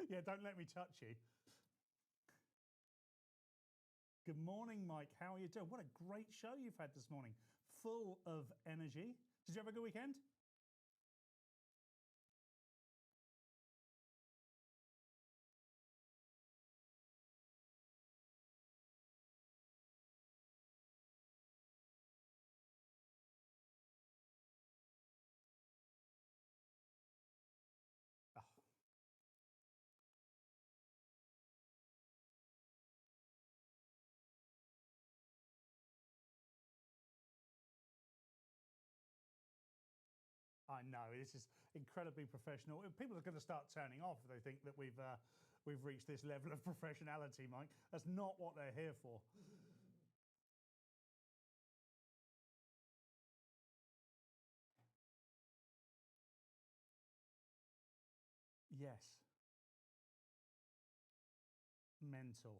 Yeah, don't let me touch you. Good morning, Mike. How are you doing? What a great show you've had this morning. Full of energy. Did you have a good weekend? Oh, I know this is incredibly professional. People are going to start turning off if they think that we've reached this level of professionality, Mike. That's not what they're here for. Yes. Mental.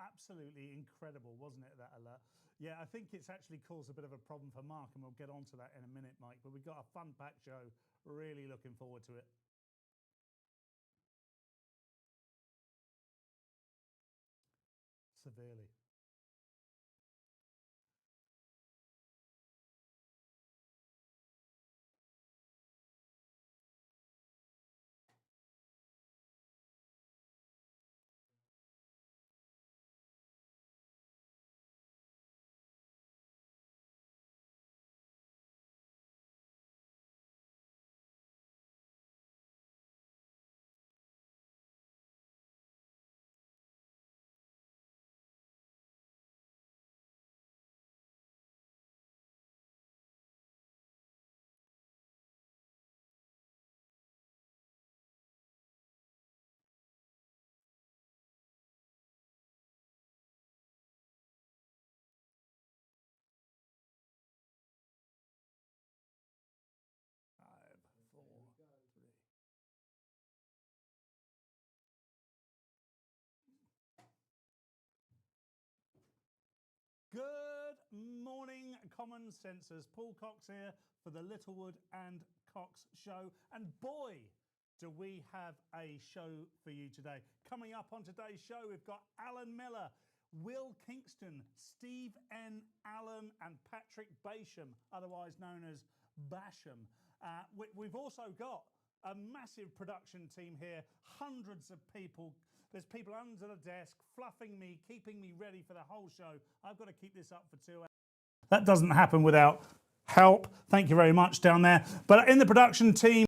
Absolutely incredible, wasn't it, that alert? Yeah, I think it's actually caused a bit of a problem for Mark, and we'll get onto that in a minute, Mike. But we've got a fun-packed show. Really looking forward to it. Severely. Five, four, three. Good morning, common sensors. Paul Cox here for the Littlewood and Cox show. And boy, do we have a show for you today. Coming up on today's show, we've got Alan Miller, Will Kingston, Steve N. Allen, and Patrick Basham, otherwise known as Basham. We've also got a massive production team here, hundreds of people. There's people under the desk, fluffing me, keeping me ready for the whole show. I've got to keep this up for 2 hours. That doesn't happen without help. Thank you very much down there. But in the production team,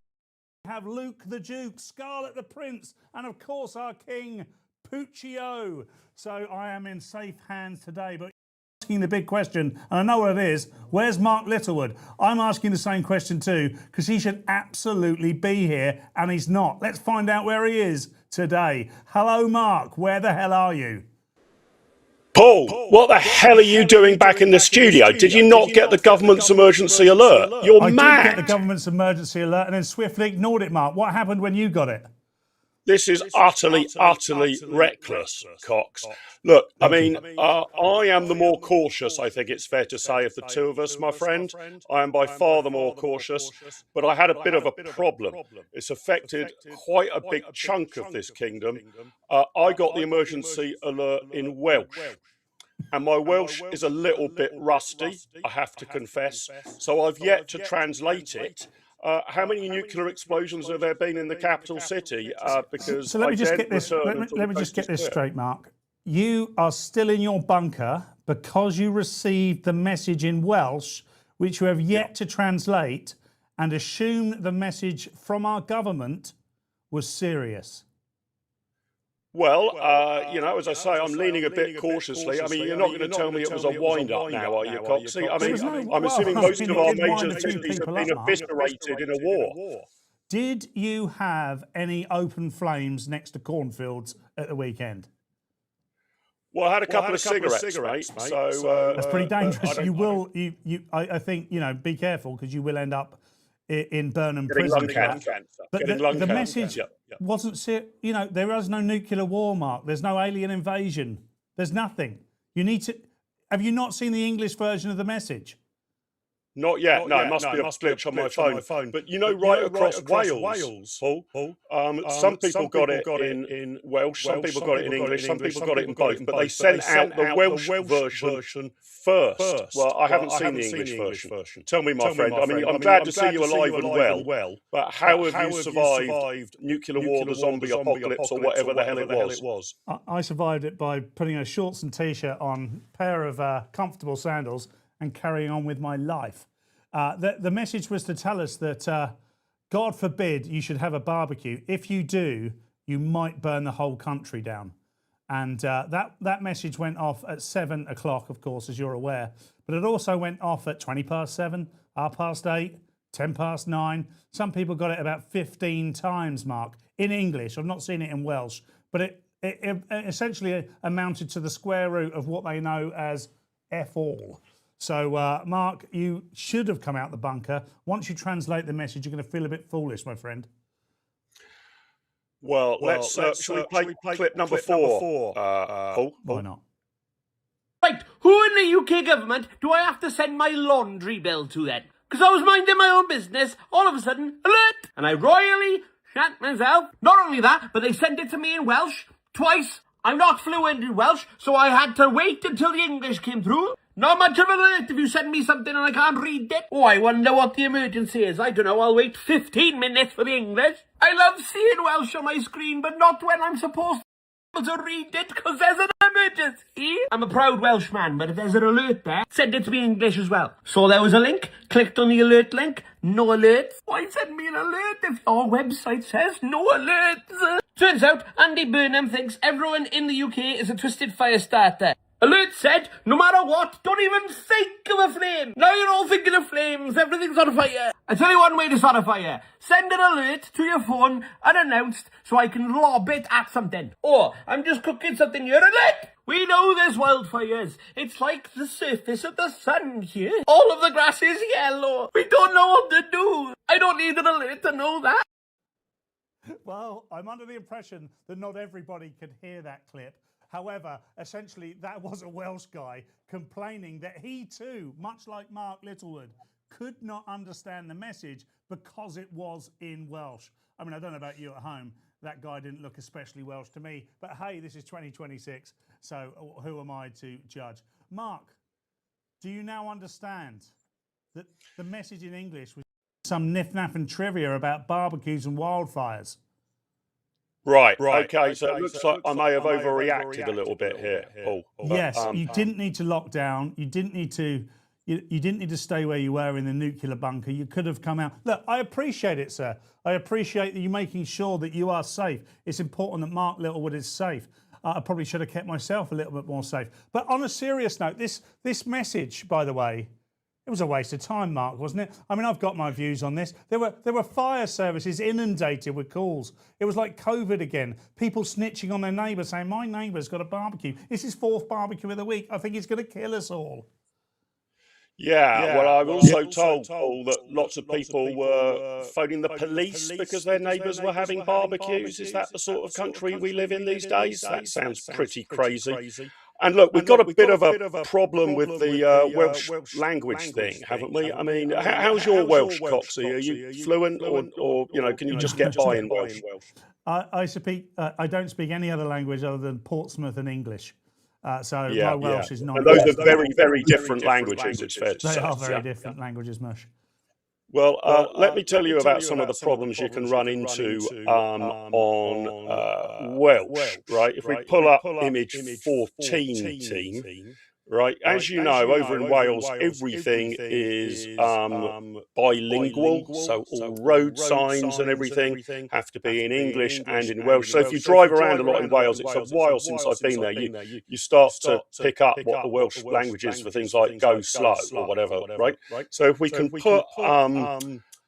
we have Luke the Duke, Scarlet the Prince, and of course our king, Puccio. So I am in safe hands today, but asking the big question, and I know what it is, where's Mark Littlewood? I'm asking the same question too, because he should absolutely be here, and he's not. Let's find out where he is today. Hello, Mark. Where the hell are you? Paul, what the hell are you doing back in the studio? Did you not get the government's emergency alert? You're mad. I did get the government's emergency alert and then swiftly ignored it, Mark. What happened when you got it? This is utterly reckless, Cox. Look, I mean, I am the more cautious, I think it's fair to say, of the two of us, my friend. I am by far the more cautious, but I had a bit of a problem. It's affected quite a big chunk of this kingdom. I got the emergency alert in Welsh. And my Welsh is a little bit rusty, I have to confess, so I've yet to translate it. How many nuclear explosions have there been in the capital city? Because so let me just get this. Let me just get this straight, Mark. You are still in your bunker because you received the message in Welsh, which you have yet to translate, and assume the message from our government was serious. Well, you know, as I say, I'm leaning a bit cautiously. I mean, you're not going to tell me it was a wind-up now, are you, Coxie? I mean, I'm assuming most of our major cities have been eviscerated in a war. Did you have any open flames next to cornfields at the weekend? Well, I had a couple of cigarettes, mate. So that's pretty dangerous. I think, you know, be careful because you will end up in Burnham prison. But the message wasn't, you know, there is no nuclear war, Mark. There's no alien invasion. There's nothing. You need to, have you not seen the English version of the message? Not yet. No, it must be a glitch on my phone. But right across Wales, Paul, some people got it in Welsh, some people got it in English, some people got it in both. But they sent out the Welsh version first. Well, I haven't seen the English version. Tell me, my friend. I mean, I'm glad to see you alive and well. But how have you survived nuclear war, the zombie apocalypse, or whatever the hell it was? I survived it by putting a shorts and t-shirt on, pair of comfortable sandals, and carrying on with my life. The message was to tell us that, God forbid, you should have a barbecue. If you do, you might burn the whole country down. And that message went off at 7 o'clock, of course, as you're aware. But it also went off at 7:20, 8:30, 9:10. Some people got it about 15 times, Mark, in English. I've not seen it in Welsh. But it essentially amounted to the square root of what they know as F all. So, Mark, you should have come out the bunker. Once you translate the message, you're going to feel a bit foolish, my friend. Well, shall we play clip number 4, Paul? Why not? Right, who in the UK government do I have to send my laundry bill to then? Because I was minding my own business, all of a sudden, alert! And I royally shat myself. Not only that, but they sent it to me in Welsh twice. I'm not fluent in Welsh, so I had to wait until the English came through. Not much of an alert if you send me something and I can't read it. Oh, I wonder what the emergency is. I don't know, I'll wait 15 minutes for the English. I love seeing Welsh on my screen, but not when I'm supposed to read it, because there's an emergency. I'm a proud Welshman, but if there's an alert there, send it to me in English as well. So there was a link, clicked on the alert link, no alerts. Why send me an alert if your website says no alerts? Turns out, Andy Burnham thinks everyone in the UK is a twisted fire starter. Alert said, no matter what, don't even think of a flame. Now you're all thinking of flames, everything's on fire. I tell you one way to start a fire. Send an alert to your phone unannounced so I can lob it at something. Or, I'm just cooking something here, alert! We know there's wildfires. It's like the surface of the sun here. All of the grass is yellow. We don't know what to do. I don't need an alert to know that. Well, I'm under the impression that not everybody could hear that clip. However, essentially, that was a Welsh guy complaining that he too, much like Mark Littlewood, could not understand the message because it was in Welsh. I mean, I don't know about you at home. That guy didn't look especially Welsh to me. But hey, this is 2026, so who am I to judge? Mark, do you now understand that the message in English was some niff-naff and trivia about barbecues and wildfires? Right. Okay. So it looks like I may have overreacted a little bit here, Paul. Yes, you didn't need to lock down. You didn't need to. You didn't need to stay where you were in the nuclear bunker. You could have come out. Look, I appreciate it, sir. I appreciate that you making sure that you are safe. It's important that Mark Littlewood is safe. I probably should have kept myself a little bit more safe. But on a serious note, this message, by the way, it was a waste of time, Mark, wasn't it? I mean, I've got my views on this. There were fire services inundated with calls. It was like COVID again. People snitching on their neighbour, saying, my neighbour's got a barbecue. It's his 4th barbecue of the week. I think he's going to kill us all. Yeah, well, I've also told Paul that lots of people were phoning the police because their neighbours were having barbecues. Is that the sort of country we live in these days? That sounds pretty crazy. And look, we've got a bit of a problem with the Welsh language thing, haven't we? I mean, how's your Welsh, Coxie? Are you fluent, or can you just get by in Welsh? I don't speak any other language other than Portsmouth and English. So my Welsh is not. And those are very, very different languages, it's fair to say. They are very different languages, Mush. Well, let me tell you about some of the problems you can run into on Welsh, right? If we pull up image 14, team, right? As you know, over in Wales, everything is bilingual, so all road signs and everything have to be in English and in Welsh. So if you drive around a lot in Wales, it's a while since I've been there, you start to pick up what the Welsh language is for things like go slow or whatever, right? So if we can put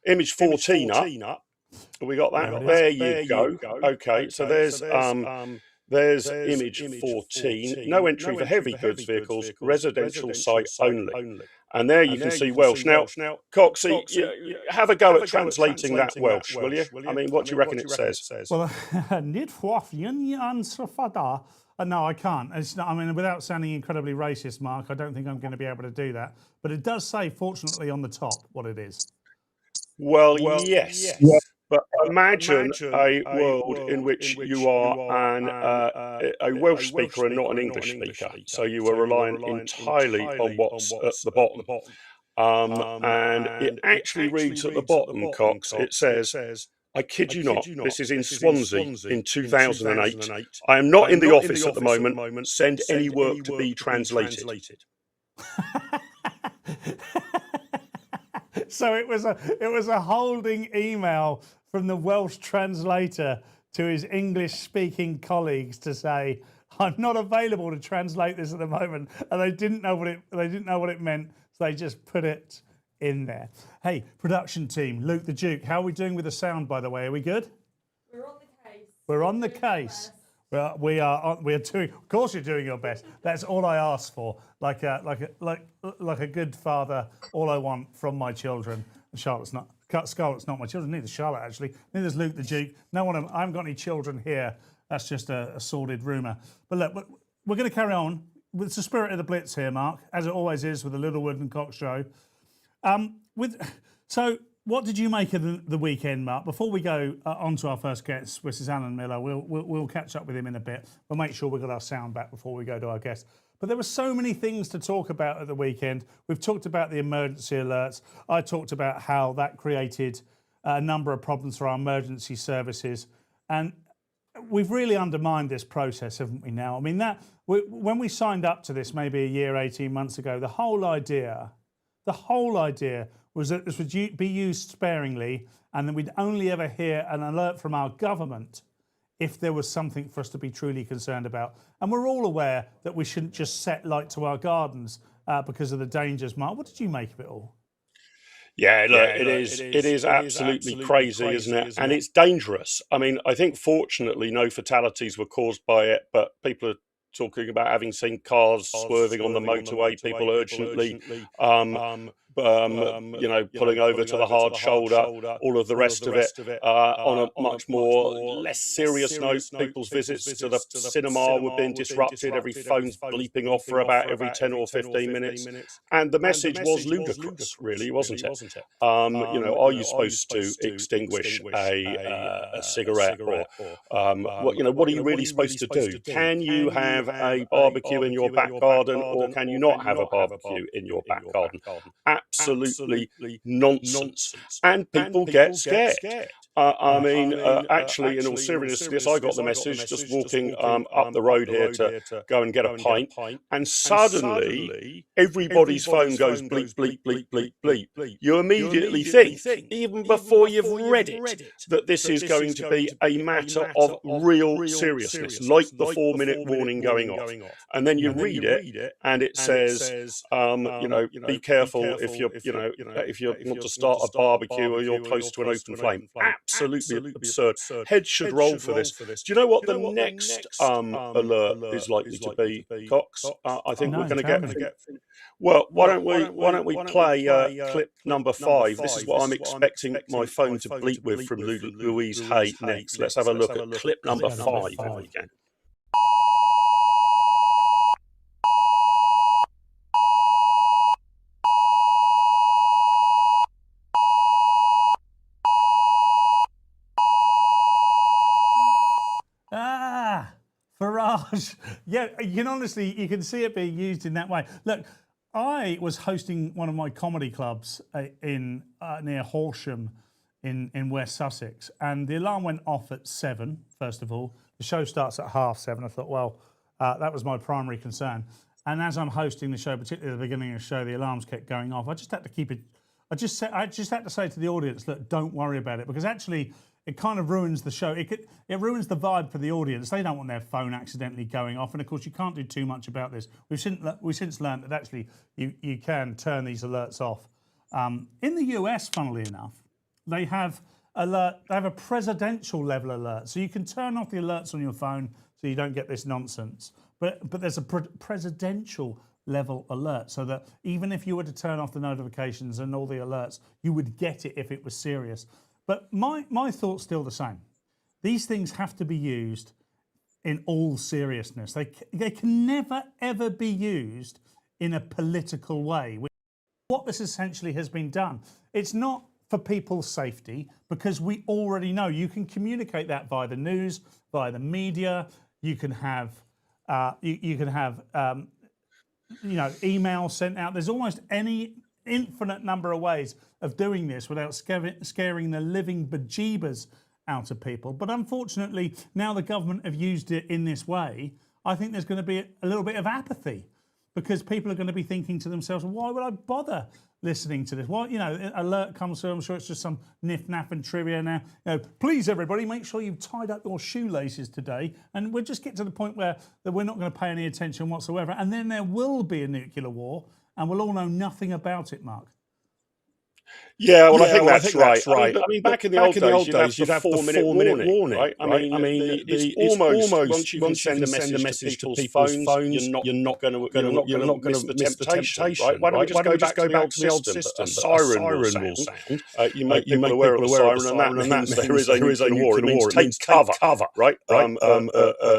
image 14 up, we got that? There you go. Okay, so there's image 14, no entry for heavy goods vehicles, residential site only. And there you can see Welsh. Now, Coxie, have a go at translating that Welsh, will you? I mean, what do you reckon it says? Well, nid ffordd yn ansrffada No, I can't. It's not, I mean, without sounding incredibly racist, Mark, I don't think I'm going to be able to do that. But it does say, fortunately, on the top what it is. Well, yes. But imagine a world in which you are a Welsh speaker and not an English speaker. So you are relying entirely on what's at the bottom. And it actually reads at the bottom, Cox, it says, I kid you not, this is in Swansea in 2008. I am not in the office at the moment. Send any work to be translated. So it was a holding email from the Welsh translator to his English-speaking colleagues to say, "I'm not available to translate this at the moment," and they didn't know what it meant, so they just put it in there. Hey, production team, Luke the Duke, how are we doing with the sound? By the way, are we good? We're on the case. We're on the case. Well, we are doing. Of course, you're doing your best. That's all I ask for. Like a good father, all I want from my children. Scarlett's not my children. Neither Charlotte actually. Neither's Luke the Duke. No one. I haven't got any children here. That's just a sordid rumour. But look, we're going to carry on. It's the spirit of the Blitz here, Mark, as it always is with the Littlewood and Cox show. So, what did you make of the weekend, Mark? Before we go on to our first guest, which is Alan Miller, we'll catch up with him in a bit. We'll make sure we've got our sound back before we go to our guest. But there were so many things to talk about at the weekend. We've talked about the emergency alerts. I talked about how that created a number of problems for our emergency services. And we've really undermined this process, haven't we now? I mean, when we signed up to this maybe a year, 18 months ago, the whole idea was that this would be used sparingly and that we'd only ever hear an alert from our government if there was something for us to be truly concerned about. And we're all aware that we shouldn't just set light to our gardens because of the dangers. Mark, what did you make of it all? Yeah, look, it is absolutely crazy, isn't it? And it's dangerous. I mean, I think fortunately no fatalities were caused by it, but people are talking about having seen cars swerving on the motorway, people urgently, pulling over to the hard shoulder, all of the rest of it. On a much more less serious note, people's visits to the cinema were being disrupted. Every phone's bleeping off for about every 10 or 15 minutes. And the message was ludicrous, really, wasn't it? Are you supposed to extinguish a cigarette? Or, what are you really supposed to do? Can you have a barbecue in your back garden, or can you not have a barbecue in your back garden? Absolutely nonsense. And people get scared. Actually, in all seriousness, I got the message just walking up the road here to go and get a pint, and suddenly everybody's phone goes bleep, bleep, bleep, bleep, bleep. You immediately think, even before you've read it, that this is going to be a matter of real seriousness, like the 4-minute warning going off. And then you read it, and it says, be careful if you want to start a barbecue or you're close to an open flame. Absolutely absurd. Heads should roll for this. Do you know what the next alert is likely to be, Cox? I think we're going to get. Well, why don't we play clip number 5? This is what I'm expecting my phone to bleep with from Louise Hay next. Let's have a look at clip number 5 if we can. Farage. Yeah, honestly, you can see it being used in that way. Look, I was hosting one of my comedy clubs in near Horsham in West Sussex, and the alarm went off at 7, first of all. The show starts at 7:30. I thought, well, that was my primary concern. And as I'm hosting the show, particularly at the beginning of the show, the alarms kept going off. I just had to keep it. I just had to say to the audience, look, don't worry about it, because actually it kind of ruins the show. It ruins the vibe for the audience. They don't want their phone accidentally going off. And of course, you can't do too much about this. We've since learned that actually you can turn these alerts off. In the US, funnily enough, they have a presidential level alert. So you can turn off the alerts on your phone so you don't get this nonsense. But there's a presidential level alert, so that even if you were to turn off the notifications and all the alerts, you would get it if it was serious. But my thought's still the same. These things have to be used in all seriousness. They can never, ever be used in a political way. What this essentially has been done, it's not for people's safety, because we already know you can communicate that via the news, via the media. You can have email sent out. There's almost any infinite number of ways of doing this without scaring the living bejeebers out of people. But unfortunately, now the government have used it in this way, I think there's going to be a little bit of apathy, because people are going to be thinking to themselves, why would I bother listening to this? Why, alert comes through, I'm sure it's just some niff-naff and trivia now. Please, everybody, make sure you've tied up your shoelaces today. And we'll just get to the point where that we're not going to pay any attention whatsoever. And then there will be a nuclear war, and we'll all know nothing about it, Mark. Yeah, well, I think that's right. I mean, back in the old days, you'd have the 4-minute warning, right? I mean, it's almost once you can send a message to people's phones, you're not going to miss the temptation, right? Why don't we just go back to the old system? A siren will sound. You make people aware of the siren, and that means there is a nuclear war. It means take cover, right?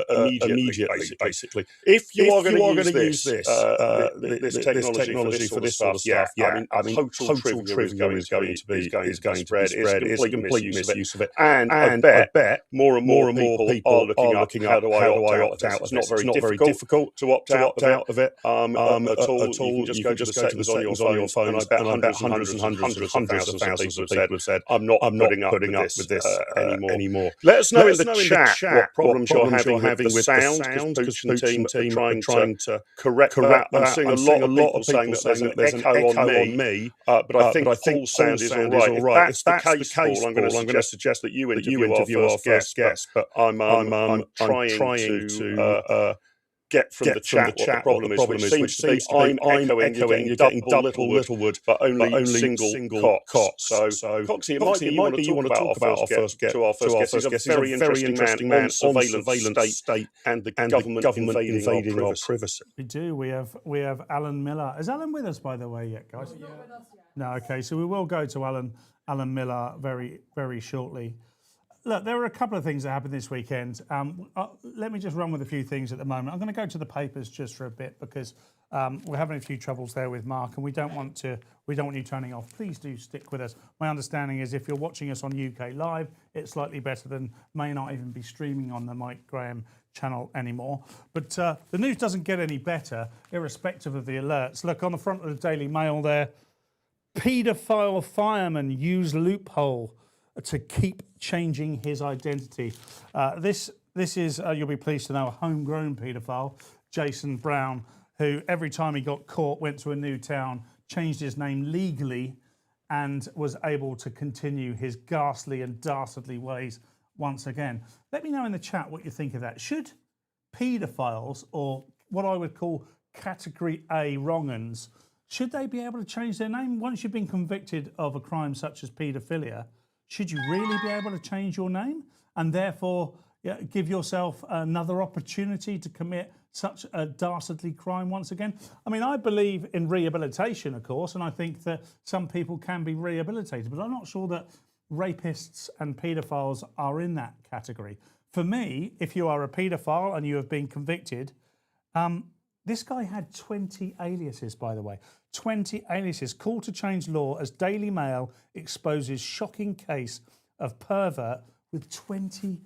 Immediately, basically. If you are going to use this technology for this sort of stuff, I mean, total trivia is going to spread. It's a complete misuse of it. And I bet more and more people are looking up how do I opt out. It's not very difficult to opt out of it at all. You can just go to the settings on your phone, and I bet hundreds of thousands of people have said, I'm not putting up with this anymore. Let us know in the chat what problems you're having with the sound, because Putin team are trying to correct that. I'm seeing a lot of people saying that there's an echo on me, but I think all sound is all right. If that's the case, Paul, I'm going to suggest that you interview our first guest. But I'm trying to get from the chat what the problem is, which seems to be I'm echoing, you're getting double Littlewood, but only single Cox. So, Coxie, it might be you want to talk about our first guest. He's a very interesting man on surveillance state and the government invading our privacy. We do. We have Alan Miller. Is Alan with us, by the way, yet, guys? Not with us yet. No, okay. So we will go to Alan Miller very, very shortly. Look, there were a couple of things that happened this weekend. Let me just run with a few things at the moment. I'm going to go to the papers just for a bit, because we're having a few troubles there with Mark, and we don't want you turning off. Please do stick with us. My understanding is if you're watching us on UK Live, it's slightly better than may not even be streaming on the Mike Graham channel anymore. But the news doesn't get any better, irrespective of the alerts. Look, on the front of the Daily Mail there, paedophile fireman use loophole to keep changing his identity. This is, you'll be pleased to know, a homegrown paedophile, Jason Brown, who every time he got caught went to a new town, changed his name legally, and was able to continue his ghastly and dastardly ways once again. Let me know in the chat what you think of that. Should paedophiles, or what I would call category A wrong-uns, should they be able to change their name? Once you've been convicted of a crime such as paedophilia, should you really be able to change your name and therefore give yourself another opportunity to commit such a dastardly crime once again? I mean, I believe in rehabilitation, of course, and I think that some people can be rehabilitated, but I'm not sure that rapists and paedophiles are in that category. For me, if you are a paedophile and you have been convicted, this guy had 20 aliases, by the way. 20 aliases. Call to change law as Daily Mail exposes shocking case of pervert with 20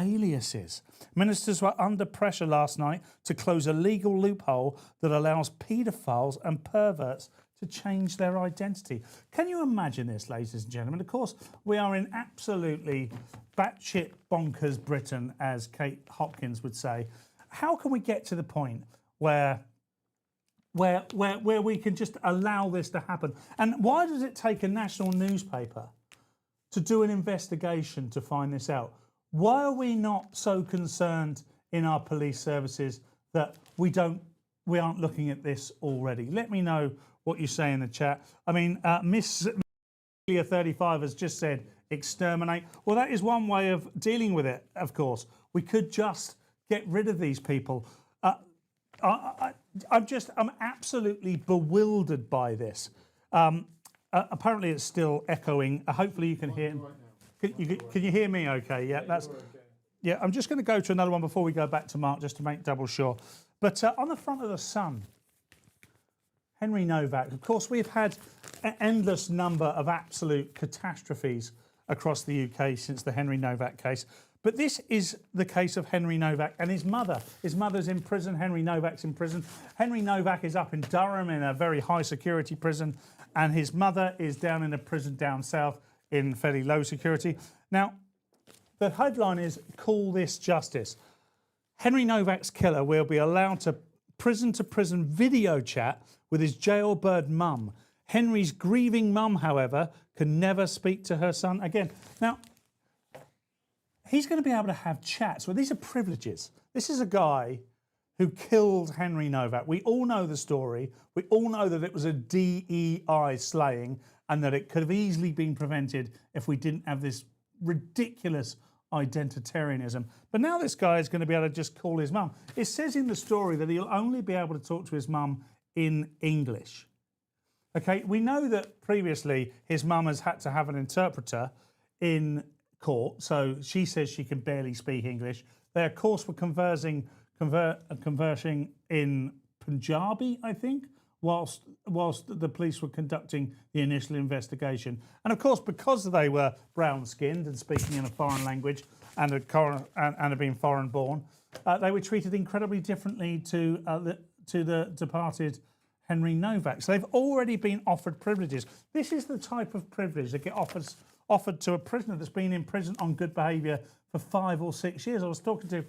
aliases. Ministers were under pressure last night to close a legal loophole that allows paedophiles and perverts to change their identity. Can you imagine this, ladies and gentlemen? Of course, we are in absolutely batshit bonkers Britain, as Kate Hopkins would say. How can we get to the point where we can just allow this to happen? And why does it take a national newspaper to do an investigation to find this out? Why are we not so concerned in our police services that we aren't looking at this already? Let me know what you say in the chat. I mean, Miss 35 has just said exterminate. Well, that is one way of dealing with it, of course. We could just get rid of these people. I'm absolutely bewildered by this. Apparently, it's still echoing. Hopefully, you can hear. Can you hear me? Okay, yeah, that's. Yeah, I'm just going to go to another one before we go back to Mark, just to make double sure. But on the front of the Sun, Henry Novak. Of course, we've had an endless number of absolute catastrophes across the UK since the Henry Novak case. But this is the case of Henry Novak and his mother. His mother's in prison. Henry Novak's in prison. Henry Novak is up in Durham in a very high security prison, and his mother is down in a prison down south in fairly low security. Now, the headline is "Call This Justice." Henry Novak's killer will be allowed to prison video chat with his jailbird mum. Henry's grieving mum, however, can never speak to her son again. Now, he's going to be able to have chats. Well, these are privileges. This is a guy who killed Henry Novak. We all know the story. We all know that it was a DEI slaying and that it could have easily been prevented if we didn't have this ridiculous identitarianism. But now this guy is going to be able to just call his mum. It says in the story that he'll only be able to talk to his mum in English. Okay, we know that previously his mum has had to have an interpreter in court, so she says she can barely speak English. They, of course, were conversing in Punjabi, I think, whilst the police were conducting the initial investigation. And of course, because they were brown-skinned and speaking in a foreign language and had been foreign-born, they were treated incredibly differently to the departed Henry Novak. So they've already been offered privileges. This is the type of privilege that get offered to a prisoner that's been in prison on good behaviour for 5 or 6 years. I was talking to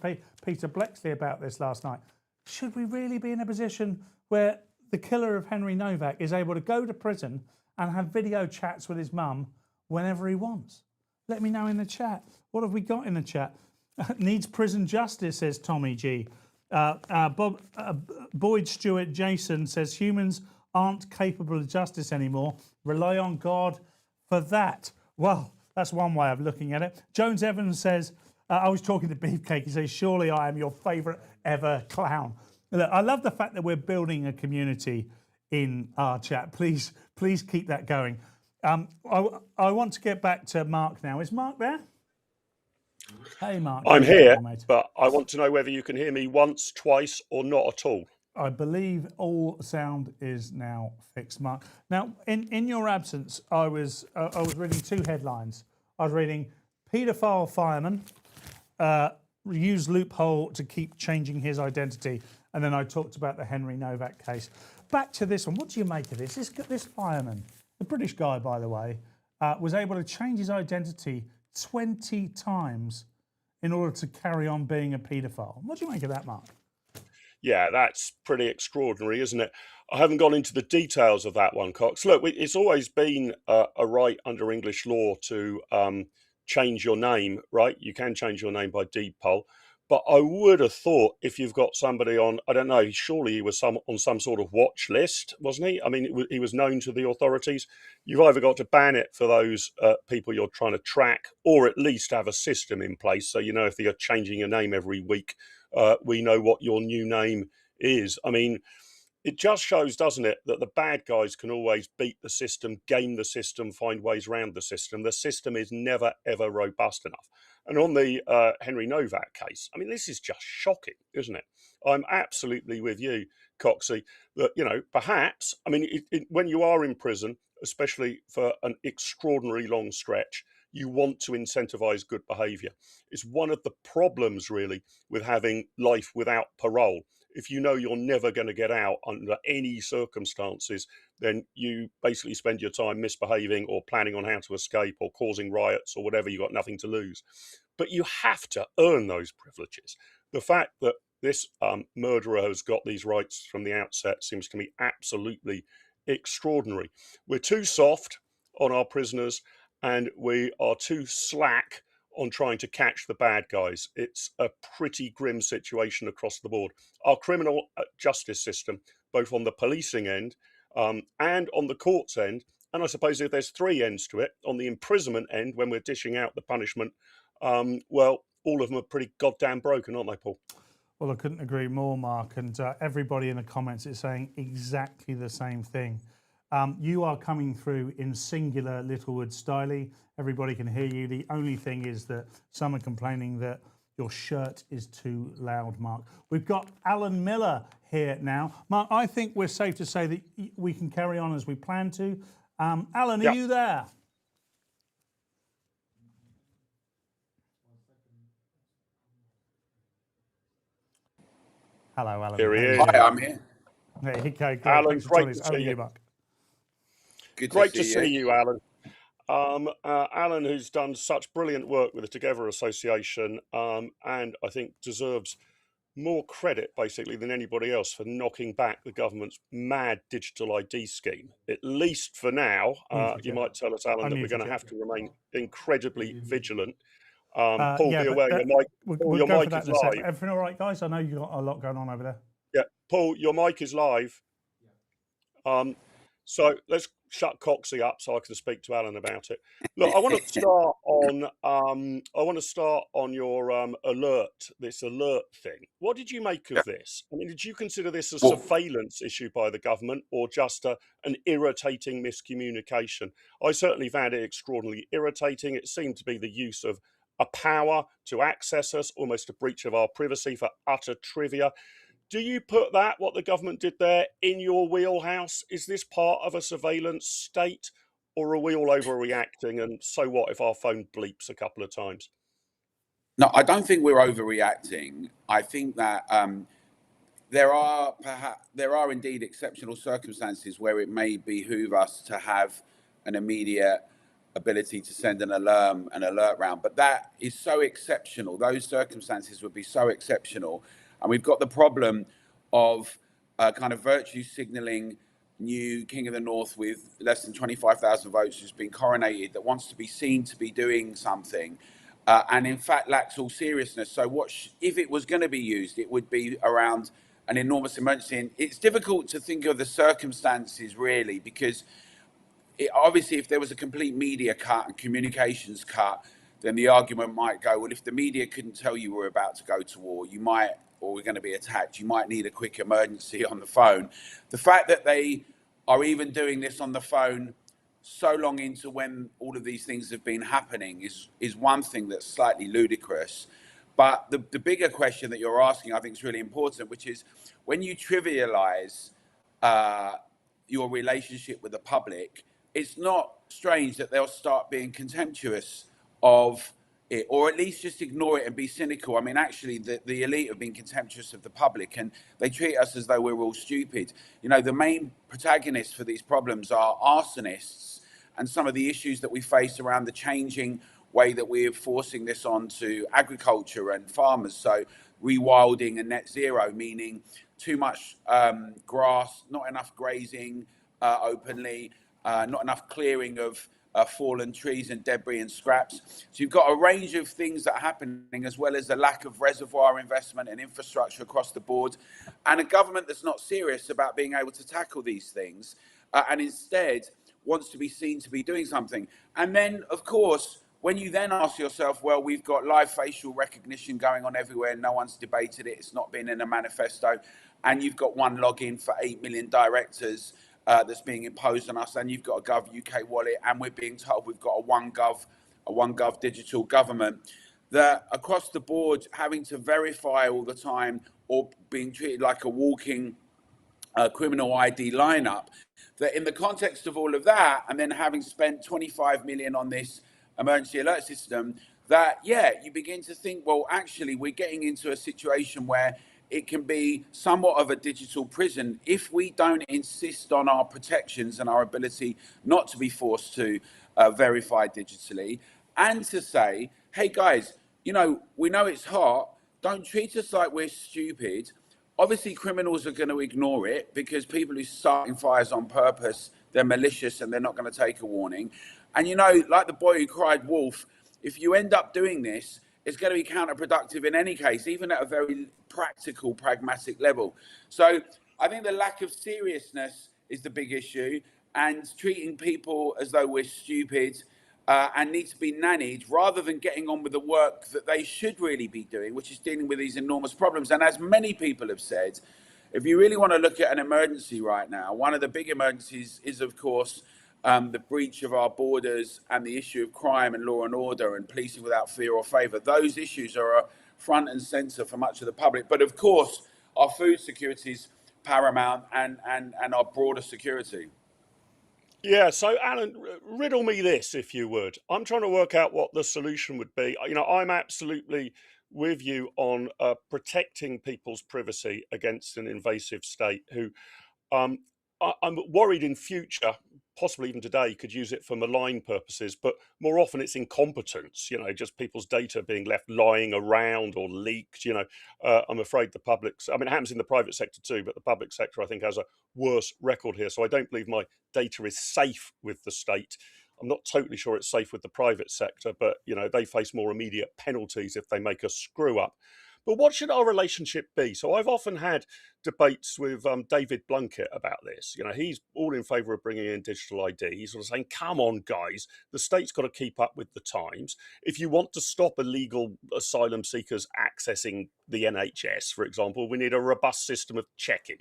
Peter Blexley about this last night. Should we really be in a position where the killer of Henry Novak is able to go to prison and have video chats with his mum whenever he wants? Let me know in the chat. What have we got in the chat? Needs prison justice, says Tommy G. Boyd Stewart Jason says humans aren't capable of justice anymore. Rely on God for that. Well, that's one way of looking at it. Jones Evans says, I was talking to Beefcake. He says, surely I am your favourite ever clown. Look, I love the fact that we're building a community in our chat. Please keep that going. I want to get back to Mark now. Is Mark there? Hey, Mark. I'm here, but I want to know whether you can hear me once, twice, or not at all. I believe all sound is now fixed, Mark. Now, in your absence, I was reading 2 headlines. I was reading paedophile fireman use loophole to keep changing his identity, and then I talked about the Henry Novak case. Back to this one. What do you make of this? This fireman, the British guy, by the way, was able to change his identity 20 times in order to carry on being a paedophile. What do you make of that, Mark? Yeah, that's pretty extraordinary, isn't it? I haven't gone into the details of that one, Cox. Look, it's always been a right under English law to change your name, right? You can change your name by deed poll. But I would have thought if you've got somebody on, I don't know, surely he was on some sort of watch list, wasn't he? I mean, he was known to the authorities. You've either got to ban it for those people you're trying to track, or at least have a system in place so you know if you're changing your name every week, we know what your new name is. I mean, it just shows, doesn't it, that the bad guys can always beat the system, game the system, find ways around the system. The system is never, ever robust enough. And on the Henry Novak case, I mean, this is just shocking, isn't it? I'm absolutely with you, Coxie, that, you know, perhaps, I mean, when you are in prison, especially for an extraordinarily long stretch, you want to incentivize good behavior. It's one of the problems, really, with having life without parole. If you know you're never going to get out under any circumstances, then you basically spend your time misbehaving or planning on how to escape or causing riots or whatever. You've got nothing to lose. But you have to earn those privileges. The fact that this murderer has got these rights from the outset seems to me absolutely extraordinary. We're too soft on our prisoners and we are too slack on trying to catch the bad guys. It's a pretty grim situation across the board. Our criminal justice system, both on the policing end and on the courts end, and I suppose if there's 3 ends to it, on the imprisonment end, when we're dishing out the punishment, well, all of them are pretty goddamn broken, aren't they, Paul? Well, I couldn't agree more, Mark, and everybody in the comments is saying exactly the same thing. You are coming through in singular Littlewood style. Everybody can hear you. The only thing is that some are complaining that Your shirt is too loud, Mark. We've got Alan Miller here now. Mark, I think we're safe to say that we can carry on as we plan to. Alan, are you there? Hello, Alan. Here he is. Hi, I'm here. There you go. Great. Alan, Thanks for great joining to us. Over see to you. Mark. Great to see you, Alan. Alan, who's done such brilliant work with the Together Association, and I think deserves more credit, basically, than anybody else for knocking back the government's mad digital ID scheme. At least for now, you might tell us, Alan, that we're going to have to remain incredibly vigilant. Paul, be aware, we'll your go mic for that is in a second. live. Everything all right, guys? I know you've got a lot going on over there. Yeah, Paul, your mic is live. So let's shut Coxie up so I can speak to Alan about it. Look, I want to start on your this alert thing. What did you make of this? I mean, did you consider this a surveillance issue by the government or just an irritating miscommunication? I certainly found it extraordinarily irritating. It seemed to be the use of a power to access us, almost a breach of our privacy for utter trivia. Do you put what the government did there, in your wheelhouse? Is this part of a surveillance state, or are we all overreacting? And so what if our phone bleeps a couple of times? No, I don't think we're overreacting. I think that there are indeed exceptional circumstances where it may behoove us to have an immediate ability to send an alert round. But that is so exceptional. Those circumstances would be so exceptional. And we've got the problem of kind of virtue signalling new King of the North with less than 25,000 votes who's been coronated, that wants to be seen to be doing something and in fact lacks all seriousness. So if it was going to be used, it would be around an enormous emergency. And it's difficult to think of the circumstances really, because obviously if there was a complete media cut and communications cut, then the argument might go, well, if the media couldn't tell you we're about to go to war, or we're going to be attacked, you might need a quick emergency on the phone. The fact that they are even doing this on the phone so long into when all of these things have been happening is one thing that's slightly ludicrous. But the bigger question that you're asking, I think, is really important, which is when you trivialize your relationship with the public, it's not strange that they'll start being contemptuous of it, or at least just ignore it and be cynical. I mean, actually, the elite have been contemptuous of the public, and they treat us as though we're all stupid. You know, the main protagonists for these problems are arsonists, and some of the issues that we face around the changing way that we're forcing this on to agriculture and farmers. So rewilding and net zero, meaning too much grass, not enough grazing openly, not enough clearing of fallen trees and debris and scraps. So you've got a range of things that are happening, as well as a lack of reservoir investment and infrastructure across the board, and a government that's not serious about being able to tackle these things, and instead wants to be seen to be doing something. And then, of course, when you then ask yourself, well, we've got live facial recognition going on everywhere, no one's debated it, it's not been in a manifesto, and you've got one login for 8 million directors that's being imposed on us, and you've got a Gov UK wallet, and we're being told we've got a one Gov digital government, that across the board having to verify all the time, or being treated like a walking criminal ID lineup, that in the context of all of that, and then having spent 25 million on this emergency alert system, that you begin to think, well, actually we're getting into a situation where it can be somewhat of a digital prison if we don't insist on our protections and our ability not to be forced to verify digitally, and to say, hey guys, you know, we know it's hot, don't treat us like we're stupid. Obviously criminals are going to ignore it, because people who starting fires on purpose, they're malicious and they're not going to take a warning. And you know, like the boy who cried wolf, if you end up doing this, it's going to be counterproductive in any case, even at a very practical, pragmatic level. So I think the lack of seriousness is the big issue, and treating people as though we're stupid and need to be nannied, rather than getting on with the work that they should really be doing, which is dealing with these enormous problems. And as many people have said, if you really want to look at an emergency right now, one of the big emergencies is, of course, the breach of our borders and the issue of crime and law and order and policing without fear or favour. Those issues are front and centre for much of the public. But of course, our food security is paramount, and our broader security. Yeah, so Alan, riddle me this, if you would. I'm trying to work out what the solution would be. You know, I'm absolutely with you on protecting people's privacy against an invasive state who um, I'm worried in future, possibly even today, could use it for malign purposes, but more often it's incompetence, you know, just people's data being left lying around or leaked, you know. I'm afraid the public's, I mean, it happens in the private sector too, but the public sector, I think, has a worse record here. So I don't believe my data is safe with the state. I'm not totally sure it's safe with the private sector, but, you know, they face more immediate penalties if they make a screw up. But what should our relationship be? So I've often had debates with David Blunkett about this. You know, he's all in favour of bringing in digital ID. He's sort of saying, come on, guys, the state's got to keep up with the times. If you want to stop illegal asylum seekers accessing the NHS, for example, we need a robust system of checking.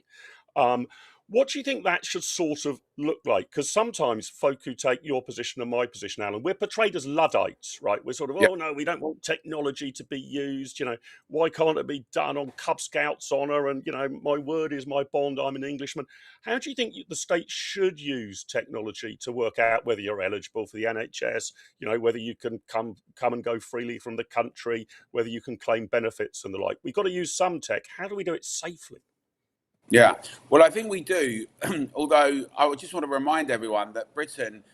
What do you think that should sort of look like? Because sometimes folk who take your position and my position, Alan, we're portrayed as Luddites, right? We're sort of, Yeah. oh no, we don't want technology to be used. You know, why can't it be done on Cub Scouts honour? And, you know, my word is my bond, I'm an Englishman. How do you think the state should use technology to work out whether you're eligible for the NHS, you know, whether you can come and go freely from the country, whether you can claim benefits and the like? We've got to use some tech. How do we do it safely? Yeah, well, I think we do. Although I would just want to remind everyone that Britain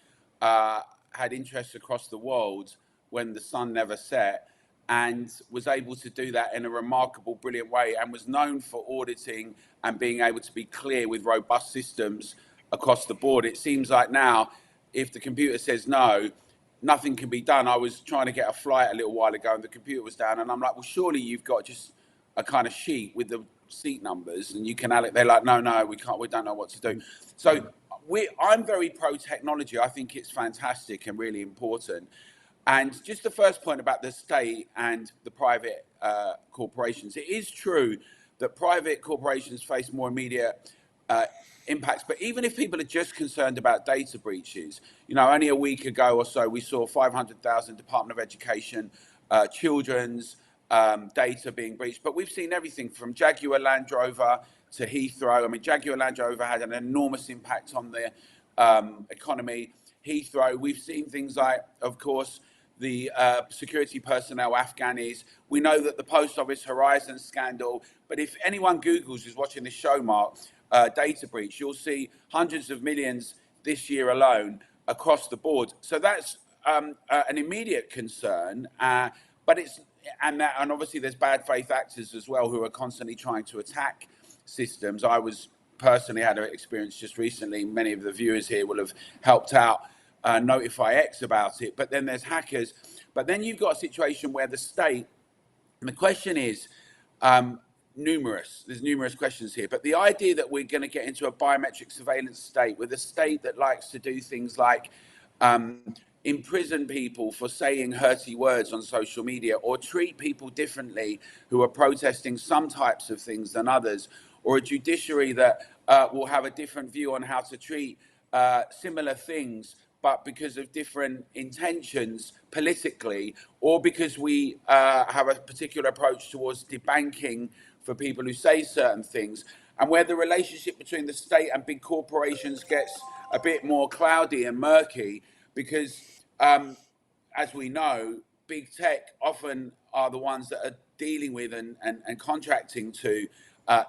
had interests across the world when the sun never set, and was able to do that in a remarkable, brilliant way, and was known for auditing and being able to be clear with robust systems across the board. It seems like now, if the computer says no, nothing can be done. I was trying to get a flight a little while ago and the computer was down, and I'm like, well, surely you've got just a kind of sheet with the seat numbers and you can they're like, no, we can't, we don't know what to do. So I'm very pro technology. I think it's fantastic and really important. And just the first point about the state and the private corporations, it is true that private corporations face more immediate impacts. But even if people are just concerned about data breaches, you know, only a week ago or so, we saw 500,000 Department of Education children's data being breached. But we've seen everything from Jaguar Land Rover to Heathrow. I mean, Jaguar Land Rover had an enormous impact on the economy. Heathrow, we've seen things like, of course, the security personnel, Afghanis. We know that the Post Office Horizon scandal, but if anyone Googles who's watching this show, Mark, data breach, you'll see hundreds of millions this year alone across the board. So that's an immediate concern, but it's, and obviously there's bad faith actors as well who are constantly trying to attack systems. I was personally had an experience just recently. Many of the viewers here will have helped out Notify X about it. But then there's hackers. But then you've got a situation where the state, and the question is numerous. There's numerous questions here. But the idea that we're going to get into a biometric surveillance state with a state that likes to do things like imprison people for saying hurty words on social media, or treat people differently who are protesting some types of things than others, or a judiciary that will have a different view on how to treat similar things, but because of different intentions politically, or because we have a particular approach towards debanking for people who say certain things, and where the relationship between the state and big corporations gets a bit more cloudy and murky, because as we know, big tech often are the ones that are dealing with and contracting to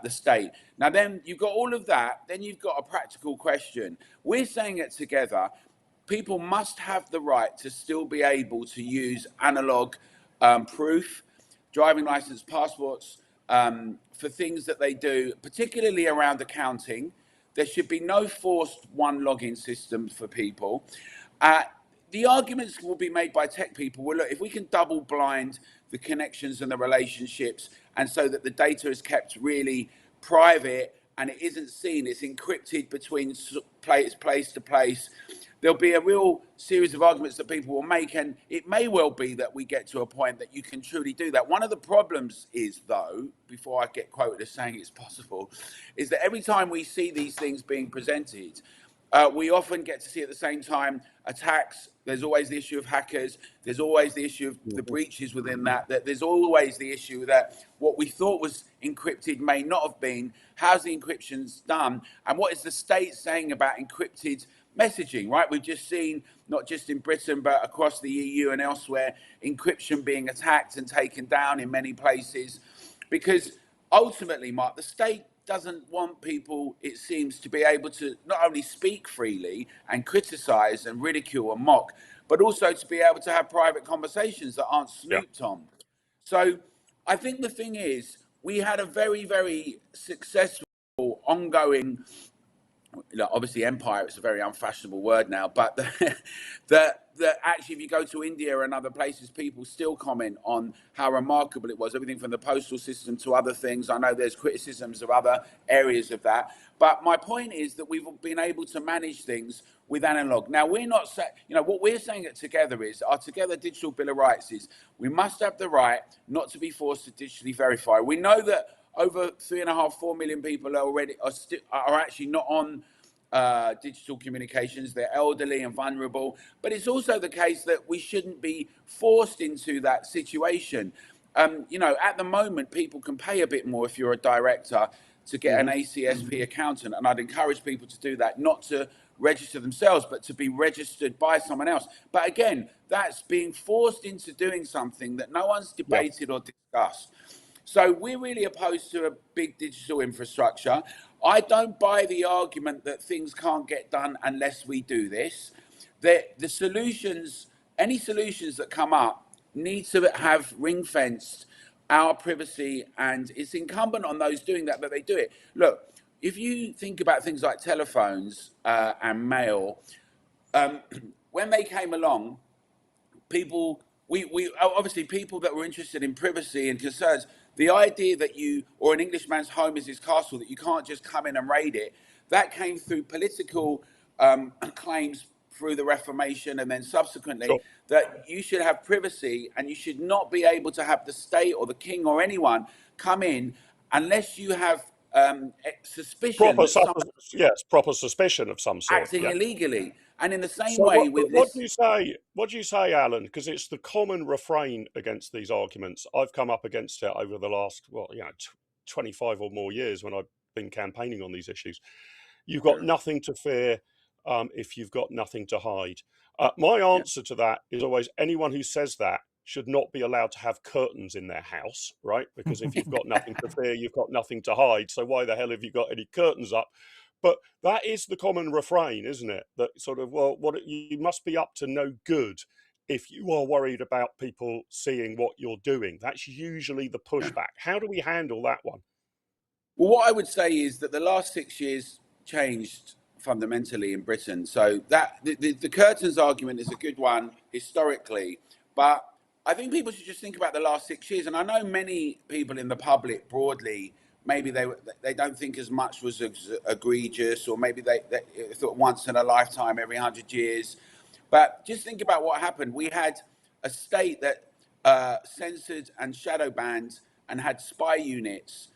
the state. Now, then you've got all of that. Then you've got a practical question. We're saying it together. People must have the right to still be able to use analog proof, driving license, passports, for things that they do, particularly around accounting. There should be no forced one login system for people. The arguments will be made by tech people. Well, look, if we can double blind the connections and the relationships, and so that the data is kept really private and it isn't seen, it's encrypted between place to place, there'll be a real series of arguments that people will make. And it may well be that we get to a point that you can truly do that. One of the problems is, though, before I get quoted as saying it's possible, is that every time we see these things being presented, We often get to see at the same time attacks. There's always the issue of hackers. There's always the issue of the breaches within that. There's always the issue that what we thought was encrypted may not have been. How's the encryption's done? And what is the state saying about encrypted messaging, right? We've just seen, not just in Britain, but across the EU and elsewhere, encryption being attacked and taken down in many places. Because ultimately, Mark, the state doesn't want people, it seems, to be able to not only speak freely and criticize and ridicule and mock, but also to be able to have private conversations that aren't snooped on. So I think the thing is, we had a very, very successful ongoing, obviously empire, it's a very unfashionable word now, but that actually if you go to India and other places, people still comment on how remarkable it was, everything from the postal system to other things. I know there's criticisms of other areas of that, but my point is that we've been able to manage things with analog. Now, we're not saying, what we're saying at Together is, our Together Digital Bill of Rights is, we must have the right not to be forced to digitally verify. We know that over 3.5, 4 million people are actually not on digital communications. They're elderly and vulnerable, but it's also the case that we shouldn't be forced into that situation. At the moment, people can pay a bit more if you're a director to get an ACSP accountant, and I'd encourage people to do that, not to register themselves, but to be registered by someone else. But again, that's being forced into doing something that no one's debated or discussed. So we're really opposed to a big digital infrastructure. I don't buy the argument that things can't get done unless we do this. The solutions, any solutions that come up, need to have ring-fenced our privacy, and it's incumbent on those doing that they do it. Look, if you think about things like telephones and mail, when they came along, people, we obviously people that were interested in privacy and concerns, the idea that you, or an Englishman's home is his castle, that you can't just come in and raid it, that came through political claims through the Reformation, and then subsequently that you should have privacy and you should not be able to have the state or the king or anyone come in unless you have suspicion. Proper suspicion of some sort. Acting illegally. And in the same way with what do you say, Alan? Because it's the common refrain against these arguments. I've come up against it over the last, 25 or more years when I've been campaigning on these issues. You've got nothing to fear if you've got nothing to hide. My answer to that is always, anyone who says that should not be allowed to have curtains in their house, right? Because if you've got nothing to fear, you've got nothing to hide. So why the hell have you got any curtains up? But that is the common refrain, isn't it? That sort of, you must be up to no good if you are worried about people seeing what you're doing. That's usually the pushback. How do we handle that one? Well, what I would say is that the last 6 years changed fundamentally in Britain. So that the curtains argument is a good one historically, but I think people should just think about the last 6 years. And I know many people in the public broadly, maybe they don't think as much was egregious, or maybe they thought once in a lifetime, every 100 years. But just think about what happened. We had a state that censored and shadow banned and had spy units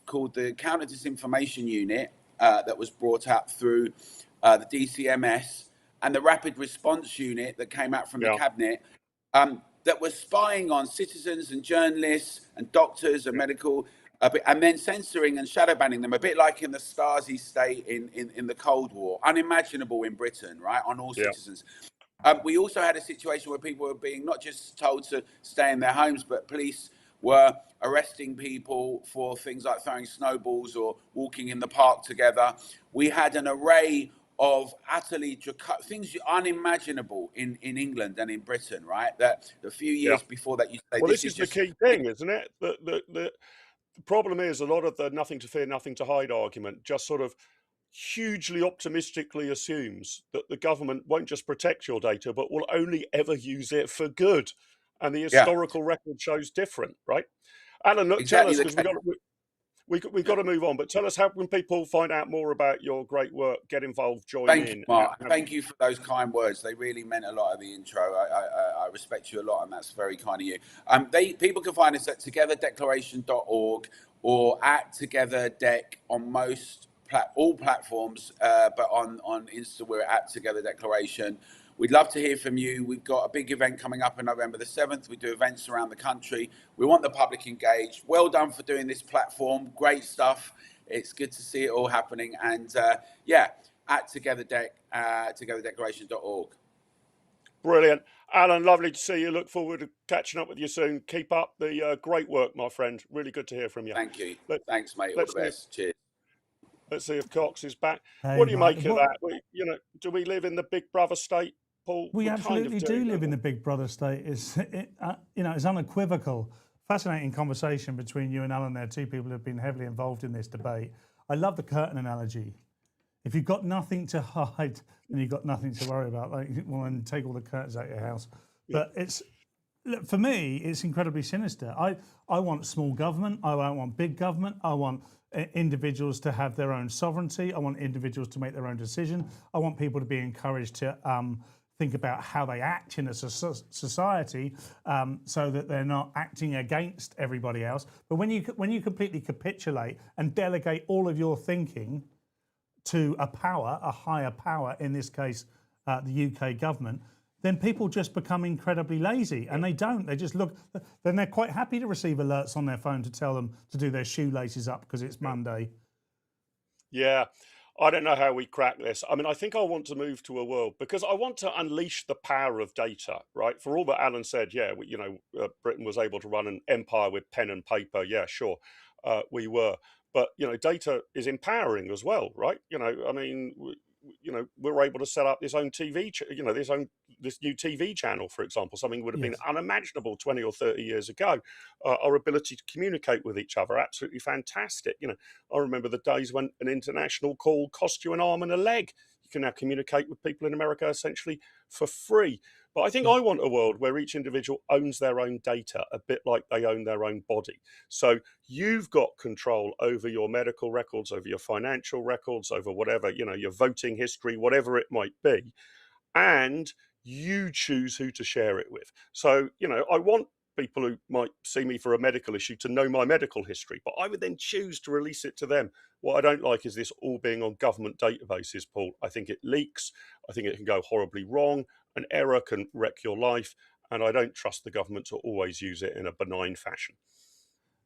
called the Counter Disinformation Unit that was brought up through the DCMS, and the Rapid Response Unit that came out from the cabinet, that was spying on citizens and journalists and doctors and medical, and then censoring and shadow banning them, a bit like in the Stasi state in the Cold War. Unimaginable in Britain, right, on all citizens. We also had a situation where people were being not just told to stay in their homes, but police were arresting people for things like throwing snowballs or walking in the park together. We had an array of utterly things unimagical in England and in Britain, right? That a few years before that, you say, this is the key thing, isn't it? The problem is a lot of the nothing to fear, nothing to hide argument just sort of hugely optimistically assumes that the government won't just protect your data, but will only ever use it for good. And the historical record shows different, right? Alan, look, tell us, because we've got to move on, but tell us, how can people find out more about your great work, get involved, join in? Thank you, Mark. Thank you for those kind words. They really meant a lot of the intro. I respect you a lot, and that's very kind of you. People can find us at togetherdeclaration.org or at togetherdec on most all platforms, but on Insta we're at Together Declaration. We'd love to hear from you. We've got a big event coming up on November the 7th. We do events around the country. We want the public engaged. Well done for doing this platform. Great stuff. It's good to see it all happening. And at togetherdeclaration.org. Brilliant. Alan, lovely to see you. Look forward to catching up with you soon. Keep up the great work, my friend. Really good to hear from you. Thank you. Thanks, mate. All the best. Cheers. Let's see if Cox is back. Hey, what do you Mike, make of that? Do we live in the Big Brother state, Paul? We absolutely do live in the Big Brother state. It's unequivocal. Fascinating conversation between you and Alan there, two people who have been heavily involved in this debate. I love the curtain analogy. If you've got nothing to hide, then you've got nothing to worry about. Then take all the curtains out of your house. But for me, it's incredibly sinister. I want small government. I don't want big government. I want individuals to have their own sovereignty. I want individuals to make their own decision. I want people to be encouraged to think about how they act in a society, so that they're not acting against everybody else. But when you completely capitulate and delegate all of your thinking to a higher power, in this case, the UK government, then people just become incredibly lazy, and they don't. They just look. Then they're quite happy to receive alerts on their phone to tell them to do their shoelaces up because it's Monday. Yeah, I don't know how we crack this. I mean, I think I want to move to a world because I want to unleash the power of data, right? For all that Alan said, Britain was able to run an empire with pen and paper. Yeah, sure, we were. But, data is empowering as well, right? We're able to set up this own TV, this new TV channel, for example, something would have been unimaginable 20 or 30 years ago. Our ability to communicate with each other, absolutely fantastic. I remember the days when an international call cost you an arm and a leg. You can now communicate with people in America essentially for free. But I think I want a world where each individual owns their own data, a bit like they own their own body. So you've got control over your medical records, over your financial records, over whatever, your voting history, whatever it might be. And you choose who to share it with. So, I want people who might see me for a medical issue to know my medical history, but I would then choose to release it to them. What I don't like is this all being on government databases, Paul. I think it leaks. I think it can go horribly wrong. An error can wreck your life. And I don't trust the government to always use it in a benign fashion.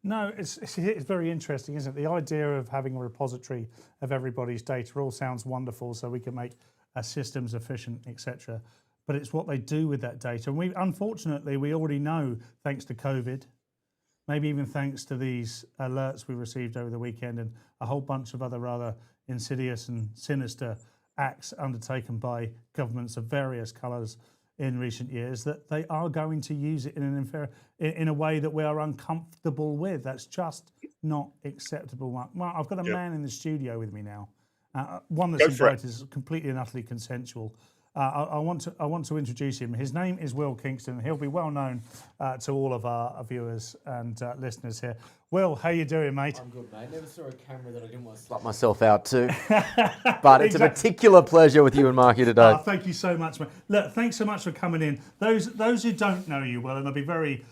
No, it's very interesting, isn't it? The idea of having a repository of everybody's data all sounds wonderful, so we can make our systems efficient, etc. But it's what they do with that data. And unfortunately, we already know, thanks to COVID, maybe even thanks to these alerts we received over the weekend and a whole bunch of other rather insidious and sinister acts undertaken by governments of various colours in recent years, that they are going to use it in a way that we are uncomfortable with. That's just not acceptable. Mark, I've got a man in the studio with me now. One that's invited is completely and utterly consensual. I want to introduce him. His name is Will Kingston. He'll be well known to all of our viewers and listeners here. Will, how you doing, mate? I'm good, mate. Never saw a camera that I didn't want to slap myself out to. But it's a particular pleasure with you and Mark here today. Thank you so much, mate. Look, thanks so much for coming in. Those who don't know you well, and I'll be very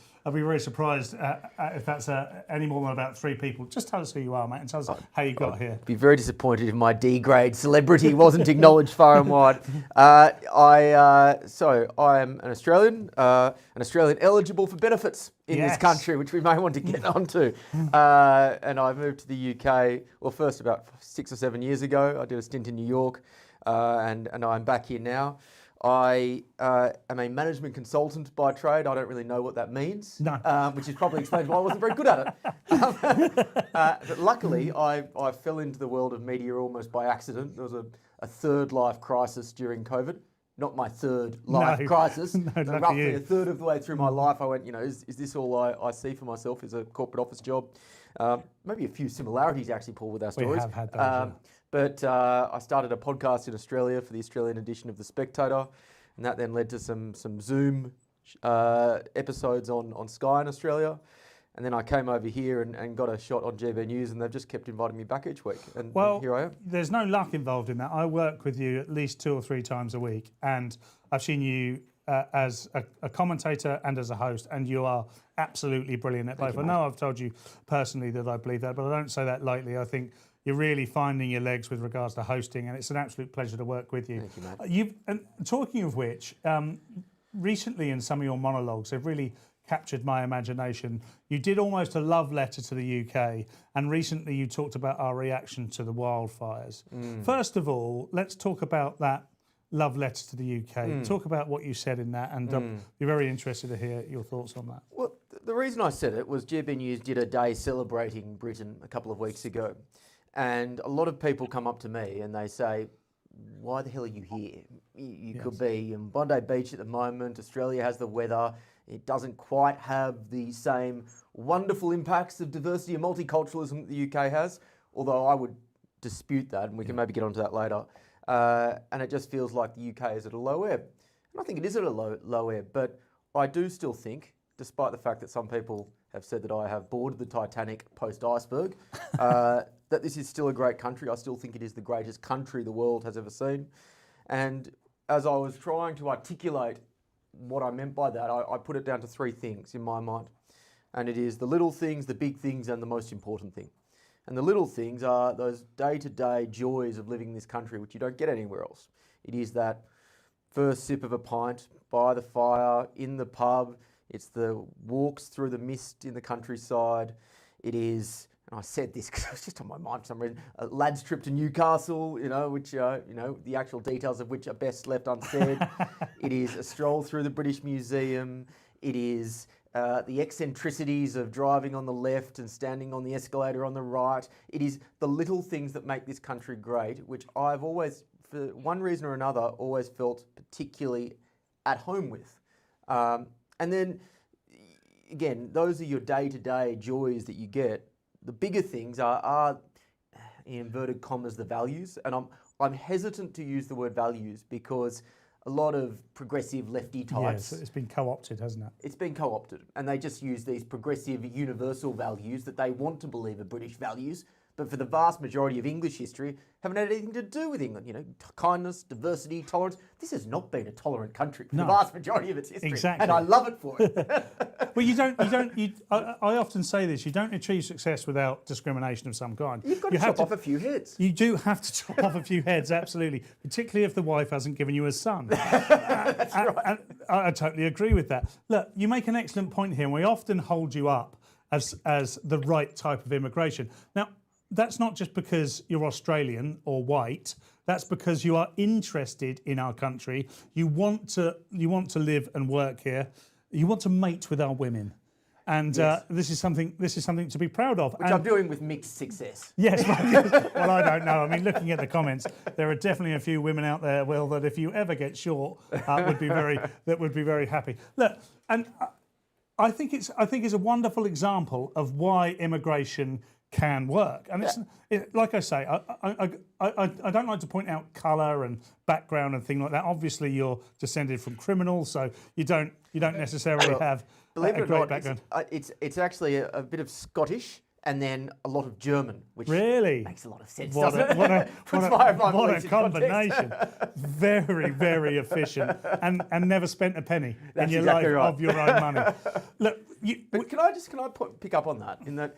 surprised if that's any more than about 3 people. Just tell us who you are, mate, and tell us how you got here. I'd be very disappointed if my D-grade celebrity wasn't acknowledged far and wide. So I am an Australian eligible for benefits in this country, which we may want to get onto. And I moved to the UK, well, first about 6 or 7 years ago. I did a stint in New York, and I'm back here now. I am a management consultant by trade. I don't really know what that means, which is probably explains why I wasn't very good at it. But luckily, I fell into the world of media almost by accident. There was a third life crisis during COVID. Not my third life crisis. Roughly a third of the way through my life, I went, is this all I see for myself is a corporate office job? Maybe a few similarities, actually, Paul, with our stories. We have had those, But I started a podcast in Australia for the Australian edition of The Spectator, and that then led to some Zoom episodes on Sky in Australia. And then I came over here and got a shot on GB News, and they've just kept inviting me back each week. And here I am. There's no luck involved in that. I work with you at least 2 or 3 times a week, and I've seen you as a commentator and as a host, and you are absolutely brilliant at both. I know I've told you personally that I believe that, but I don't say that lightly. I think you're really finding your legs with regards to hosting, and it's an absolute pleasure to work with you. Thank you, mate. And talking of which, recently in some of your monologues, they've really captured my imagination. You did almost a love letter to the UK, and recently you talked about our reaction to the wildfires. First of all, let's talk about that love letter to the UK. Talk about what you said in that, and be very interested to hear your thoughts on that. Well, the reason I said it was GB News did a day celebrating Britain a couple of weeks ago, and a lot of people come up to me and they say, why the hell are you here? You could be in Bondi Beach at the moment. Australia has the weather. It doesn't quite have the same wonderful impacts of diversity and multiculturalism that the UK has, although I would dispute that, and we can maybe get onto that later. And it just feels like the UK is at a low ebb. And I think it is at a low ebb, but I do still think, despite the fact that some people have said that I have boarded the Titanic post-iceberg, that this is still a great country. I still think it is the greatest country the world has ever seen. And as I was trying to articulate what I meant by that, I put it down to three things in my mind. And it is the little things, the big things, and the most important thing. And the little things are those day-to-day joys of living in this country, which you don't get anywhere else. It is that first sip of a pint by the fire, in the pub. It's the walks through the mist in the countryside. It is, and I said this because it was just on my mind for some reason, a lad's trip to Newcastle, which, the actual details of which are best left unsaid. It is a stroll through the British Museum. It is the eccentricities of driving on the left and standing on the escalator on the right. It is the little things that make this country great, which I've always, for one reason or another, always felt particularly at home with. And then, again, those are your day-to-day joys that you get. The bigger things are in inverted commas, the values. And I'm hesitant to use the word values because a lot of progressive lefty types... Yes, it's been co-opted, hasn't it? It's been co-opted. And they just use these progressive universal values that they want to believe are British values, but for the vast majority of English history, haven't had anything to do with England. Kindness, diversity, tolerance. This has not been a tolerant country for the vast majority of its history. Exactly. And I love it for it. Well, I often say this, you don't achieve success without discrimination of some kind. You've got to chop off a few heads. You do have to chop off a few heads, absolutely, particularly if the wife hasn't given you a son. That's right. And I totally agree with that. Look, you make an excellent point here, and we often hold you up as the right type of immigration. Now, that's not just because you're Australian or white. That's because you are interested in our country. You want to live and work here. You want to mate with our women, and yes. This is something to be proud of. Which I'm doing with mixed success. Yes. Well, I don't know. I mean, looking at the comments, there are definitely a few women out there, Will, that if you ever get short, would be very happy. Look, and I think it's a wonderful example of why immigration can work. And it's like I say, I don't like to point out colour and background and things like that. Obviously, you're descended from criminals, so you don't necessarily have a great background. It's actually a bit of Scottish and then a lot of German, which really makes a lot of sense, what doesn't it? What a combination. Very, very efficient and never spent a penny in your life of your own money. Look, can I pick up on that in that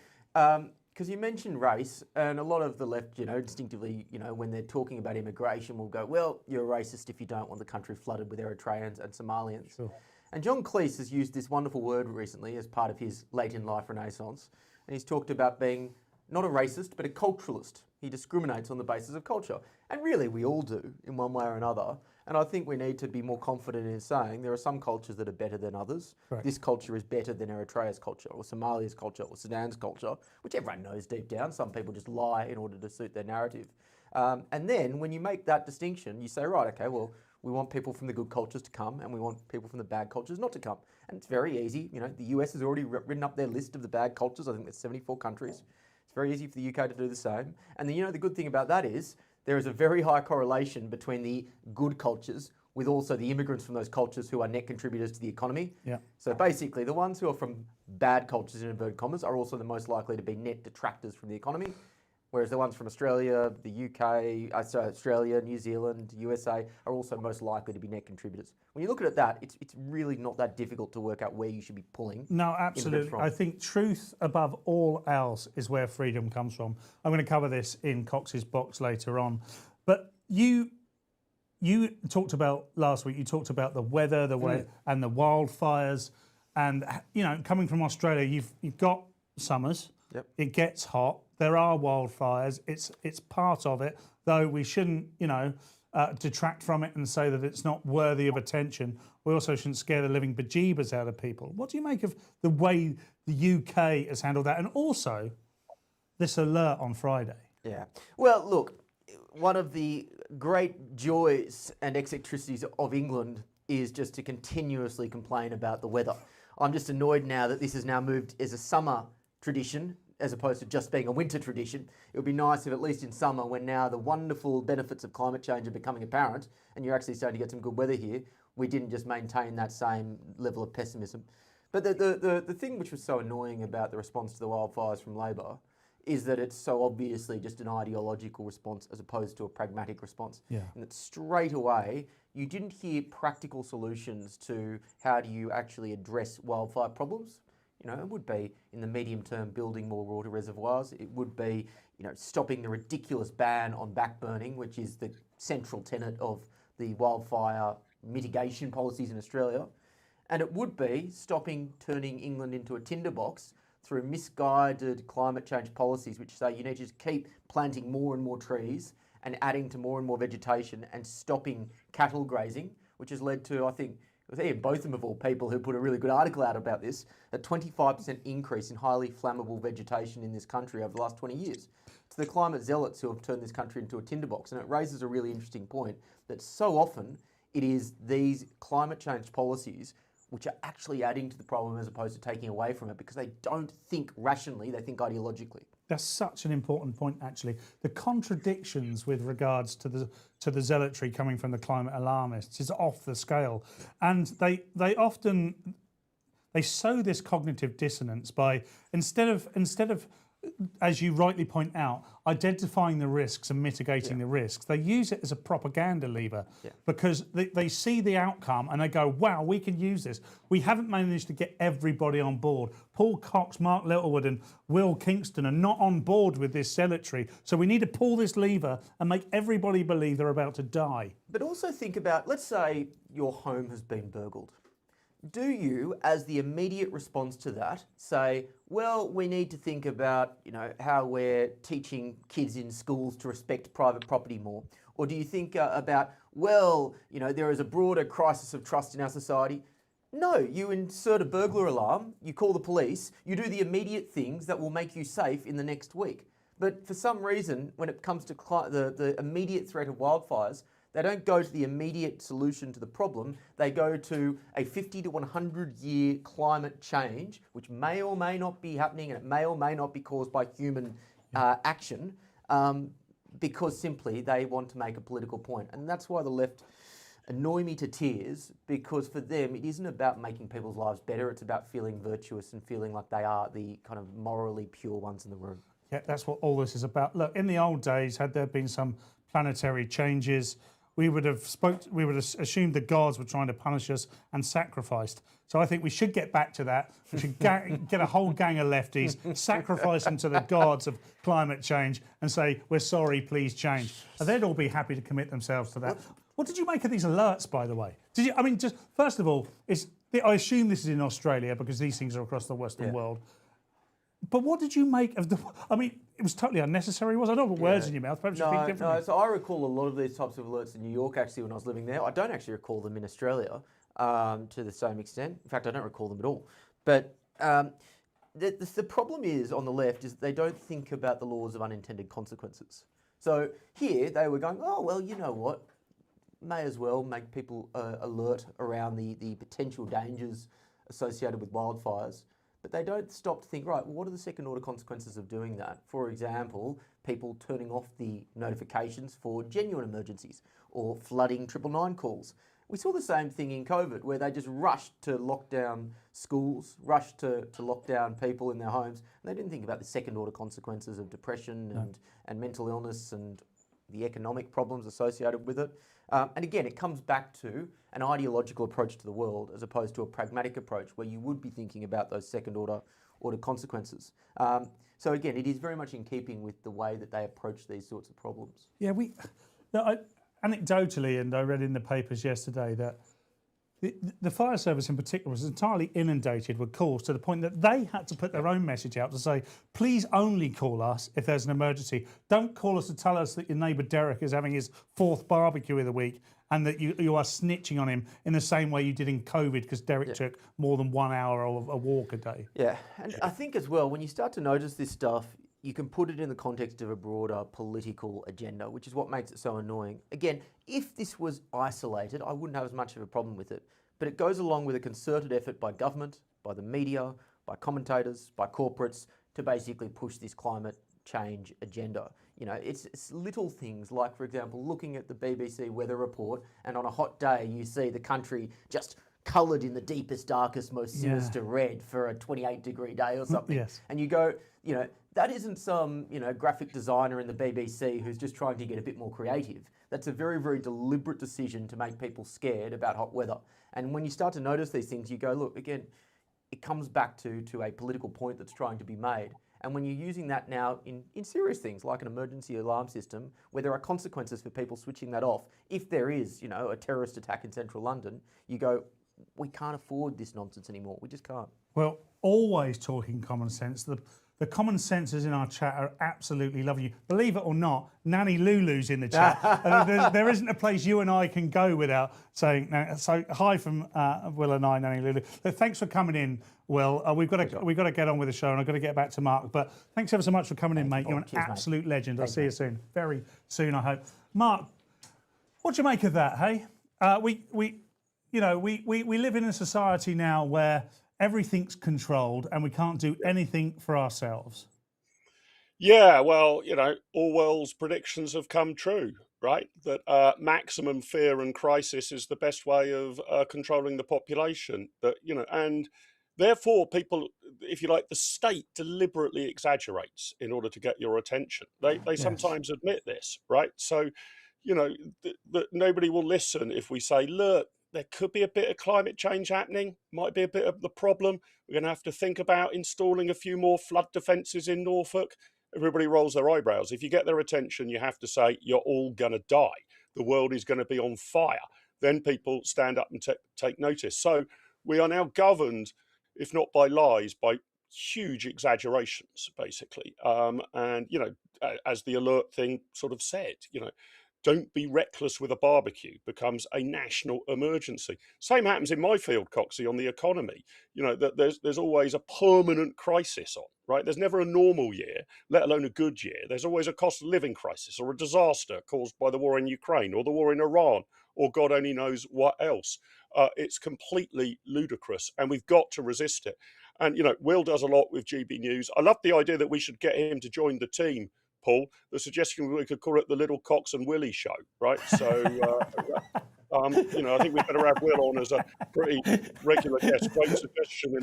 because you mentioned race, and a lot of the left, instinctively, when they're talking about immigration, will go, well, you're a racist if you don't want the country flooded with Eritreans and Somalians. Sure. And John Cleese has used this wonderful word recently as part of his late in life renaissance, and he's talked about being not a racist, but a culturalist. He discriminates on the basis of culture. And really, we all do, in one way or another. And I think we need to be more confident in saying there are some cultures that are better than others. Correct. This culture is better than Eritrea's culture, or Somalia's culture, or Sudan's culture, which everyone knows deep down. Some people just lie in order to suit their narrative. And then when you make that distinction, you say, right, okay, well, we want people from the good cultures to come, and we want people from the bad cultures not to come. And it's very easy. The US has already written up their list of the bad cultures. I think there's 74 countries. It's very easy for the UK to do the same. And the good thing about that is there is a very high correlation between the good cultures with also the immigrants from those cultures who are net contributors to the economy. Yeah. So basically, the ones who are from bad cultures, in inverted commas, are also the most likely to be net detractors from the economy. Whereas the ones from Australia, the UK, Australia, New Zealand, USA are also most likely to be net contributors. When you look at that, it's really not that difficult to work out where you should be pulling. No, absolutely. I think truth above all else is where freedom comes from. I'm going to cover this in Cox's box later on. But you talked about last week, you talked about the weather, and the wildfires. And, coming from Australia, you've got summers. Yep. It gets hot. There are wildfires. It's part of it, though we shouldn't, detract from it and say that it's not worthy of attention. We also shouldn't scare the living bejeebers out of people. What do you make of the way the UK has handled that? And also this alert on Friday. Yeah. Well, look, one of the great joys and eccentricities of England is just to continuously complain about the weather. I'm just annoyed now that this has now moved as a summer tradition as opposed to just being a winter tradition. It would be nice if at least in summer, when now the wonderful benefits of climate change are becoming apparent and you're actually starting to get some good weather here, we didn't just maintain that same level of pessimism. But the thing which was so annoying about the response to the wildfires from Labor is that it's so obviously just an ideological response as opposed to a pragmatic response. Yeah. And that straight away, you didn't hear practical solutions to how do you actually address wildfire problems. It would be in the medium term building more water reservoirs. It would be, stopping the ridiculous ban on backburning, which is the central tenet of the wildfire mitigation policies in Australia. And it would be stopping turning England into a tinderbox through misguided climate change policies, which say you need to just keep planting more and more trees and adding to more and more vegetation and stopping cattle grazing, which has led to, I think, it was Ian Botham of all people who put a really good article out about this, a 25% increase in highly flammable vegetation in this country over the last 20 years. It's the climate zealots who have turned this country into a tinderbox. And it raises a really interesting point that so often it is these climate change policies which are actually adding to the problem as opposed to taking away from it because they don't think rationally, they think ideologically. That's such an important point, actually. The contradictions with regards to the zealotry coming from the climate alarmists is off the scale, and they often sow this cognitive dissonance by instead of as you rightly point out, identifying the risks and mitigating the risks, they use it as a propaganda lever because they see the outcome and they go, wow, we can use this. We haven't managed to get everybody on board. Paul Cox, Mark Littlewood and Will Kingston are not on board with this zealotry, so we need to pull this lever and make everybody believe they're about to die. But also think about, let's say your home has been burgled. Do you, as the immediate response to that, say, well, we need to think about, how we're teaching kids in schools to respect private property more? Or do you think about, well, there is a broader crisis of trust in our society? No, you insert a burglar alarm, you call the police, you do the immediate things that will make you safe in the next week. But for some reason, when it comes to the immediate threat of wildfires, they don't go to the immediate solution to the problem. They go to a 50 to 100 year climate change, which may or may not be happening and it may or may not be caused by human action, because simply they want to make a political point. And that's why the left annoy me to tears, because for them, it isn't about making people's lives better. It's about feeling virtuous and feeling like they are the kind of morally pure ones in the room. Yeah, that's what all this is about. Look, in the old days, had there been some planetary changes, we would have assumed the gods were trying to punish us and sacrificed. So I think we should get back to that. We should get a whole gang of lefties, sacrifice them to the gods of climate change and say, we're sorry, please change. And they'd all be happy to commit themselves to that. What did you make of these alerts, by the way? Just first of all, I assume this is in Australia because these things are across the Western world. But what did you make of it was totally unnecessary, was it? I don't put words in your mouth, perhaps you think differently. No, so I recall a lot of these types of alerts in New York, actually, when I was living there. I don't actually recall them in Australia to the same extent. In fact, I don't recall them at all. But the problem is, on the left, is that they don't think about the laws of unintended consequences. So here, they were going, oh, well, you know what? May as well make people alert around the potential dangers associated with wildfires. But they don't stop to think, right, well, what are the second order consequences of doing that? For example, people turning off the notifications for genuine emergencies or flooding 999 calls. We saw the same thing in COVID, where they just rushed to lock down schools, rushed to lock down people in their homes, and they didn't think about the second-order consequences of depression and mental illness and the economic problems associated with it. And again, it comes back to an ideological approach to the world as opposed to a pragmatic approach where you would be thinking about those second-order consequences. So again, it is very much in keeping with the way that they approach these sorts of problems. Yeah, anecdotally, and I read in the papers yesterday that the fire service in particular was entirely inundated with calls to the point that they had to put their own message out to say, please only call us if there's an emergency. Don't call us to tell us that your neighbour Derek is having his 4th barbecue of the week and that you are snitching on him in the same way you did in COVID because Derek took more than 1 hour of a walk a day. Yeah, and I think as well, when you start to notice this stuff, you can put it in the context of a broader political agenda, which is what makes it so annoying. Again, if this was isolated, I wouldn't have as much of a problem with it. But it goes along with a concerted effort by government, by the media, by commentators, by corporates to basically push this climate change agenda. You know, it's little things like, for example, looking at the BBC weather report and on a hot day you see the country just coloured in the deepest, darkest, most sinister red for a 28-degree day or something. Yes. And you go, you know, that isn't some, you know, graphic designer in the BBC who's just trying to get a bit more creative. That's a very, very deliberate decision to make people scared about hot weather. And when you start to notice these things, you go, look, again, it comes back to a political point that's trying to be made. And when you're using that now in serious things like an emergency alarm system, where there are consequences for people switching that off, if there is, you know, a terrorist attack in central London, you go, we can't afford this nonsense anymore. We just can't. Well, always talking common sense. The common senses in our chat are absolutely lovely. Believe it or not, Nanny Lulu's in the chat. There isn't a place you and I can go without saying. So hi from Will and I, Nanny Lulu. Thanks for coming in, Will. We've got to get on with the show, and I've got to get back to Mark. But thanks ever so much for coming in, mate. You're an absolute legend. I'll see you soon, very soon, I hope. Mark, what do you make of that? Hey, we live in a society now where everything's controlled and we can't do anything for ourselves. Yeah, well, you know, Orwell's predictions have come true, right? That maximum fear and crisis is the best way of controlling the population. That, you know, and therefore people, if you like, the state deliberately exaggerates in order to get your attention. They sometimes admit this, right? So, you know, that nobody will listen if we say, look, there could be a bit of climate change happening, might be a bit of the problem. We're going to have to think about installing a few more flood defences in Norfolk. Everybody rolls their eyebrows. If you get their attention, you have to say, you're all going to die. The world is going to be on fire. Then people stand up and take notice. So we are now governed, if not by lies, by huge exaggerations, basically. And, you know, as the alert thing sort of said, you know, don't be reckless with a barbecue becomes a national emergency. Same happens in my field, Coxie, on the economy. You know, that there's always a permanent crisis on, right? There's never a normal year, let alone a good year. There's always a cost of living crisis or a disaster caused by the war in Ukraine or the war in Iran or God only knows what else. It's completely ludicrous and we've got to resist it. And, you know, Will does a lot with GB News. I love the idea that we should get him to join the team, Paul. The suggestion we could call it the Little Cox and Willie show, right? So, you know, I think we better have Will on as a pretty regular guest. Great suggestion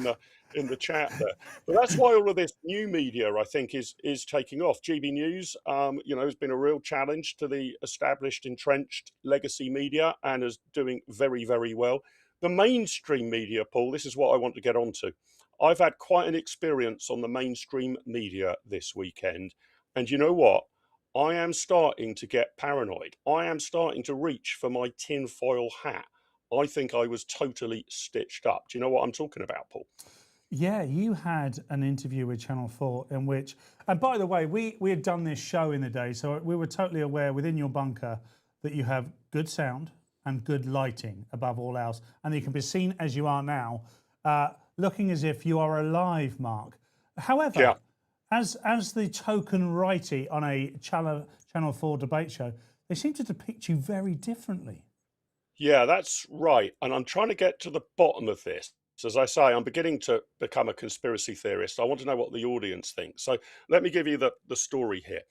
in the chat there. But that's why all of this new media, I think, is taking off. GB News, you know, has been a real challenge to the established, entrenched legacy media and is doing very, very well. The mainstream media, Paul, this is what I want to get onto. I've had quite an experience on the mainstream media this weekend. And you know what? I am starting to get paranoid. I am starting to reach for my tinfoil hat. I think I was totally stitched up. Do you know what I'm talking about, Paul? Yeah, you had an interview with Channel 4 in which, and by the way, we had done this show in the day, so we were totally aware within your bunker that you have good sound and good lighting above all else. And you can be seen as you are now, looking as if you are alive, Mark. However, as the token righty on a Channel 4 debate show, they seem to depict you very differently. Yeah, that's right. And I'm trying to get to the bottom of this. So as I say, I'm beginning to become a conspiracy theorist. I want to know what the audience thinks. So let me give you the story here.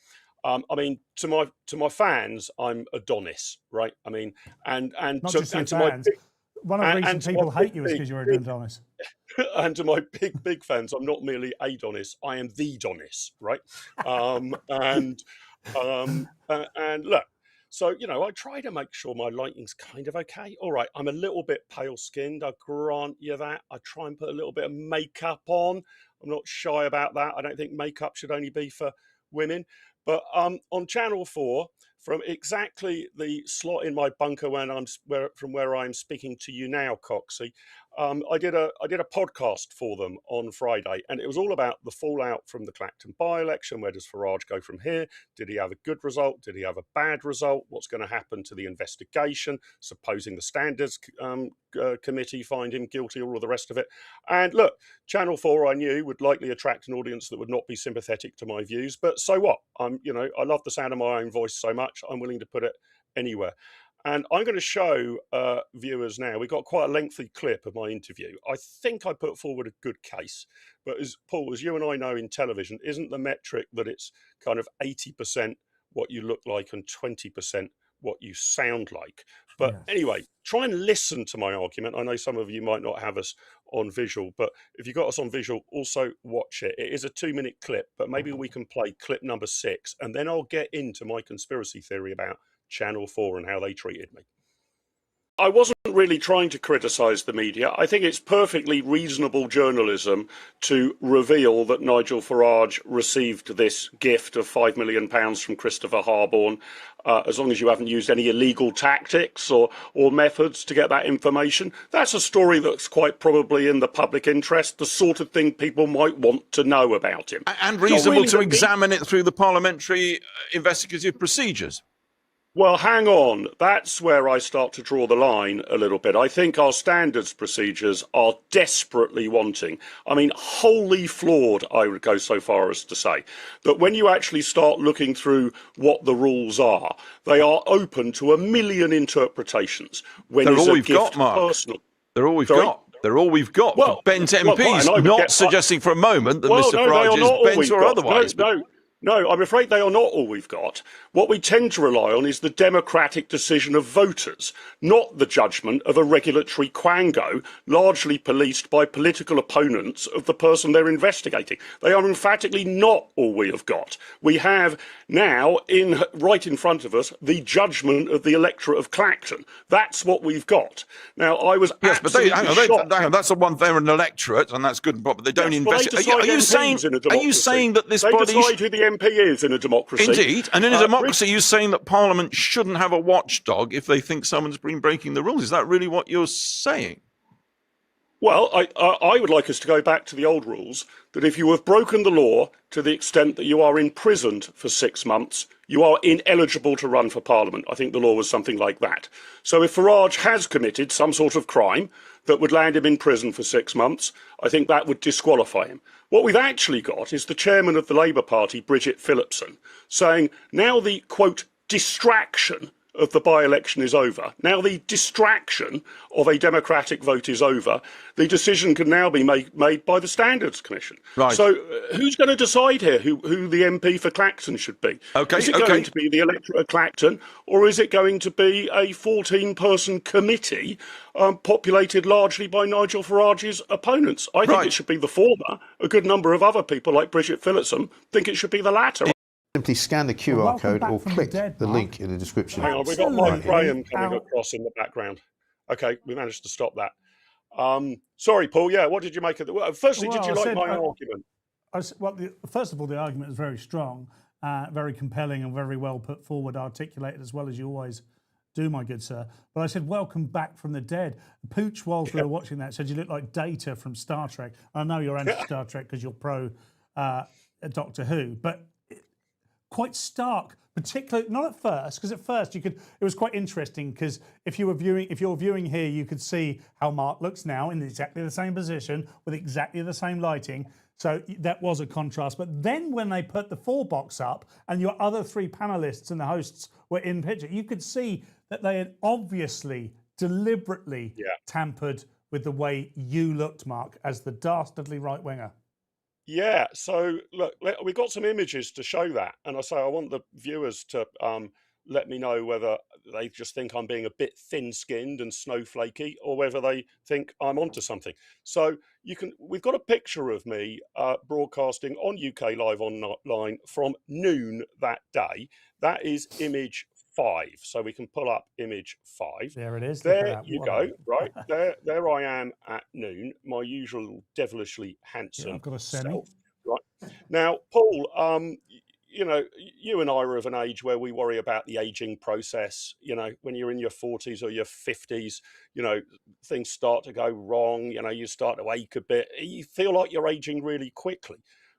I mean, to my fans, I'm Adonis, right? I mean, and Not to, just your and to my fans. big, One of the reasons to my people hate you is big, because you're big, Adonis. and to my big fans, I'm not merely Adonis, I am the Donis, right? And look, so I try to make sure my lighting's kind of okay. All right, I'm a little bit pale skinned, I grant you that. I try and put a little bit of makeup on. I'm not shy about that. I don't think makeup should only be for women. But on Channel 4, from exactly the slot in my bunker from where I'm speaking to you now, Coxie, I did a podcast for them on Friday, and it was all about the fallout from the Clacton by-election. Where does Farage go from here? Did he have a good result? Did he have a bad result? What's going to happen to the investigation? Supposing the Standards Committee find him guilty, all of the rest of it. And look, Channel 4, I knew, would likely attract an audience that would not be sympathetic to my views. But so what? I love the sound of my own voice so much, I'm willing to put it anywhere. And I'm going to show viewers now. We've got quite a lengthy clip of my interview. I think I put forward a good case. But as Paul, as you and I know in television, isn't the metric that it's kind of 80% what you look like and 20% what you sound like? But anyway, try and listen to my argument. I know some of you might not have us on visual, but if you got us on visual, also watch it. It is a 2-minute clip, but maybe we can play clip number 6, and then I'll get into my conspiracy theory about Channel 4 and how they treated me. I wasn't really trying to criticise the media. I think it's perfectly reasonable journalism to reveal that Nigel Farage received this gift of £5 million from Christopher Harborne, as long as you haven't used any illegal tactics or methods to get that information. That's a story that's quite probably in the public interest, the sort of thing people might want to know about him. And reasonable to examine it through the parliamentary investigative procedures. Well, hang on. That's where I start to draw the line a little bit. I think our standards procedures are desperately wanting. I mean, wholly flawed, I would go so far as to say. That when you actually start looking through what the rules are, they are open to a million interpretations. When They're is all a we've gift got, Mark. personal? They're all we've got. They're all we've got for bent MPs. Not suggesting for a moment that Mr. Farage is bent or otherwise. No, I'm afraid they are not all we've got. What we tend to rely on is the democratic decision of voters, not the judgment of a regulatory quango, largely policed by political opponents of the person they're investigating. They are emphatically not all we have got. We have now, right in front of us, the judgment of the electorate of Clacton. That's what we've got. Now, I was absolutely shocked. Hang on, that's the one. They're an electorate, and that's good and proper. They don't investigate. Are you saying that this body decide who the MP is in a democracy? Indeed, and in a democracy, you're saying that Parliament shouldn't have a watchdog if they think someone's been breaking the rules. Is that really what you're saying? Well, I would like us to go back to the old rules, that if you have broken the law to the extent that you are imprisoned for 6 months, you are ineligible to run for Parliament. I think the law was something like that. So if Farage has committed some sort of crime that would land him in prison for 6 months, I think that would disqualify him. What we've actually got is the chairman of the Labour Party, Bridget Phillipson, saying now the, quote, distraction of the by-election is over. Now the distraction of a democratic vote is over. The decision can now be made by the Standards Commission. Right. So who's going to decide here who the MP for Clacton should be? Okay, is it going to be the electorate of Clacton, or is it going to be a 14-person committee populated largely by Nigel Farage's opponents? I think it should be the former. A good number of other people, like Bridget Phillipson, think it should be the latter. Simply scan the QR code or click the link in the description. Hang on, we've got Mike Graham coming across in the background. Okay, we managed to stop that. Sorry, Paul. Yeah, what did you make of it? Firstly, did you like my argument? First of all, the argument is very strong, very compelling, and very well put forward, articulated as well as you always do, my good sir. But I said, welcome back from the dead. Pooch, whilst we were watching that, said you look like Data from Star Trek. I know you're anti-Star Trek because you're pro Doctor Who, but quite stark, particularly not at first, because at first it was quite interesting, because if you're viewing here, you could see how Mark looks now in exactly the same position with exactly the same lighting. So that was a contrast. But then when they put the 4-box up and your other 3 panelists and the hosts were in picture, you could see that they had obviously deliberately tampered with the way you looked, Mark, as the dastardly right winger. Yeah, so look, we've got some images to show that, and I want the viewers to let me know whether they just think I'm being a bit thin-skinned and snowflakey, or whether they think I'm onto something. So we've got a picture of me broadcasting on UK Live Online from noon that day. That is image 5, so we can pull up image 5. There it is. Look at There that. you What go. a- Right there I am at noon, my usual devilishly Yeah, handsome I've got a semi. self. Right now, Paul, you know, you and I are of an age where we worry about the aging process. You know, when you're in your 40s or your 50s, you know, things start to go wrong. You know, you start to ache a bit. You feel like you're aging really quickly.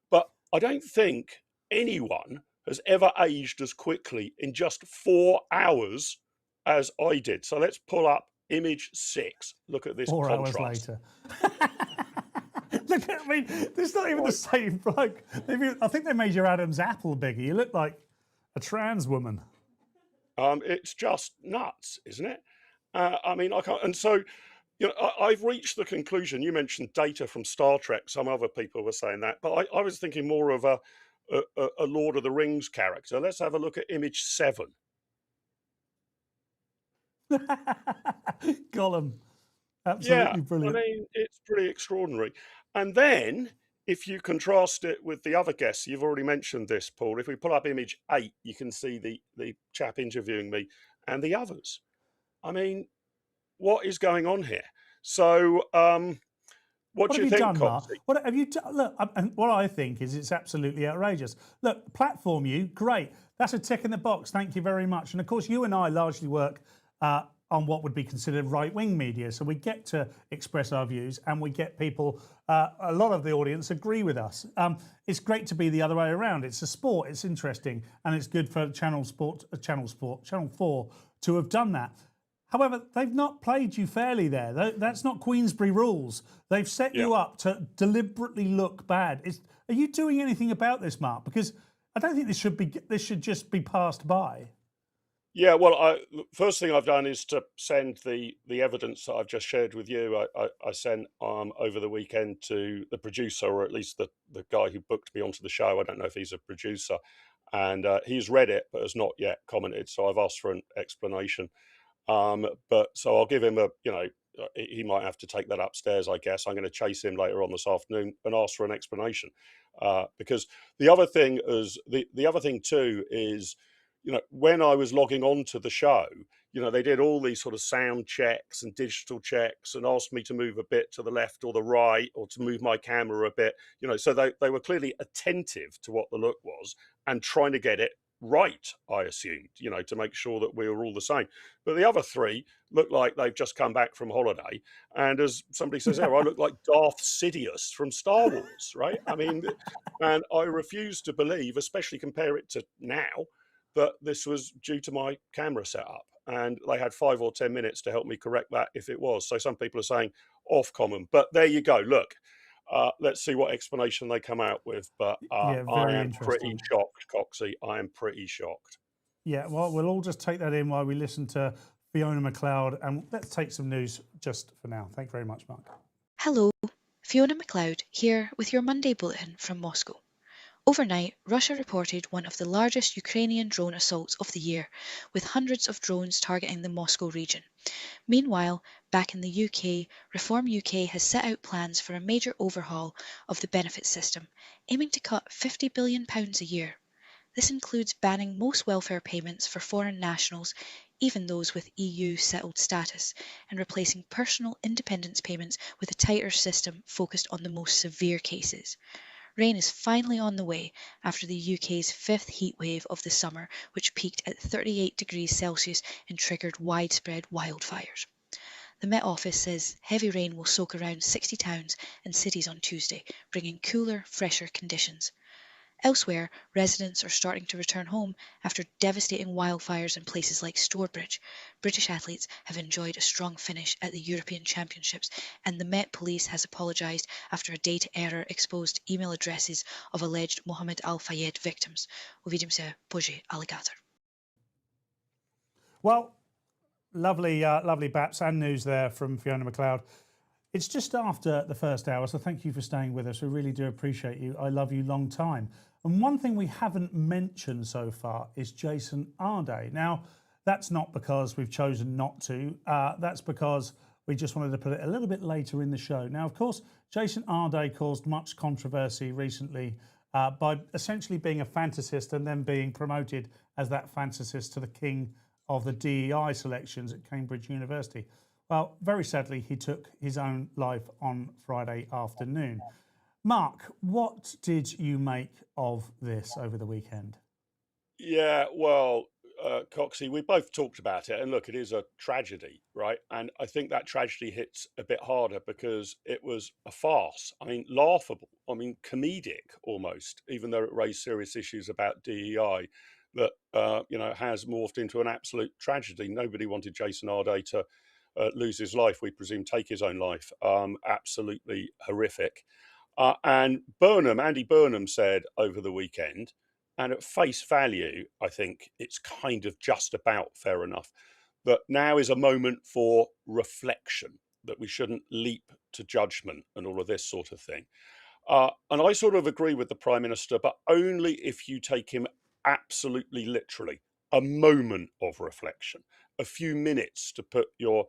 But I don't think anyone has ever aged as quickly in just 4 hours as I did. So let's pull up image 6. Look at this 4 hours contrast. later. Look at me. This is not even the same bloke. I think they made your Adam's apple bigger. You look like a trans woman. It's just nuts, isn't it? I mean, I can't. And so, you know, I've reached the conclusion. You mentioned Data from Star Trek. Some other people were saying that, but I was thinking more of a Lord of the Rings character. Let's have a look at image 7. Gollum. Yeah, Absolutely brilliant. I mean, it's pretty extraordinary. And then, if you contrast it with the other guests, you've already mentioned this, Paul. If we pull up image 8, you can see the chap interviewing me and the others. I mean, what is going on here? So, what do have you you think, done, Mark? Coxie? What have you done? Look, and what I think is it's absolutely outrageous. Look, platform you, great. That's a tick in the box. Thank you very much. And of course, you and I largely work on what would be considered right-wing media. So we get to express our views, and we get people, a lot of the audience agree with us. It's great to be the other way around. It's a sport, it's interesting, and it's good for Channel 4 to have done that. However, they've not played you fairly there. That's not Queensberry rules. They've set you up to deliberately look bad. Are you doing anything about this, Mark? Because I don't think this should just be passed by. Yeah, well, first thing I've done is to send the evidence that I've just shared with you. I sent over the weekend to the producer, or at least the guy who booked me onto the show. I don't know if he's a producer, and he's read it but has not yet commented. So I've asked for an explanation. But so I'll give him he might have to take that upstairs, I guess. I'm going to chase him later on this afternoon and ask for an explanation. Because the other thing too is, you know, when I was logging on to the show, you know, they did all these sort of sound checks and digital checks and asked me to move a bit to the left or the right, or to move my camera a bit, you know, so they were clearly attentive to what the look was and trying to get it right, I assumed, you know, to make sure that we were all the same. But the other 3 look like they've just come back from holiday. And as somebody says there, I look like Darth Sidious from Star Wars, right? I mean, and I refuse to believe, especially compare it to now, that this was due to my camera setup. And they had 5 or 10 minutes to help me correct that if it was. So some people are saying off common, but there you go. Look, let's see what explanation they come out with. But Yeah, I very am pretty interesting. shocked, Coxie. I am pretty shocked. Yeah, well, we'll all just take that in while we listen to Fiona MacLeod, and let's take some news just for now. Thank you very much, Mark. Hello, Fiona MacLeod here with your Monday bulletin from Moscow. Overnight, Russia reported one of the largest Ukrainian drone assaults of the year, with hundreds of drones targeting the Moscow region. Meanwhile, back in the UK, Reform UK has set out plans for a major overhaul of the benefit system, aiming to cut £50 billion a year. This includes banning most welfare payments for foreign nationals, even those with EU settled status, and replacing personal independence payments with a tighter system focused on the most severe cases. Rain is finally on the way after the UK's 5th heatwave of the summer, which peaked at 38 degrees Celsius and triggered widespread wildfires. The Met Office says heavy rain will soak around 60 towns and cities on Tuesday, bringing cooler, fresher conditions. Elsewhere, residents are starting to return home after devastating wildfires in places like Stourbridge. British athletes have enjoyed a strong finish at the European Championships, and the Met Police has apologised after a data error exposed email addresses of alleged Mohammed Al Fayed victims. Uvidimся позже, alligator. Well, lovely Baps and news there from Fiona MacLeod. It's just after the first hour, so thank you for staying with us. We really do appreciate you. I love you long time. And one thing we haven't mentioned so far is Jason Arday. Now, that's not because we've chosen not to. That's because we just wanted to put it a little bit later in the show. Now, of course, Jason Arday caused much controversy recently by essentially being a fantasist and then being promoted as that fantasist to the king of the DEI selections at Cambridge University. Well, very sadly, he took his own life on Friday afternoon. Mark, what did you make of this over the weekend? Yeah, well, Coxie, we both talked about it, and look, it is a tragedy, right? And I think that tragedy hits a bit harder because it was a farce. I mean, laughable. I mean, comedic almost, even though it raised serious issues about DEI. That has morphed into an absolute tragedy. Nobody wanted Jason Arday to lose his life. We presume take his own life. Absolutely horrific. And Andy Burnham said over the weekend, and at face value, I think it's kind of just about fair enough, that now is a moment for reflection, that we shouldn't leap to judgment and all of this sort of thing. And I sort of agree with the Prime Minister, but only if you take him absolutely literally. A moment of reflection, a few minutes to put your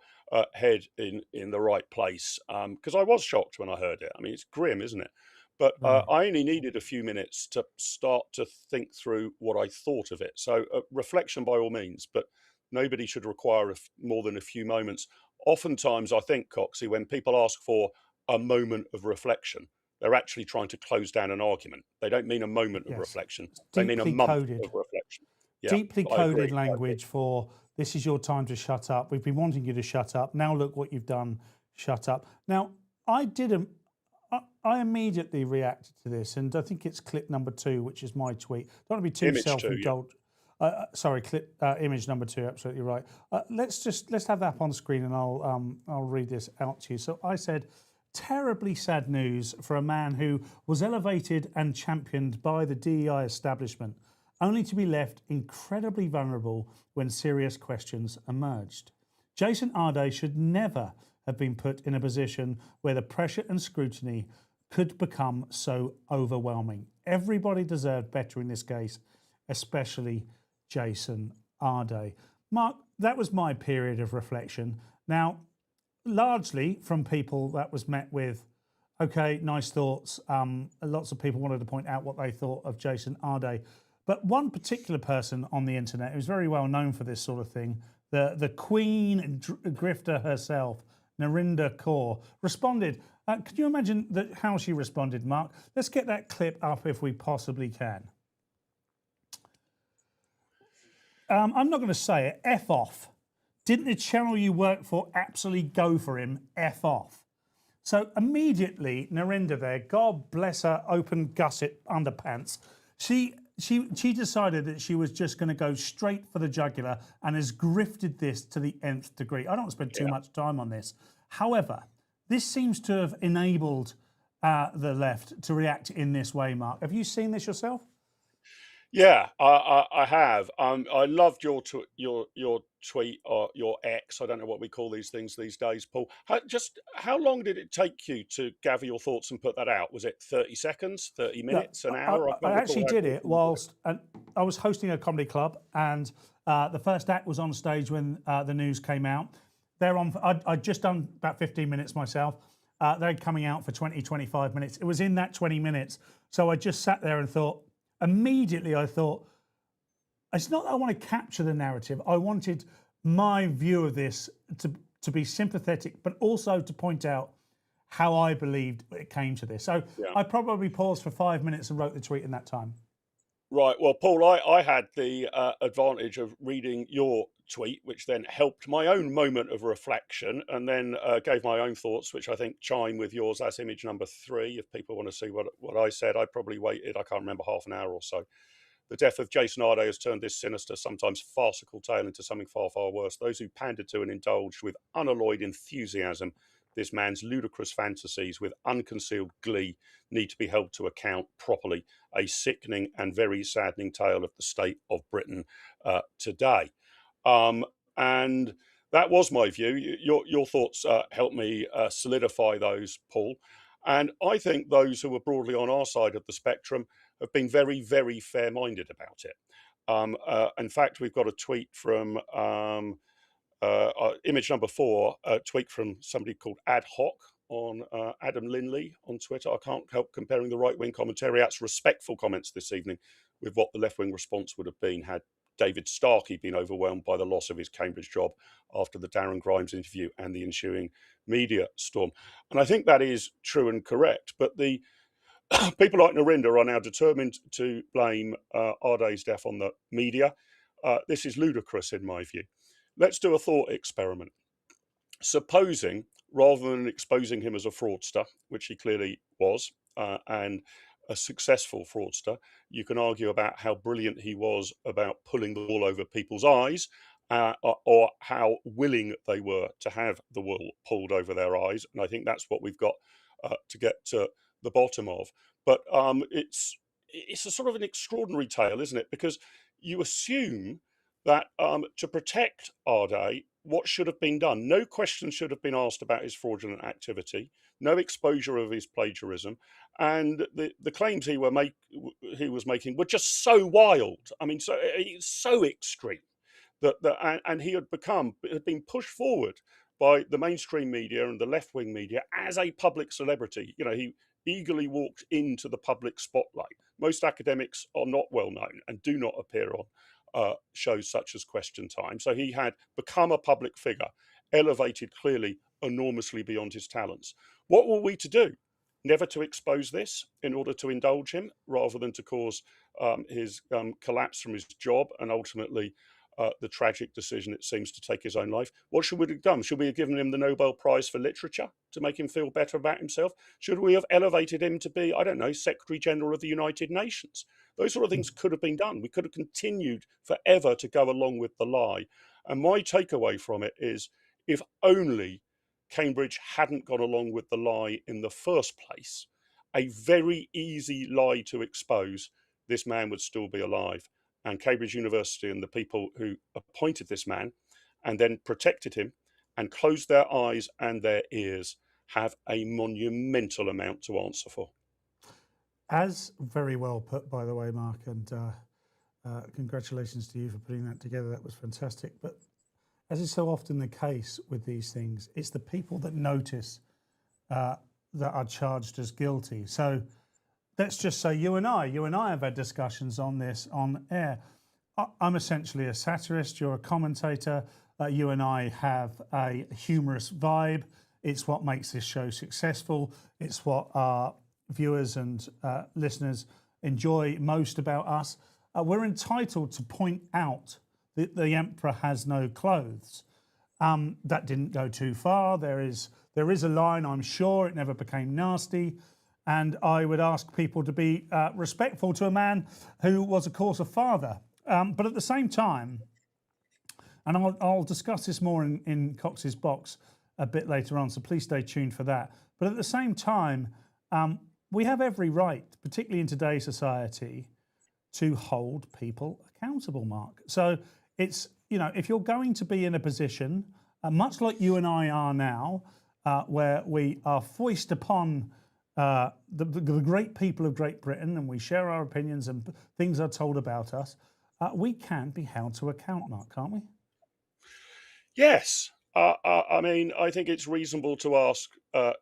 head in the right place. Because I was shocked when I heard it. I mean, it's grim, isn't it? But I only needed a few minutes to start to think through what I thought of it. So reflection by all means, but nobody should require more than a few moments. Oftentimes, I think, Coxie, when people ask for a moment of reflection, they're actually trying to close down an argument. They don't mean a moment of reflection. They mean a month of reflection. Yeah, deeply coded language for this is your time to shut up. We've been wanting you to shut up. Now look what you've done. Shut up. Now, I immediately reacted to this, and I think it's clip number 2, which is my tweet. Don't want to be too self-indulgent. Clip image number 2. Absolutely right. Let's have that up on screen, and I'll read this out to you. So I said, terribly sad news for a man who was elevated and championed by the DEI establishment, only to be left incredibly vulnerable when serious questions emerged. Jason Arday should never have been put in a position where the pressure and scrutiny could become so overwhelming. Everybody deserved better in this case, especially Jason Arday. Mark, that was my period of reflection. Now, largely from people that was met with, okay, nice thoughts. Lots of people wanted to point out what they thought of Jason Arday. But one particular person on the internet who's very well known for this sort of thing, the queen grifter herself, Narinder Kaur, responded. Can you imagine how she responded, Mark? Let's get that clip up if we possibly can. I'm not going to say it. F off. Didn't the channel you work for absolutely go for him? F off. So immediately, Narinder there, God bless her open gusset underpants, she decided that she was just going to go straight for the jugular and has grifted this to the nth degree. I don't want to spend too much time on this. However, this seems to have enabled the left to react in this way, Mark. Have you seen this yourself? Yeah, I have. I loved your tweet or your X. I don't know what we call these things these days, Paul. How long did it take you to gather your thoughts and put that out? Was it 30 seconds, 30 minutes, an hour? I actually did it whilst I was hosting a comedy club, and the first act was on stage when the news came out. I'd just done about 15 minutes myself. They're coming out for 20, 25 minutes. It was in that 20 minutes. So I just sat there and thought, immediately I thought, it's not that I want to capture the narrative. I wanted my view of this to be sympathetic, but also to point out how I believed it came to this. So I probably paused for 5 minutes and wrote the tweet in that time. Right. Well, Paul, I had the advantage of reading your tweet, which then helped my own moment of reflection, and then gave my own thoughts, which I think chime with yours. That's image number 3. If people want to see what I said, I probably waited, I can't remember, half an hour or so. The death of Jason Arday has turned this sinister, sometimes farcical tale into something far, far worse. Those who pandered to and indulged with unalloyed enthusiasm this man's ludicrous fantasies with unconcealed glee need to be held to account properly. A sickening and very saddening tale of the state of Britain today. And that was my view. Your thoughts helped me solidify those, Paul. And I think those who are broadly on our side of the spectrum have been very, very fair-minded about it. In fact, we've got a tweet from image number 4, a tweet from somebody called Ad Hoc on Adam Linley on Twitter. I can't help comparing the right-wing commentariat's respectful comments this evening with what the left-wing response would have been had David Starkey been overwhelmed by the loss of his Cambridge job after the Darren Grimes interview and the ensuing media storm. And I think that is true and correct. But the people like Narinder are now determined to blame Arday's death on the media. This is ludicrous in my view. Let's do a thought experiment. Supposing, rather than exposing him as a fraudster, which he clearly was, and a successful fraudster, you can argue about how brilliant he was about pulling the wool over people's eyes, or how willing they were to have the wool pulled over their eyes. And I think that's what we've got to get to the bottom of. But it's a sort of an extraordinary tale, isn't it? Because you assume that to protect Arday, what should have been done? No questions should have been asked about his fraudulent activity, no exposure of his plagiarism, and the claims he was making were just so wild. I mean, so extreme and he had been pushed forward by the mainstream media and the left-wing media as a public celebrity. You know, he eagerly walked into the public spotlight. Most academics are not well known and do not appear on shows such as Question Time. So he had become a public figure, elevated clearly enormously beyond his talents. What were we to do? Never to expose this in order to indulge him, rather than to cause his collapse from his job and ultimately the tragic decision it seems to take his own life. What should we have done? Should we have given him the Nobel Prize for Literature to make him feel better about himself? Should we have elevated him to be, I don't know, Secretary General of the United Nations? Those sort of things could have been done. We could have continued forever to go along with the lie. And my takeaway from it is, if only Cambridge hadn't gone along with the lie in the first place, a very easy lie to expose, this man would still be alive. And Cambridge University and the people who appointed this man and then protected him and closed their eyes and their ears have a monumental amount to answer for. As very well put, by the way, Mark, and congratulations to you for putting that together. That was fantastic. But as is so often the case with these things, it's the people that notice that are charged as guilty. So let's just say you and I have had discussions on this on air. I'm essentially a satirist, you're a commentator. You and I have a humorous vibe. It's what makes this show successful. It's what our viewers and listeners enjoy most about us. We're entitled to point out that the emperor has no clothes. That didn't go too far. There is a line, I'm sure. It never became nasty. And I would ask people to be respectful to a man who was, of course, a father. But at the same time, and I'll discuss this more in Cox's box a bit later on, so please stay tuned for that. But at the same time, we have every right, particularly in today's society, to hold people accountable, Mark. So it's, you know, if you're going to be in a position, much like you and I are now, where we are foisted upon the great people of Great Britain and we share our opinions and things are told about us, we can be held to account, Mark, can't we? Yes. I mean, I think it's reasonable to ask, I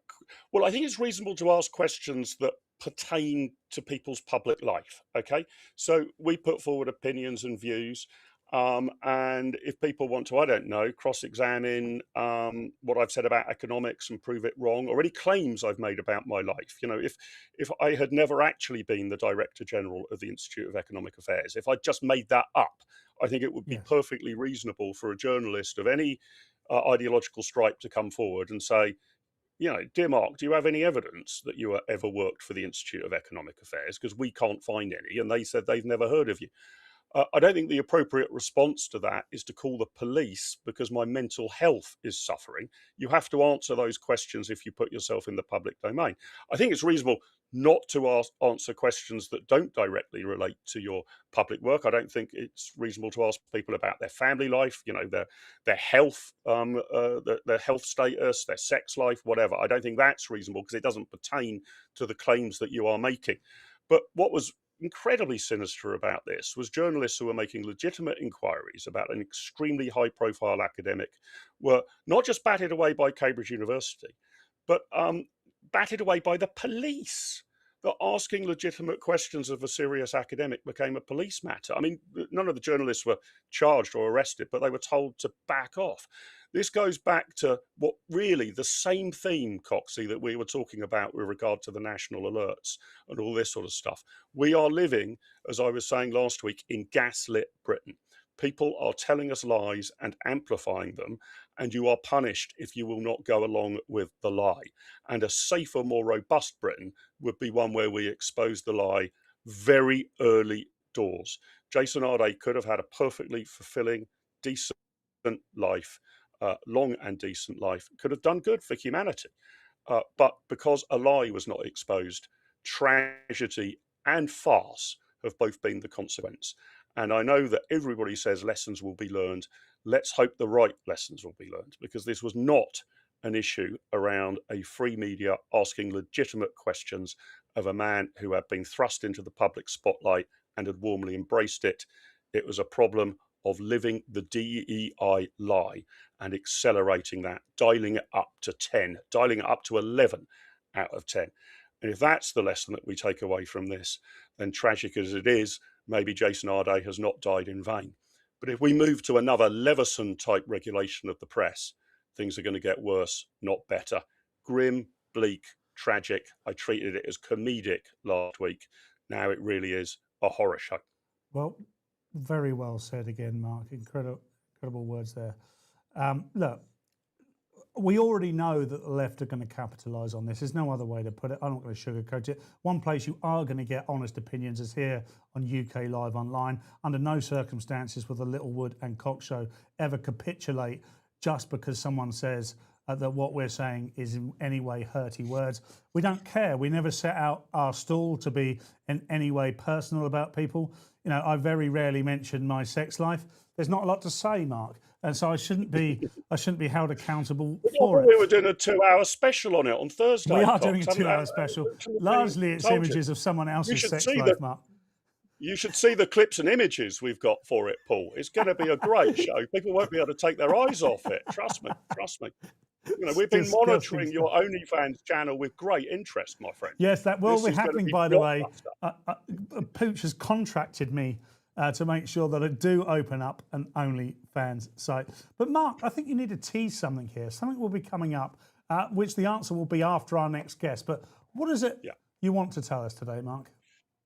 think it's reasonable to ask questions that pertain to people's public life, okay? So we put forward opinions and views, and if people want to, I don't know, cross-examine what I've said about economics and prove it wrong, or any claims I've made about my life. You know, if I had never actually been the Director General of the Institute of Economic Affairs, if I'd just made that up, I think it would be perfectly reasonable for a journalist of any ideological stripe to come forward and say, you know, dear Mark, do you have any evidence that you ever worked for the Institute of Economic Affairs? Because we can't find any. And they said they've never heard of you. I don't think the appropriate response to that is to call the police because my mental health is suffering. You have to answer those questions if you put yourself in the public domain. I think it's reasonable not to answer questions that don't directly relate to your public work. I don't think it's reasonable to ask people about their family life, their health, their health status, their sex life, whatever. I don't think that's reasonable because it doesn't pertain to the claims that you are making. But what was incredibly sinister about this was journalists who were making legitimate inquiries about an extremely high-profile academic were not just batted away by Cambridge University, but batted away by the police. That asking legitimate questions of a serious academic became a police matter. I mean, none of the journalists were charged or arrested, but they were told to back off. This goes back to what really the same theme, Coxie, that we were talking about with regard to the national alerts and all this sort of stuff. We are living, as I was saying last week, in gaslit Britain. People are telling us lies and amplifying them, and you are punished if you will not go along with the lie. And a safer, more robust Britain would be one where we expose the lie very early doors. Jason Arde could have had a perfectly fulfilling, decent life, long and decent life, could have done good for humanity. But because a lie was not exposed, tragedy and farce have both been the consequence. And I know that everybody says lessons will be learned. Let's hope the right lessons will be learned, because this was not an issue around a free media asking legitimate questions of a man who had been thrust into the public spotlight and had warmly embraced it. It was a problem of living the DEI lie and accelerating that, dialing it up to 10, dialing it up to 11 out of 10. And if that's the lesson that we take away from this, then tragic as it is, maybe Jason Arde has not died in vain. But if we move to another Leveson-type regulation of the press, things are going to get worse, not better. Grim, bleak, tragic. I treated it as comedic last week. Now it really is a horror show. Well, very well said again, Mark. Incredible words there. Look, we already know that the left are going to capitalise on this. There's no other way to put it. I'm not going to sugarcoat it. One place you are going to get honest opinions is here on UK Live Online. Under no circumstances will the Littlewood and Cox show ever capitulate just because someone says that what we're saying is in any way hurty words. We don't care. We never set out our stall to be in any way personal about people. You know, I very rarely mention my sex life. There's not a lot to say, Mark, and so I shouldn't be held accountable for it. We were doing a 2-hour special on it on Thursday. We are doing a 2-hour special. Largely, it's images of someone else's sex life, Mark. You should see the clips and images we've got for it, Paul. It's going to be a great show. People won't be able to take their eyes off it. Trust me. You know, we've been monitoring your OnlyFans channel with great interest, my friend. Yes, that will be happening, by the way. Pooch has contracted me to make sure that I do open up an OnlyFans site. But Mark, I think you need to tease something here. Something will be coming up, which the answer will be after our next guest. But what is it you want to tell us today, Mark?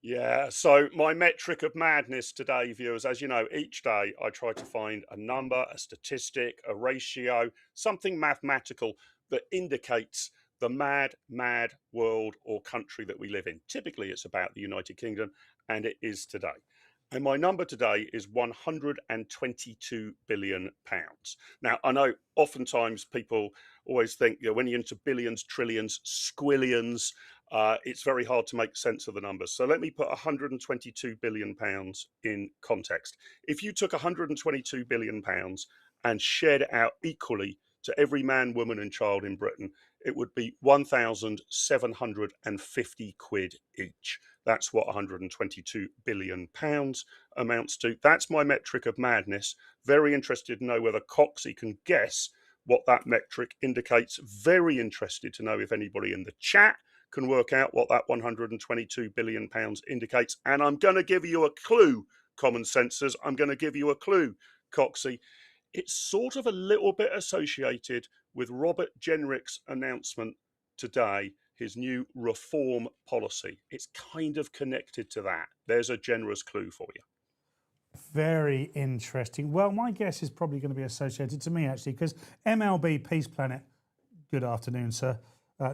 Yeah, so my metric of madness today, viewers, as you know, each day I try to find a number, a statistic, a ratio, something mathematical that indicates the mad world or country that we live in. Typically, it's about the United Kingdom, and it is today. And my number today is £122 billion. Now, I know oftentimes people always think, you know, when you're into billions, trillions, squillions, it's very hard to make sense of the numbers. So let me put £122 billion in context. If you took £122 billion and shared it out equally to every man, woman and child in Britain, it would be £1,750 each. That's what £122 billion amounts to. That's my metric of madness. Very interested to know whether Coxie can guess what that metric indicates. Very interested to know if anybody in the chat can work out what that £122 billion indicates. And I'm going to give you a clue, common sensors. I'm going to give you a clue, Coxie. It's sort of a little bit associated with Robert Jenrick's announcement today, his new reform policy. It's kind of connected to that. There's a generous clue for you. Very interesting. Well, my guess is probably going to be associated to me, actually, because MLB Peace Planet, good afternoon, sir,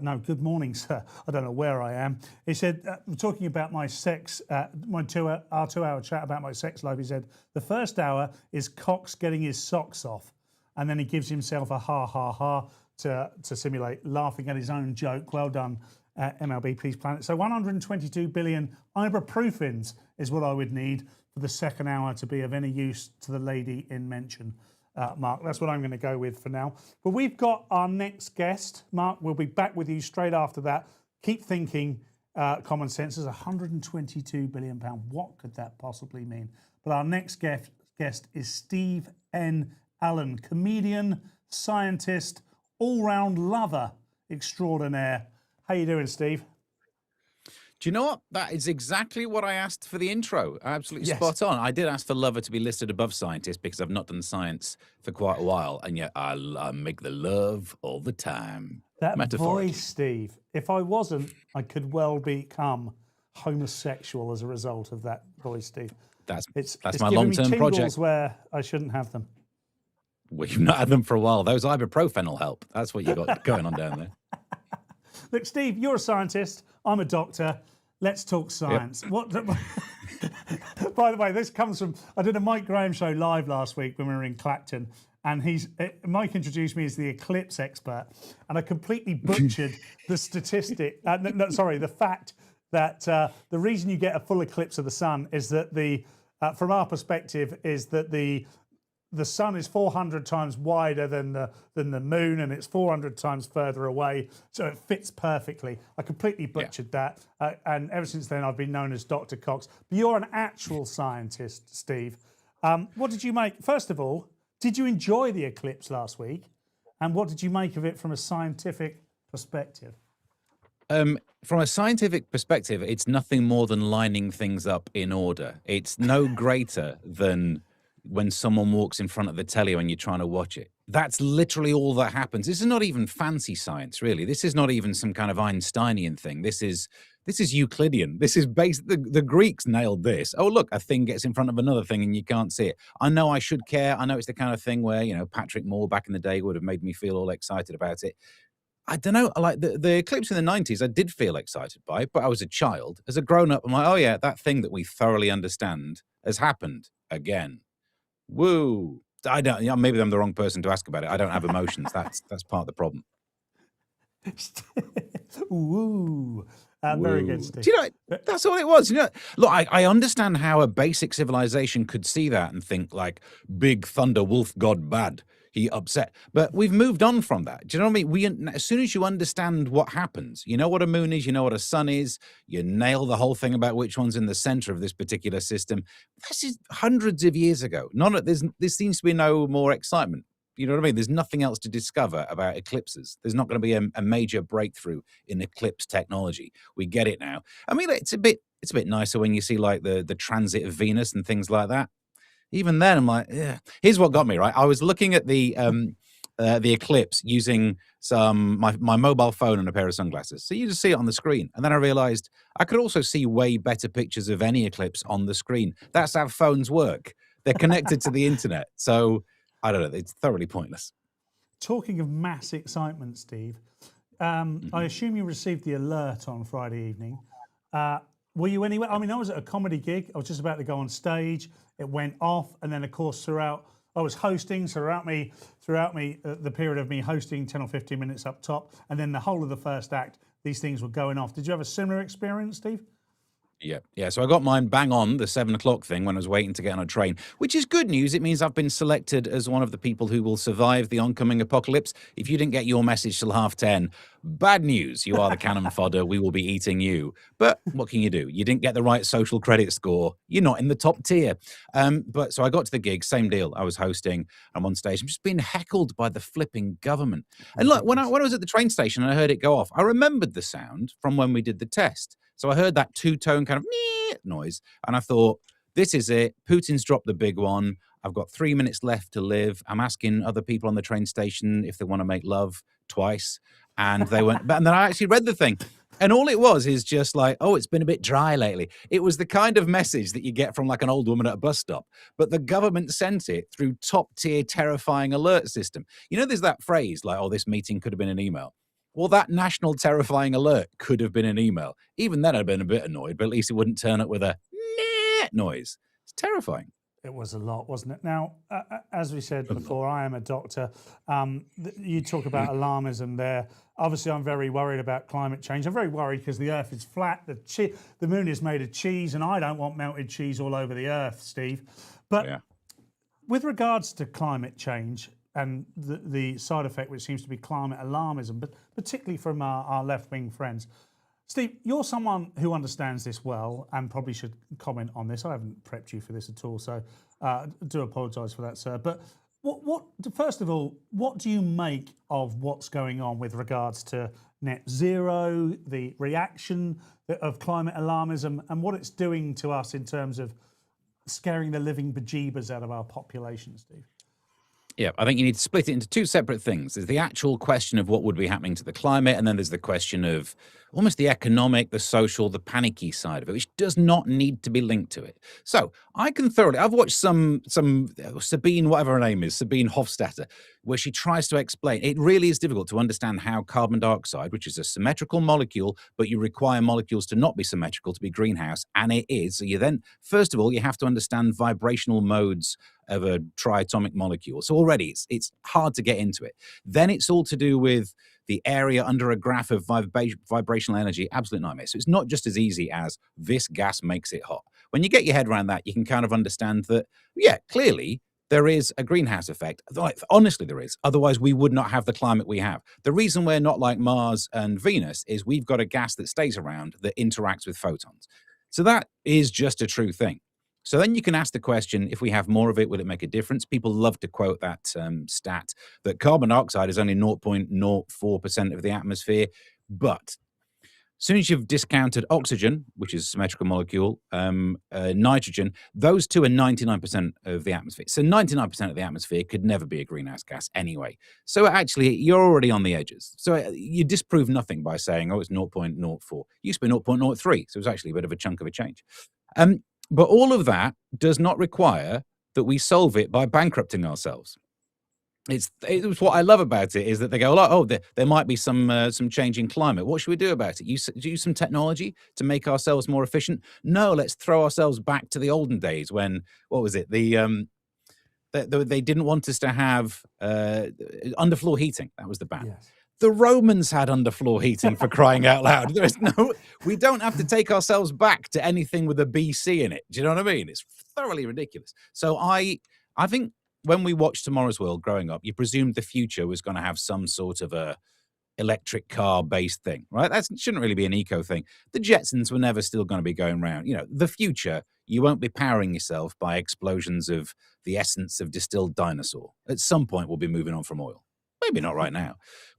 No, good morning, sir. I don't know where I am. He said, talking about my sex, our 2-hour chat about my sex life, he said, the first hour is Cox getting his socks off. And then he gives himself a ha, ha, ha to simulate laughing at his own joke. Well done, MLB Peace Planet. So 122 billion ibuprofens is what I would need for the second hour to be of any use to the lady in mention. Mark, that's what I'm going to go with for now. But we've got our next guest. Mark, we'll be back with you straight after that. Keep thinking, common sense is £122 billion. What could that possibly mean? But our next guest is Steve N. Allen, comedian, scientist, all-round lover extraordinaire. How you doing, Steve? Do you know what? That is exactly what I asked for the intro. Absolutely spot on. I did ask for lover to be listed above scientist because I've not done science for quite a while, and yet I make the love all the time. That voice, Steve. If I wasn't, I could well become homosexual as a result of that voice, Steve. That's it's my long-term long-term project. Where I shouldn't have them. We've not had them for a while. Those ibuprofen will help. That's what you got going on down there. Look, Steve, you're a scientist. I'm a doctor. Let's talk science. Yep. By the way, this comes from, I did a Mike Graham show live last week when we were in Clacton, and Mike introduced me as the eclipse expert, and I completely butchered the statistic. The fact that the reason you get a full eclipse of the sun is that from our perspective, is that the sun is 400 times wider than the moon, and it's 400 times further away, so it fits perfectly. I completely butchered that, and ever since then I've been known as Dr. Cox. But you're an actual scientist, Steve. What did you make? First of all, did you enjoy the eclipse last week, and what did you make of it from a scientific perspective? From a scientific perspective, it's nothing more than lining things up in order. It's no greater than when someone walks in front of the telly when you're trying to watch it. That's literally all that happens. This is not even fancy science, really. This is not even some kind of Einsteinian thing. This is Euclidean. This is the Greeks nailed this. Oh, look, a thing gets in front of another thing and you can't see it. I know I should care. I know it's the kind of thing where, Patrick Moore back in the day would have made me feel all excited about it. I don't know, like the eclipse in the 90s, I did feel excited by it, but I was a child. As a grown-up, I'm like, oh yeah, that thing that we thoroughly understand has happened again. Woo! Maybe I'm the wrong person to ask about it. I don't have emotions. That's part of the problem. Woo! Very good, Steve. Do you know, that's all it was. Look, I understand how a basic civilization could see that and think like, big thunder wolf god bad. He upset. But we've moved on from that. Do you know what I mean? As soon as you understand what happens, you know what a moon is, you know what a sun is, you nail the whole thing about which one's in the center of this particular system. This is hundreds of years ago. There seems to be no more excitement. You know what I mean? There's nothing else to discover about eclipses. There's not going to be a major breakthrough in eclipse technology. We get it now. I mean, it's a bit nicer when you see like the transit of Venus and things like that. Even then, I'm like, yeah. Here's what got me, right? I was looking at the eclipse using my mobile phone and a pair of sunglasses. So you just see it on the screen. And then I realized I could also see way better pictures of any eclipse on the screen. That's how phones work. They're connected to the internet. So I don't know. It's thoroughly pointless. Talking of mass excitement, Steve, I assume you received the alert on Friday evening. Were you anywhere? I mean, I was at a comedy gig. I was just about to go on stage. It went off, and then of course I was hosting. So throughout the period of me hosting, 10 or 15 minutes up top, and then the whole of the first act, these things were going off. Did you have a similar experience, Steve? Yeah. So I got mine bang on the 7 o'clock thing when I was waiting to get on a train, which is good news. It means I've been selected as one of the people who will survive the oncoming apocalypse. If you didn't get your message till 10:30, bad news. You are the cannon fodder. We will be eating you. But what can you do? You didn't get the right social credit score. You're not in the top tier. But so I got to the gig, same deal. I was hosting. I'm on stage. I'm just being heckled by the flipping government. And look, when I was at the train station and I heard it go off, I remembered the sound from when we did the test. So I heard that two-tone kind of noise, and I thought, this is it. Putin's dropped the big one. I've got 3 minutes left to live. I'm asking other people on the train station if they want to make love twice. And they went, and then I actually read the thing. And all it was is just like, oh, it's been a bit dry lately. It was the kind of message that you get from like an old woman at a bus stop. But the government sent it through top-tier terrifying alert system. There's that phrase like, oh, this meeting could have been an email. Well, that national terrifying alert could have been an email. Even then, I'd been a bit annoyed, but at least it wouldn't turn up with a noise. It's terrifying. It was a lot, wasn't it? Now, as we said before, I am a doctor. You talk about alarmism there. Obviously, I'm very worried about climate change. I'm very worried because the Earth is flat. The moon is made of cheese, and I don't want melted cheese all over the Earth, Steve. But with regards to climate change and the side effect, which seems to be climate alarmism, but particularly from our left-wing friends, Steve, you're someone who understands this well and probably should comment on this. I haven't prepped you for this at all, so do apologise for that, sir. But first of all, what do you make of what's going on with regards to net zero, the reaction of climate alarmism, and what it's doing to us in terms of scaring the living bejeebers out of our population, Steve? Yeah, I think you need to split it into two separate things. There's the actual question of what would be happening to the climate, and then there's the question of almost the economic, the social, the panicky side of it, which does not need to be linked to it. So I can I've watched some Sabine, whatever her name is, Sabine Hofstadter, where she tries to explain. It really is difficult to understand how carbon dioxide, which is a symmetrical molecule, but you require molecules to not be symmetrical to be greenhouse, and it is. So you then, first of all, you have to understand vibrational modes of a triatomic molecule. So already it's hard to get into it. Then it's all to do with the area under a graph of vibrational energy, absolute nightmare. So it's not just as easy as this gas makes it hot. When you get your head around that, you can kind of understand that, yeah, clearly there is a greenhouse effect. Like, honestly, there is. Otherwise, we would not have the climate we have. The reason we're not like Mars and Venus is we've got a gas that stays around that interacts with photons. So that is just a true thing. So then you can ask the question, if we have more of it, will it make a difference? People love to quote that stat that carbon dioxide is only 0.04% of the atmosphere. But as soon as you've discounted oxygen, which is a symmetrical molecule, nitrogen, those two are 99% of the atmosphere. So 99% of the atmosphere could never be a greenhouse gas anyway. So actually, you're already on the edges. So you disprove nothing by saying, oh, it's 0.04. It used to be 0.03, so it's actually a bit of a chunk of a change. But all of that does not require that we solve it by bankrupting ourselves. It's what I love about it is that they go, oh, there might be some change in climate. What should we do about it? Use some technology to make ourselves more efficient? No, let's throw ourselves back to the olden days when, what was it? They didn't want us to have underfloor heating. That was the ban. Yes. The Romans had underfloor heating, for crying out loud. We don't have to take ourselves back to anything with a BC in it. Do you know what I mean? It's thoroughly ridiculous. So I think when we watched Tomorrow's World growing up, you presumed the future was going to have some sort of a electric car based thing, right? That shouldn't really be an eco thing. The Jetsons were never still going to be going around. You know, the future, you won't be powering yourself by explosions of the essence of distilled dinosaur. At some point, we'll be moving on from oil. Maybe not right now.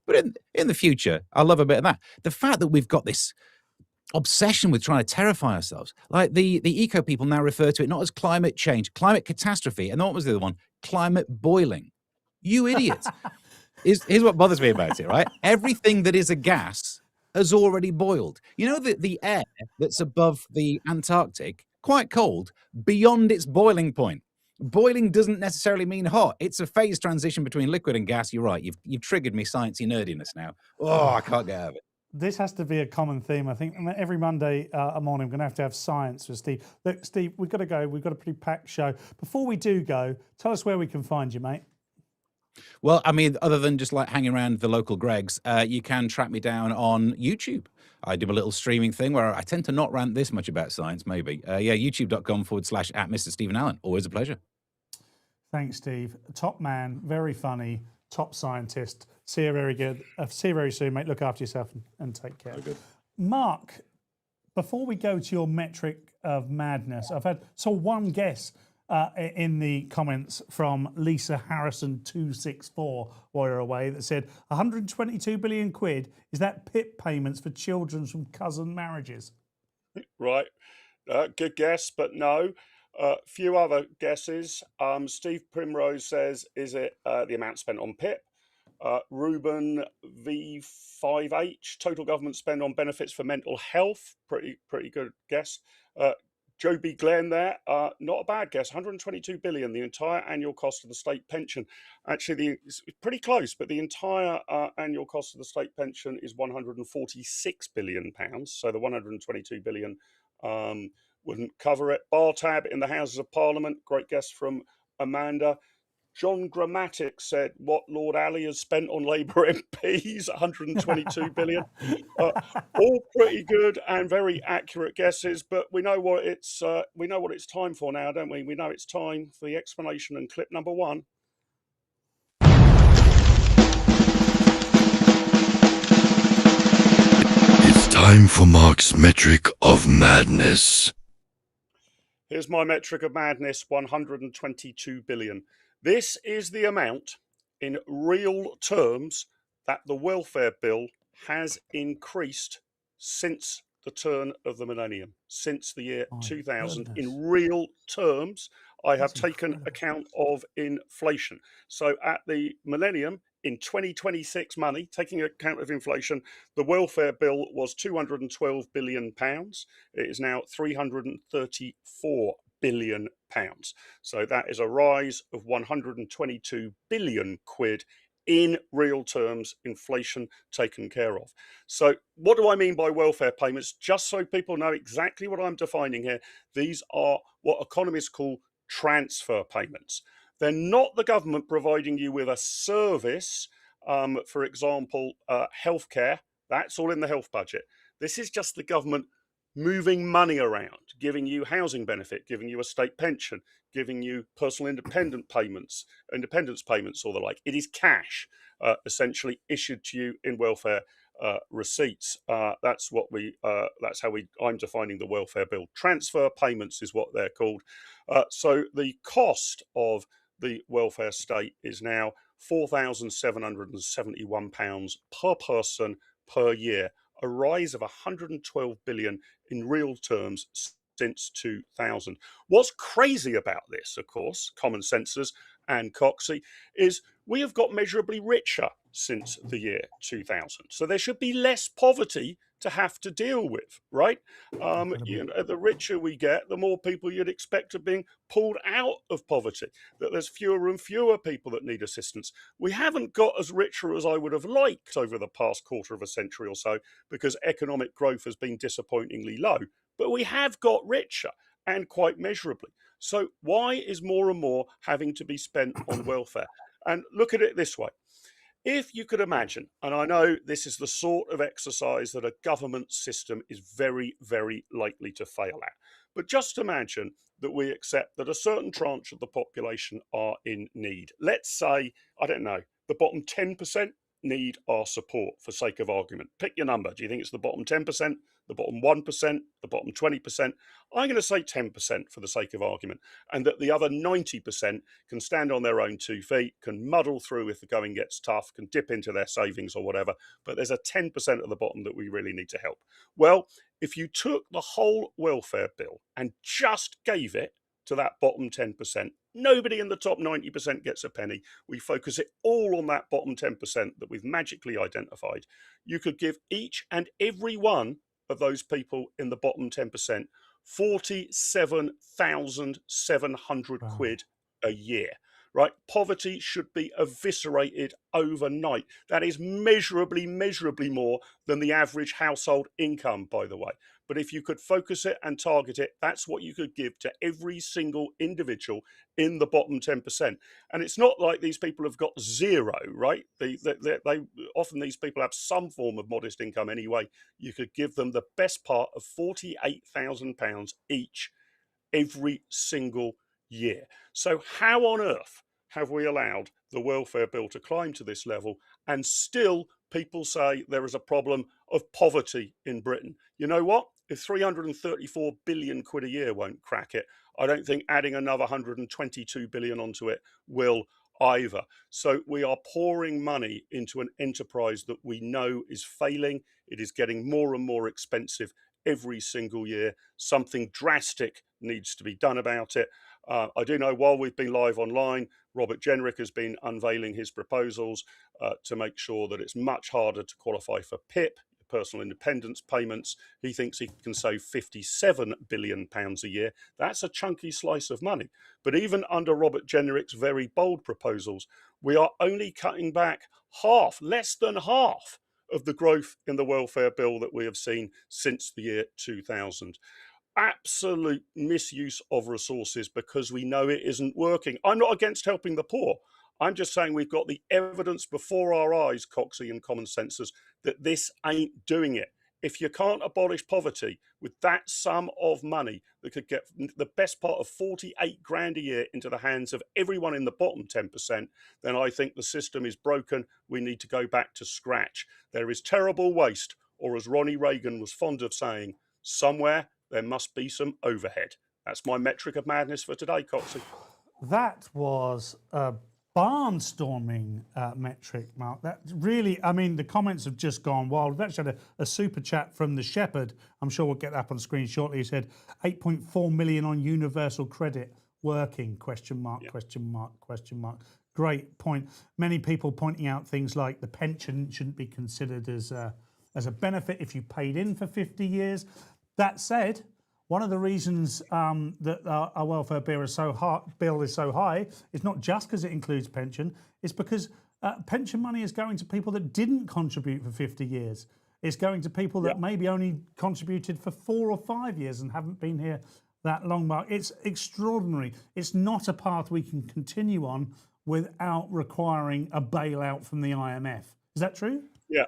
But in the future, I love a bit of that. The fact that we've got this obsession with trying to terrify ourselves. Like the eco people now refer to it not as climate change, climate catastrophe. And what was the other one? Climate boiling. You idiots. Here's what bothers me about it, right? Everything that is a gas has already boiled. You know that the air that's above the Antarctic, quite cold, beyond its boiling point. Boiling doesn't necessarily mean hot. It's a phase transition between liquid and gas. You're right. You've triggered me sciencey nerdiness now. Oh, I can't get out of it. This has to be a common theme. I think every Monday morning I'm going to have science with Steve. Look, Steve, we've got to go. We've got a pretty packed show. Before we do go, tell us where we can find you, mate. Well, I mean, other than just like hanging around the local Gregs, you can track me down on YouTube. I do a little streaming thing where I tend to not rant this much about science, maybe. youtube.com/@Mr. Stephen Allen. Always a pleasure. Thanks, Steve. Top man, very funny, top scientist. See you very good. See you very soon, mate. Look after yourself and take care. Good. Mark, before we go to your metric of madness, saw one guess in the comments from Lisa Harrison 264 while you're away that said 122 billion quid. Is that PIP payments for children from cousin marriages? Right. Good guess, but no. Few other guesses. Steve Primrose says, is it the amount spent on PIP? Ruben V5H, total government spend on benefits for mental health. Pretty good guess. Joby Glenn there, not a bad guess. 122 billion, the entire annual cost of the state pension. Actually, it's pretty close, but the entire annual cost of the state pension is 146 billion pounds. So the 122 billion wouldn't cover it. Bar tab in the Houses of Parliament. Great guess from Amanda. John Grammatic said what Lord Alley has spent on Labour MPs, 122 billion. All pretty good and very accurate guesses, but we know what it's time for now, don't we? We know it's time for the explanation and clip number 1. It's time for Mark's metric of madness. Here's my metric of madness, 122 billion. This is the amount in real terms that the welfare bill has increased since the turn of the millennium, since the year 2000. goodness. In real terms, I have That's taken incredible. account of inflation. So at the millennium, in 2026 money, taking account of inflation, the welfare bill was 212 billion pounds. It is now 334 billion pounds. So that is a rise of 122 billion quid in real terms, inflation taken care of. So what do I mean by welfare payments? Just so people know exactly what I'm defining here, these are what economists call transfer payments. They're not the government providing you with a service, for example, healthcare. That's all in the health budget. This is just the government moving money around, giving you housing benefit, giving you a state pension, giving you personal independence payments or the like. It is cash, essentially issued to you in welfare receipts. That's how I'm defining the welfare bill. Transfer payments is what they're called. So the cost of the welfare state is now £4,771 per person per year, a rise of 112 billion in real terms since 2000. What's crazy about this, of course, common sensors and Coxie, is we have got measurably richer since the year 2000. So there should be less poverty to have to deal with, right? The richer we get, the more people you'd expect are being pulled out of poverty, that there's fewer and fewer people that need assistance. We haven't got as richer as I would have liked over the past quarter of a century or so, because economic growth has been disappointingly low, but we have got richer and quite measurably. So why is more and more having to be spent on welfare? And look at it this way. If you could imagine, and I know this is the sort of exercise that a government system is very, very likely to fail at, but just imagine that we accept that a certain tranche of the population are in need. Let's say, I don't know, the bottom 10% need our support for sake of argument. Pick your number. Do you think it's the bottom 10%, the bottom 1%, the bottom 20%? I'm going to say 10% for the sake of argument, and that the other 90% can stand on their own 2 feet, can muddle through if the going gets tough, can dip into their savings or whatever, but there's a 10% at the bottom that we really need to help. Well, if you took the whole welfare bill and just gave it to that bottom 10%, nobody in the top 90% gets a penny. We focus it all on that bottom 10% that we've magically identified. You could give each and every one of those people in the bottom 10% 47,700 quid a year, right? Poverty should be eviscerated overnight. That is measurably more than the average household income, by the way. But if you could focus it and target it, that's what you could give to every single individual in the bottom 10%. And it's not like these people have got zero, right? They often these people have some form of modest income anyway. You could give them the best part of £48,000 each every single year. So how on earth have we allowed the welfare bill to climb to this level and still people say there is a problem of poverty in Britain? You know what? If 334 billion quid a year won't crack it, I don't think adding another 122 billion onto it will either. So we are pouring money into an enterprise that we know is failing. It is getting more and more expensive every single year. Something drastic needs to be done about it. I do know while we've been live online, Robert Jenrick has been unveiling his proposals to make sure that it's much harder to qualify for PIP, personal independence payments. He thinks he can save £57 billion a year. That's a chunky slice of money. But even under Robert Jenrick's very bold proposals, we are only cutting back less than half of the growth in the welfare bill that we have seen since the year 2000. Absolute misuse of resources because we know it isn't working. I'm not against helping the poor. I'm just saying we've got the evidence before our eyes, Coxie and common sensors, that this ain't doing it. If you can't abolish poverty with that sum of money that could get the best part of 48 grand a year into the hands of everyone in the bottom 10%, then I think the system is broken. We need to go back to scratch. There is terrible waste, or as Ronnie Reagan was fond of saying, somewhere there must be some overhead. That's my metric of madness for today, Coxie. That was a barnstorming metric, Mark. That really, I mean, the comments have just gone wild. We've actually had a super chat from the Shepherd. I'm sure we'll get that up on screen shortly. He said 8.4 million on universal credit working, question mark, question mark, question mark. Great point. Many people pointing out things like the pension shouldn't be considered as a benefit if you paid in for 50 years. That said, one of the reasons that our welfare bill is so high is not just because it includes pension, it's because pension money is going to people that didn't contribute for 50 years. It's going to people that maybe only contributed for 4 or 5 years and haven't been here that long, Mark. It's extraordinary. It's not a path we can continue on without requiring a bailout from the IMF. Is that true? Yeah.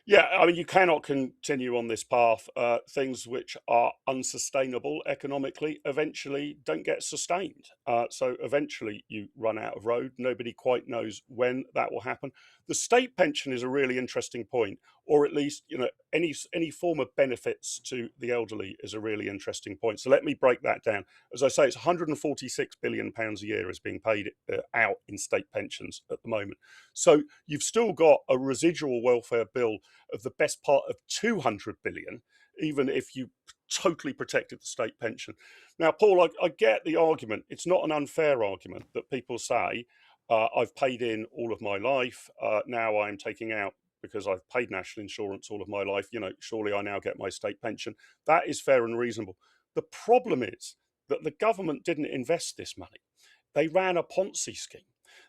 Yeah, I mean, you cannot continue on this path. Things which are unsustainable economically eventually don't get sustained. So eventually you run out of road. Nobody quite knows when that will happen. The state pension is a really interesting point, or at least, you know, any form of benefits to the elderly is a really interesting point. So let me break that down. As I say, it's £146 billion a year is being paid out in state pensions at the moment. So you've still got a residual welfare bill of the best part of 200 billion, even if you totally protected the state pension. Now, Paul, I get the argument. It's not an unfair argument that people say, I've paid in all of my life. Now I'm taking out because I've paid national insurance all of my life. You know, surely I now get my state pension. That is fair and reasonable. The problem is that the government didn't invest this money. They ran a Ponzi scheme.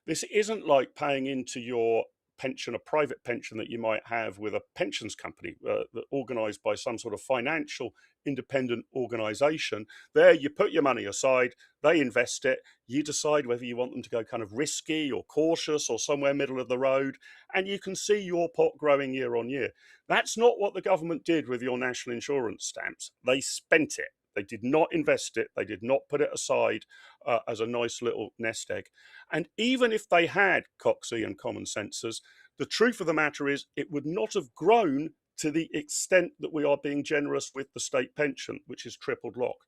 This isn't like paying into your pension, a private pension that you might have with a pensions company organised by some sort of financial independent organisation. There you put your money aside, they invest it, you decide whether you want them to go kind of risky or cautious or somewhere middle of the road, and you can see your pot growing year on year. That's not what the government did with your national insurance stamps. They spent it. They did not invest it. They did not put it aside as a nice little nest egg. And even if they had, Coxie and common sensors, the truth of the matter is it would not have grown to the extent that we are being generous with the state pension, which is tripled locked.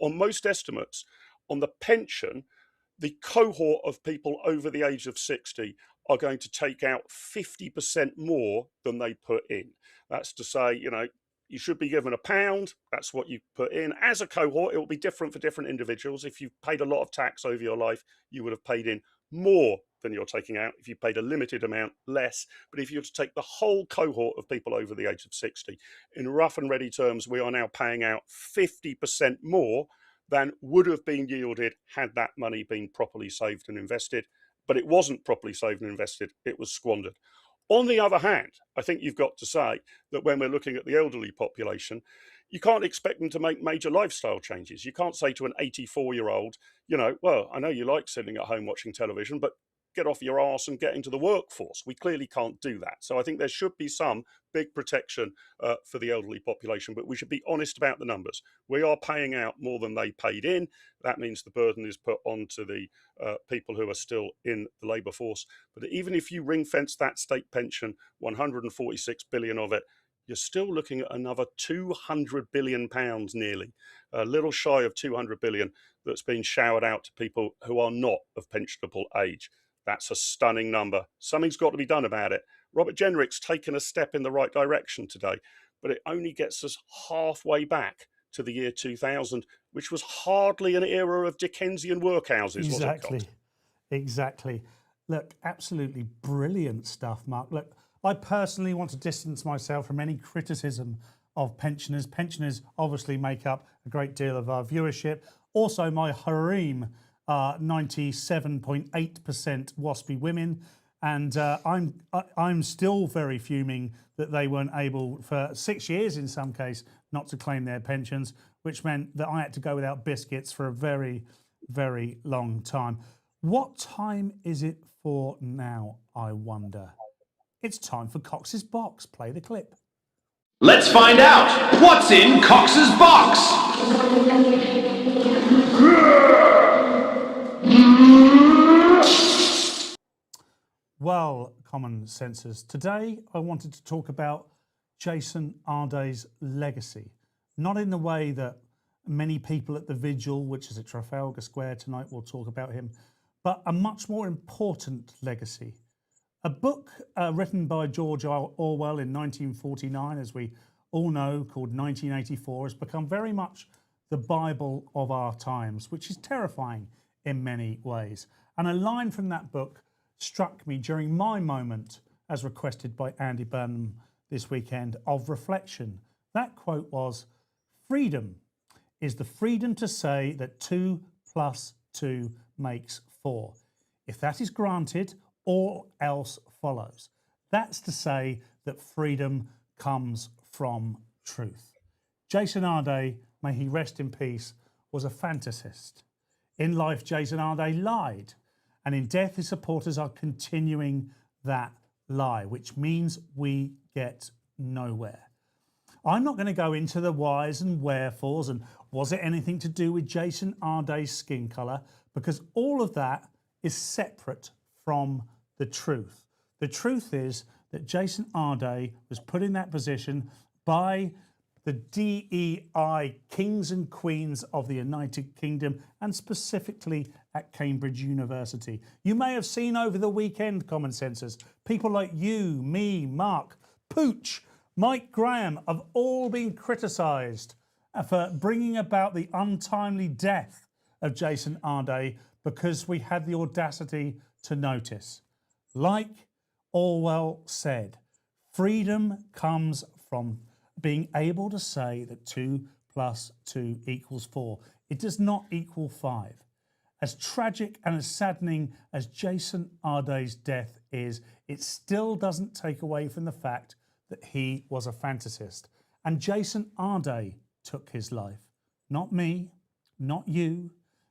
On most estimates, on the pension, the cohort of people over the age of 60 are going to take out 50% more than they put in. That's to say, you know, you should be given £1. That's what you put in. As a cohort, it will be different for different individuals. If you've paid a lot of tax over your life, you would have paid in more than you're taking out. If you paid a limited amount, less. But if you were to take the whole cohort of people over the age of 60, in rough and ready terms, we are now paying out 50% more than would have been yielded had that money been properly saved and invested. But it wasn't properly saved and invested. It was squandered. On the other hand, I think you've got to say that when we're looking at the elderly population, you can't expect them to make major lifestyle changes. You can't say to an 84-year-old, you know, well, I know you like sitting at home watching television, but get off your arse and get into the workforce. We clearly can't do that. So I think there should be some big protection for the elderly population, but we should be honest about the numbers. We are paying out more than they paid in. That means the burden is put onto the people who are still in the labour force. But even if you ring fence that state pension, 146 billion of it, you're still looking at another 200 billion pounds nearly, a little shy of 200 billion that's been showered out to people who are not of pensionable age. That's a stunning number. Something's got to be done about it. Robert Jenrick's taken a step in the right direction today, but it only gets us halfway back to the year 2000, which was hardly an era of Dickensian workhouses, was it, Cox? Exactly. Look, absolutely brilliant stuff, Mark. Look, I personally want to distance myself from any criticism of pensioners. Pensioners obviously make up a great deal of our viewership. Also, my harem are 97.8% waspy women. And I'm still very fuming that they weren't able, for 6 years in some case, not to claim their pensions, which meant that I had to go without biscuits for a very, very long time. What time is it for now, I wonder? It's time for Cox's Box. Play the clip. Let's find out what's in Cox's box. Well, common sensors, today I wanted to talk about Jason Arday's legacy, not in the way that many people at the vigil, which is at Trafalgar Square tonight, will talk about him, but a much more important legacy. A book written by George Orwell in 1949, as we all know, called 1984, has become very much the Bible of our times, which is terrifying in many ways. And a line from that book struck me during my moment, as requested by Andy Burnham this weekend, of reflection. That quote was, "Freedom is the freedom to say that 2 + 2 makes 4. If that is granted, all else follows. That's to say that freedom comes from truth." Jason Arday, may he rest in peace, was a fantasist. In life, Jason Arday lied. And in death, his supporters are continuing that lie, which means we get nowhere. I'm not going to go into the whys and wherefores and was it anything to do with Jason Arday's skin colour, because all of that is separate from the truth. The truth is that Jason Arday was put in that position by the DEI kings and queens of the United Kingdom, and specifically at Cambridge University. You may have seen over the weekend, common sensors, people like you, me, Mark, Pooch, Mike Graham have all been criticised for bringing about the untimely death of Jason Arday because we had the audacity to notice. Like Orwell said, freedom comes from being able to say that 2 + 2 = 4. It does not equal 5. As tragic and as saddening as Jason Arday's death is, it still doesn't take away from the fact that he was a fantasist. And Jason Arday took his life. Not me, not you,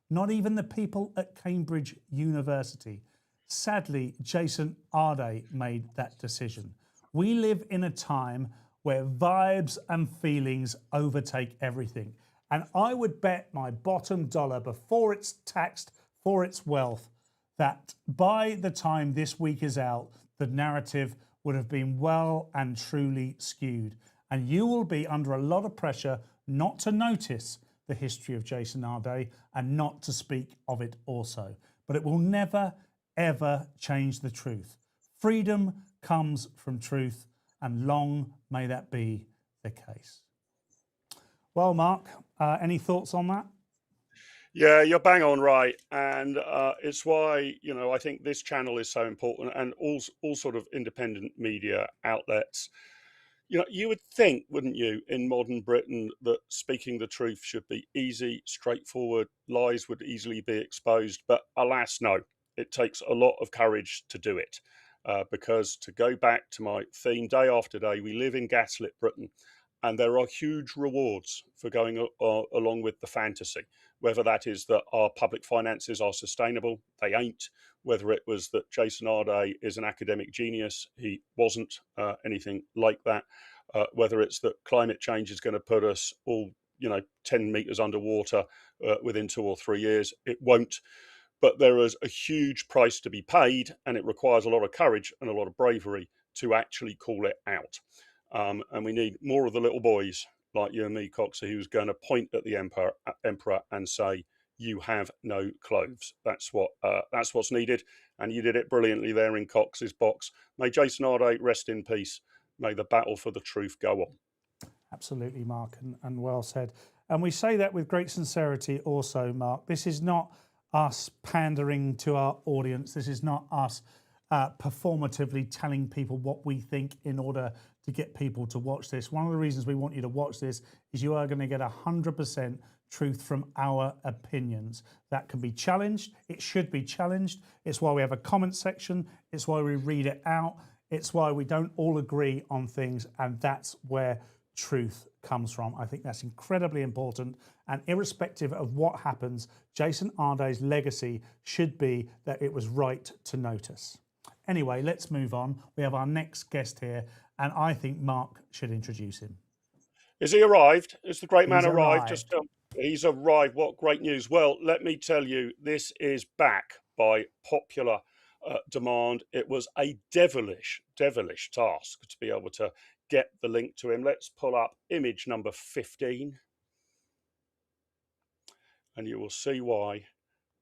not even the people at Cambridge University. Sadly, Jason Arday made that decision. We live in a time where vibes and feelings overtake everything. And I would bet my bottom dollar before it's taxed for its wealth that by the time this week is out, the narrative would have been well and truly skewed. And you will be under a lot of pressure not to notice the history of Jason Arday and not to speak of it also. But it will never, ever change the truth. Freedom comes from truth, and long may that be the case. Well, Mark, any thoughts on that? Yeah, you're bang on right, and it's why I think this channel is so important, and all sort of independent media outlets. You would think, wouldn't you, in modern Britain, that speaking the truth should be easy, straightforward, lies would easily be exposed, but alas, no. It takes a lot of courage to do it. Because to go back to my theme, day after day, we live in gaslit Britain, and there are huge rewards for going along with the fantasy, whether that is that our public finances are sustainable, they ain't, whether it was that Jason Arday is an academic genius, he wasn't anything like that, whether it's that climate change is going to put us all 10 meters underwater within 2 or 3 years, it won't. But there is a huge price to be paid, and it requires a lot of courage and a lot of bravery to actually call it out. And we need more of the little boys like you and me, Coxie, who's going to point at the emperor and say, "You have no clothes." That's what's needed, and you did it brilliantly there in Cox's box. May Jason Arday rest in peace. May the battle for the truth go on. Absolutely, Mark, and well said. And we say that with great sincerity also, Mark. This is not us pandering to our audience. This is not us performatively telling people what we think in order to get people to watch this. One of the reasons we want you to watch this is you are going to get 100% truth from our opinions. That can be challenged. It should be challenged. It's why we have a comment section. It's why we read it out. It's why we don't all agree on things, and that's where truth comes from. I think that's incredibly important, and irrespective of what happens, Jason Arday's legacy should be that it was right to notice. Anyway, let's move on. We have our next guest here, and I think Mark should introduce him. Is he arrived? Is the great man He's arrived? arrived. He's arrived. What great news. Well, let me tell you, this is back by popular demand. It was a devilish task to be able to get the link to him. Let's pull up image number 15, and you will see why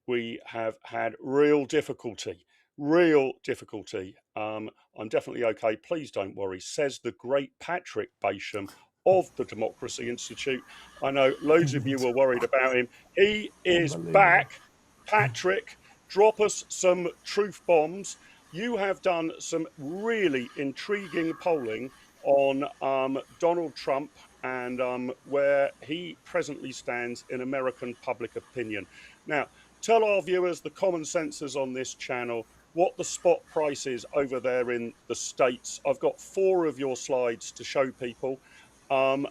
we have had real difficulty. I'm definitely okay. Please don't worry, says the great Patrick Basham of the Democracy Institute. I know loads of you were worried about him. He is back. Patrick, drop us some truth bombs. You have done some really intriguing polling on Donald Trump and where he presently stands in American public opinion. Now, tell our viewers, the common sensors on this channel, what the spot price is over there in the States. I've got 4 of your slides to show people. Yeah,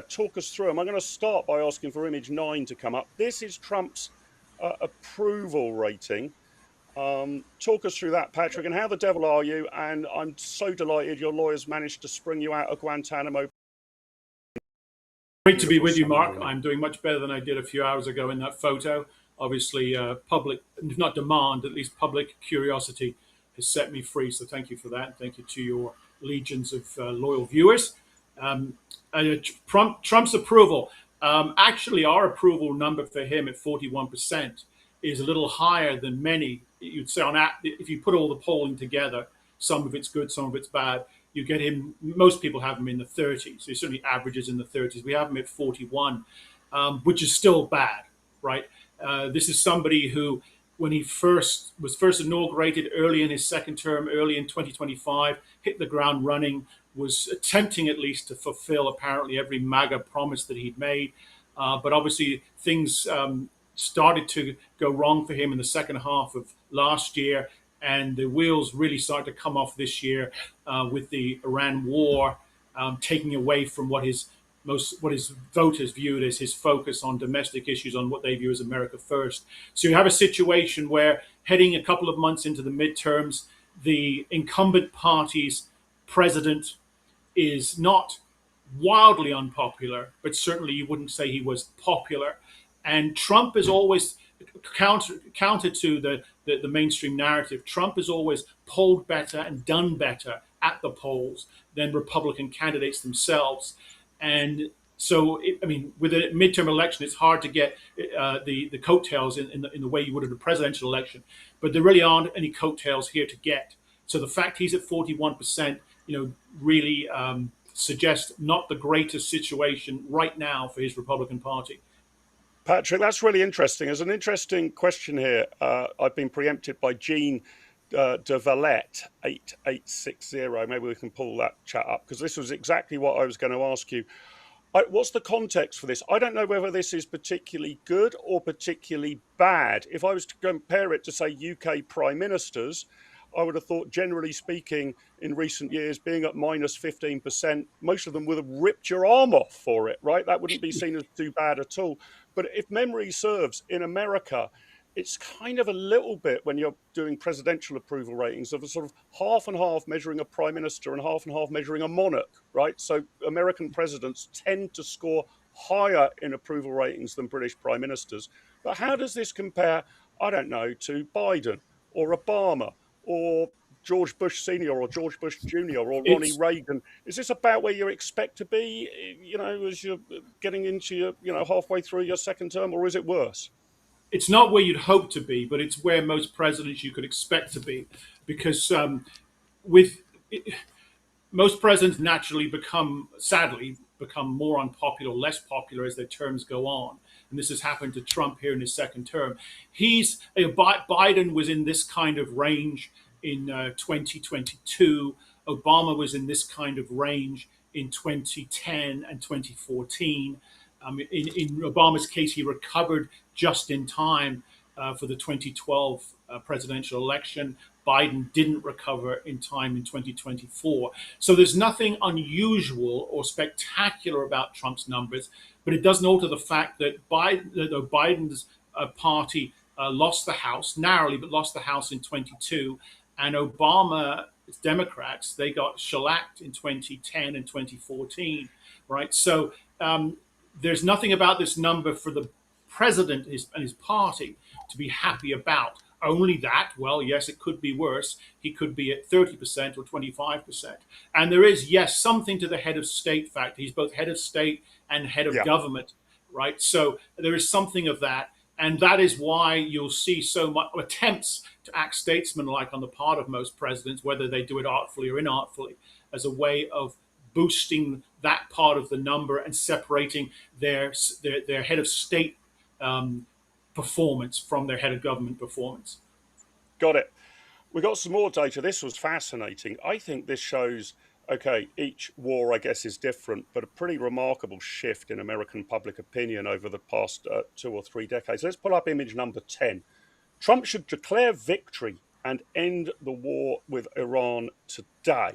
talk us through them. I'm going to start by asking for image 9 to come up. This is Trump's approval rating. Talk us through that, Patrick, and how the devil are you? And I'm so delighted your lawyers managed to spring you out of Guantanamo. Great to be with you, Mark. I'm doing much better than I did a few hours ago in that photo. Obviously, public, if not demand, at least public curiosity has set me free. So thank you for that. Thank you to your legions of loyal viewers. Trump's approval. Actually, our approval number for him at 41% is a little higher than many. You'd say if you put all the polling together, some of it's good, some of it's bad. You get him. Most people have him in the 30s. He certainly averages in the 30s. We have him at 41, which is still bad, right? This is somebody who, when he was first inaugurated early in his second term, early in 2025, hit the ground running, was attempting at least to fulfill apparently every MAGA promise that he'd made. But obviously things started to go wrong for him in the second half of last year, and the wheels really started to come off this year with the Iran war, taking away from what his voters viewed as his focus on domestic issues, on what they view as America first. So you have a situation where, heading a couple of months into the midterms, the incumbent party's president is not wildly unpopular, but certainly you wouldn't say he was popular. And Trump is always counter to the mainstream narrative. Trump has always polled better and done better at the polls than Republican candidates themselves. And so, with a midterm election, it's hard to get the coattails in the way you would in a presidential election. But there really aren't any coattails here to get. So the fact he's at 41%, really suggests not the greatest situation right now for his Republican Party. Patrick, that's really interesting. There's an interesting question here. I've been preempted by Jean de Valette 8860. Maybe we can pull that chat up, because this was exactly what I was going to ask you. What's the context for this? I don't know whether this is particularly good or particularly bad. If I was to compare it to, say, UK prime ministers, I would have thought, generally speaking, in recent years, being at minus 15%, most of them would have ripped your arm off for it, right? That wouldn't be seen as too bad at all. But if memory serves, in America, it's kind of a little bit, when you're doing presidential approval ratings, of a sort of half and half measuring a prime minister and half measuring a monarch, right? So American presidents tend to score higher in approval ratings than British prime ministers. But how does this compare, I don't know, to Biden or Obama or George Bush Sr. or George Bush Jr. or Ronnie Reagan? Is this about where you expect to be, as you're getting into your, halfway through your second term, or is it worse? It's not where you'd hope to be, but it's where most presidents you could expect to be, because most presidents naturally sadly become more unpopular, less popular as their terms go on. and this has happened to Trump here in his second term. Biden was in this kind of range in 2022. Obama was in this kind of range in 2010 and 2014. In Obama's case, he recovered just in time for the 2012 presidential election. Biden didn't recover in time in 2024. So there's nothing unusual or spectacular about Trump's numbers, but it doesn't alter the fact that Biden's party lost the House, narrowly, but lost the House in 22. And Obama, Democrats, they got shellacked in 2010 and 2014, right? So there's nothing about this number for the president and his party to be happy about. Only that, well, yes, it could be worse. He could be at 30% or 25%. And there is, yes, something to the head of state factor. He's both head of state and head of government, right? So there is something of that. And that is why you'll see so much attempts to act statesmanlike on the part of most presidents, whether they do it artfully or inartfully, as a way of boosting that part of the number and separating their head of state performance from their head of government performance. Got it. We got some more data. This was fascinating. I think this shows, okay, each war, I guess, is different, but a pretty remarkable shift in American public opinion over the past 2 or 3 decades. Let's pull up image number 10. Trump should declare victory and end the war with Iran today.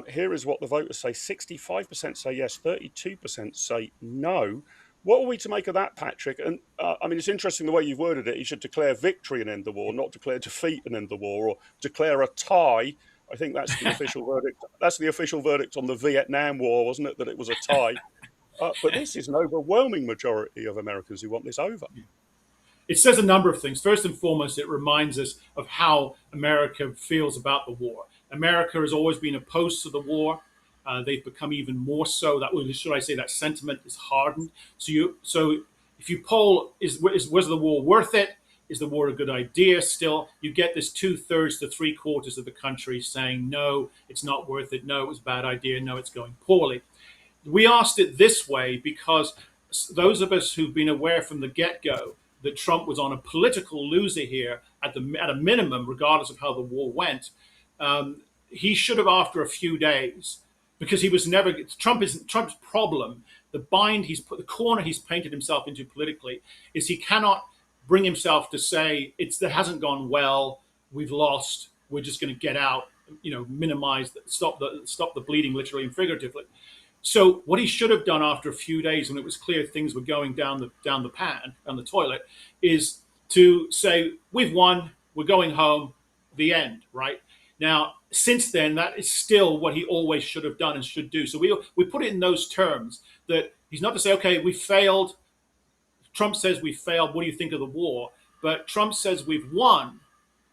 Here is what the voters say. 65% say yes, 32% say no. What are we to make of that, Patrick? And I mean, it's interesting the way you've worded it. He should declare victory and end the war, not declare defeat and end the war, or declare a tie. I think that's the official verdict. That's the official verdict on the Vietnam War, wasn't it? That it was a tie. But this is an overwhelming majority of Americans who want this over. It says a number of things. First and foremost, it reminds us of how America feels about the war. America has always been opposed to the war. They've become even more so. That sentiment is hardened. So if you poll, was the war worth it? Is the war a good idea still? You get this 2/3 to 3/4 of the country saying, no, it's not worth it. No, it was a bad idea. No, it's going poorly. We asked it this way because those of us who've been aware from the get-go that Trump was on a political loser here at a minimum, regardless of how the war went, he should have, after a few days, because he was never Trump's problem. The corner he's painted himself into politically is he cannot bring himself to say that hasn't gone well. We've lost. We're just going to get out. Minimize, stop the bleeding, literally and figuratively. So what he should have done after a few days, when it was clear things were going down the toilet, is to say, we've won. We're going home. The end. Right now. Since then, that is still what he always should have done and should do. So we put it in those terms, that he's not to say, okay, we failed. Trump says we failed. What do you think of the war? But Trump says we've won,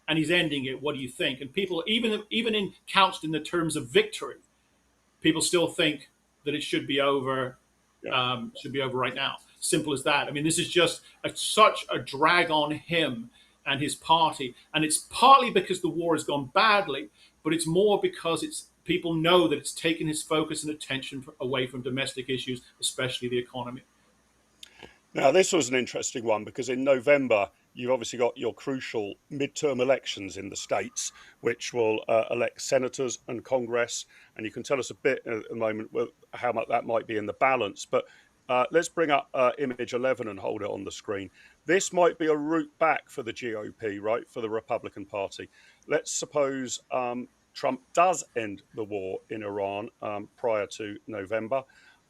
and he's ending it. What do you think? And people, even couched in the terms of victory, people still think that it should be over. Should be over right now. Simple as that. I mean, this is just such a drag on him and his party, and it's partly because the war has gone badly, but it's more because people know that it's taken his focus and attention away from domestic issues, especially the economy. Now, this was an interesting one because in November, you've obviously got your crucial midterm elections in the states, which will elect senators and Congress. And you can tell us a bit at the moment how much that might be in the balance. But let's bring up image 11 and hold it on the screen. This might be a route back for the GOP, right, for the Republican Party. Let's suppose Trump does end the war in Iran prior to November.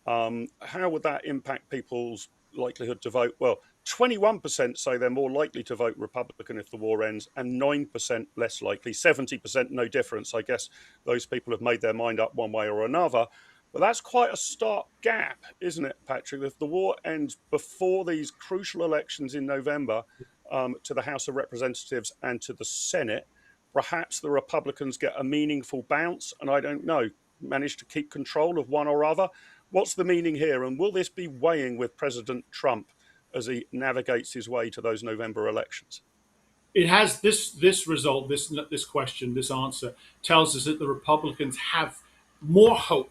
How would that impact people's likelihood to vote? Well, 21% say they're more likely to vote Republican if the war ends, and 9% less likely. 70% no difference. I guess those people have made their mind up one way or another. But that's quite a stark gap, isn't it, Patrick? If the war ends before these crucial elections in November to the House of Representatives and to the Senate, perhaps the Republicans get a meaningful bounce and, I don't know, manage to keep control of one or other. What's the meaning here? And will this be weighing with President Trump as he navigates his way to those November elections? It has this result, this question, this answer tells us that the Republicans have more hope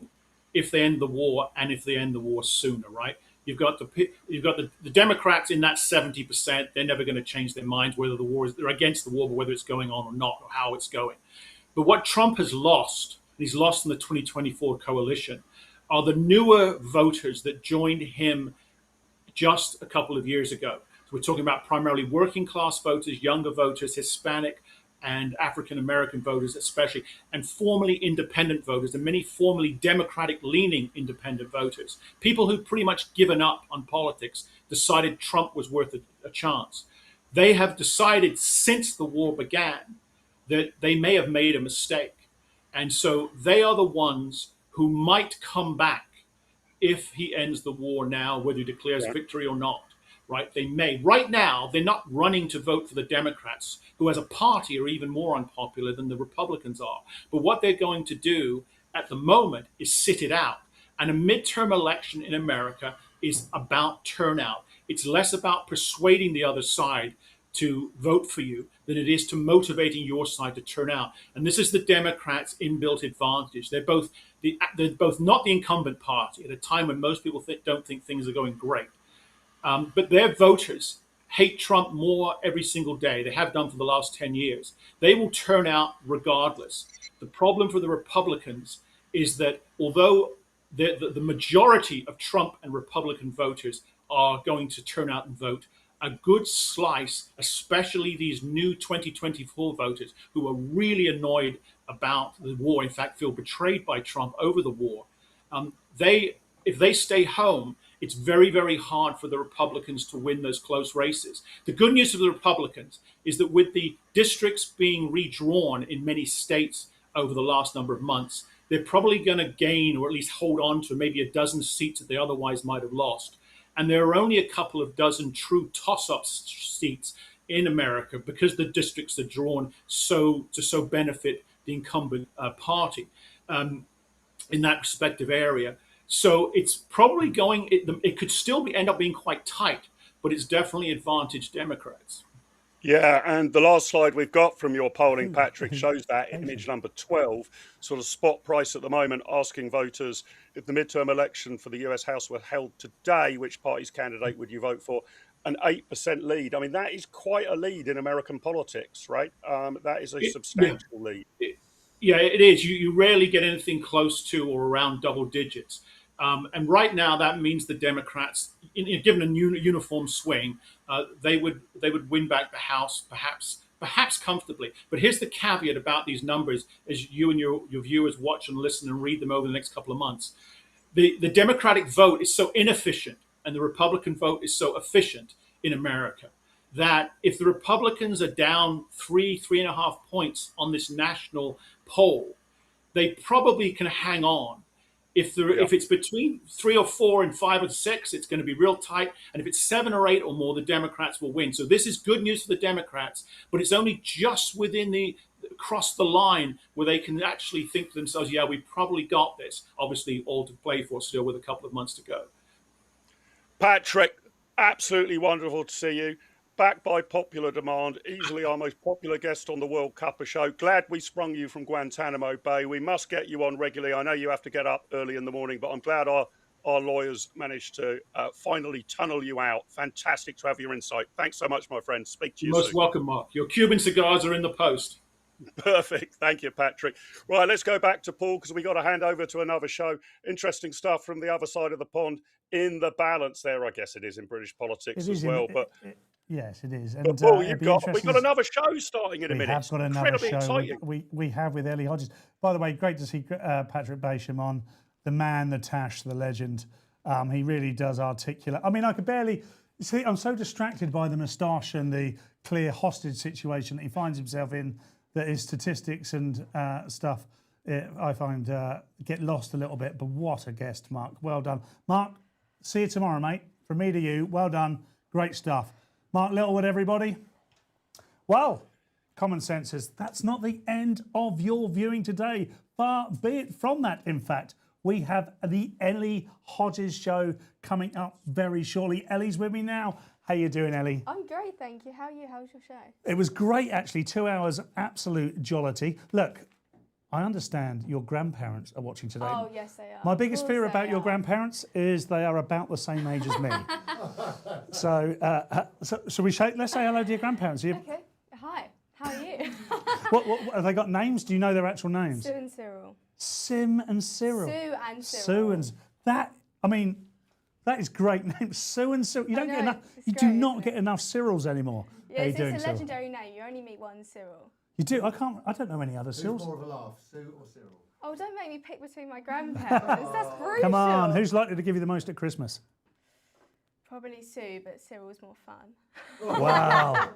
if they end the war and if they end the war sooner, right? You've got the Democrats in that 70%. They're never going to change their minds whether they're against the war, but whether it's going on or not, or how it's going. But what Trump has lost, and he's lost in the 2024 coalition, are the newer voters that joined him just a couple of years ago. So we're talking about primarily working class voters, younger voters, Hispanic and African American voters especially, and formerly independent voters, and many formerly Democratic-leaning independent voters. People who pretty much given up on politics, decided Trump was worth a chance. They have decided since the war began that they may have made a mistake. And so they are the ones who might come back if he ends the war now, whether he declares victory or not. Right? They may. Right now, they're not running to vote for the Democrats, who as a party are even more unpopular than the Republicans are. But what they're going to do at the moment is sit it out. And a midterm election in America is about turnout. It's less about persuading the other side to vote for you than it is to motivating your side to turn out. And this is the Democrats' inbuilt advantage. They're both not the incumbent party at a time when most people don't think things are going great. But their voters hate Trump more every single day. They have done for the last 10 years. They will turn out regardless. The problem for the Republicans is that although the majority of Trump and Republican voters are going to turn out and vote, a good slice, especially these new 2024 voters who are really annoyed about the war, in fact, feel betrayed by Trump over the war, if they stay home, it's very, very hard for the Republicans to win those close races. The good news for the Republicans is that with the districts being redrawn in many states over the last number of months, they're probably going to gain or at least hold on to maybe a dozen seats that they otherwise might have lost. And there are only a couple of dozen true toss-up seats in America because the districts are drawn to benefit the incumbent party in that respective area. So it's probably it could still end up being quite tight, but it's definitely advantaged Democrats. Yeah, and the last slide we've got from your polling, Patrick, shows that image number 12, sort of spot price at the moment, asking voters if the midterm election for the US House were held today, which party's candidate would you vote for? An 8% lead. I mean, that is quite a lead in American politics, right? That is a substantial lead. Yeah, it is. You rarely get anything close to or around double digits. And right now, that means the Democrats, given a uniform swing, they would win back the House, perhaps comfortably. But here's the caveat about these numbers, as you and your viewers watch and listen and read them over the next couple of months. The Democratic vote is so inefficient, and the Republican vote is so efficient in America that if the Republicans are down 3.5 points on this national poll, they probably can hang on. If it's between 3 or 4 and 5 or 6, it's going to be real tight. And if it's 7 or 8 or more, the Democrats will win. So this is good news for the Democrats, but it's only just across the line where they can actually think to themselves, yeah, we probably got this. Obviously, all to play for still with a couple of months to go. Patrick, absolutely wonderful to see you. Back by popular demand, easily our most popular guest on the World Cupper show. Glad we sprung you from Guantanamo Bay. We must get you on regularly. I know you have to get up early in the morning, but I'm glad our lawyers managed to finally tunnel you out. Fantastic to have your insight. Thanks so much, my friend. Speak to you soon. Most welcome, Mark. Your Cuban cigars are in the post. Perfect. Thank you, Patrick. Right, let's go back to Paul because we got to hand over to another show. Interesting stuff from the other side of the pond in the balance there. I guess it is in British politics as well. Yes, it is. And Paul, we've got another show starting in a minute. We have got another show. We have with Ellie Hodges. By the way, great to see Patrick Basham on. The man, the Tash, the legend. He really does articulate. I mean, I could barely see. I'm so distracted by the moustache and the clear hostage situation that he finds himself in that his statistics and stuff, I find, get lost a little bit. But what a guest, Mark. Well done. Mark, see you tomorrow, mate. From me to you, well done. Great stuff. Mark Littlewood, everybody. Well, common senses, that's not the end of your viewing today. Far be it from that, in fact. We have the Ellie Hodges show coming up very shortly. Ellie's with me now. How you doing, Ellie? I'm great, thank you. How are you? How was your show? It was great, actually. 2 hours, absolute jollity. Look, I understand your grandparents are watching today. Oh, yes, they are. My biggest Of fear course about they your are. grandparents is they are about the same age as me. So shall we let's say hello to your grandparents. Okay. Hi. How are you? What have they got names? Do you know their actual names? Sue and Cyril. Sim and Cyril. Sue and Cyril. Sue and that. I mean, that is great name. Sue and Cyril. You don't get enough. You do great, not get enough Cyrils anymore. Yeah, How you it's doing, a Cyril? legendary name. You only meet one Cyril. You do. I don't know any other Cyrils. More of a laugh, Sue or Cyril? Oh, don't make me pick between my grandparents. That's brutal. Come on. Who's likely to give you the most at Christmas? Probably Sue, but Cyril's more fun. Wow.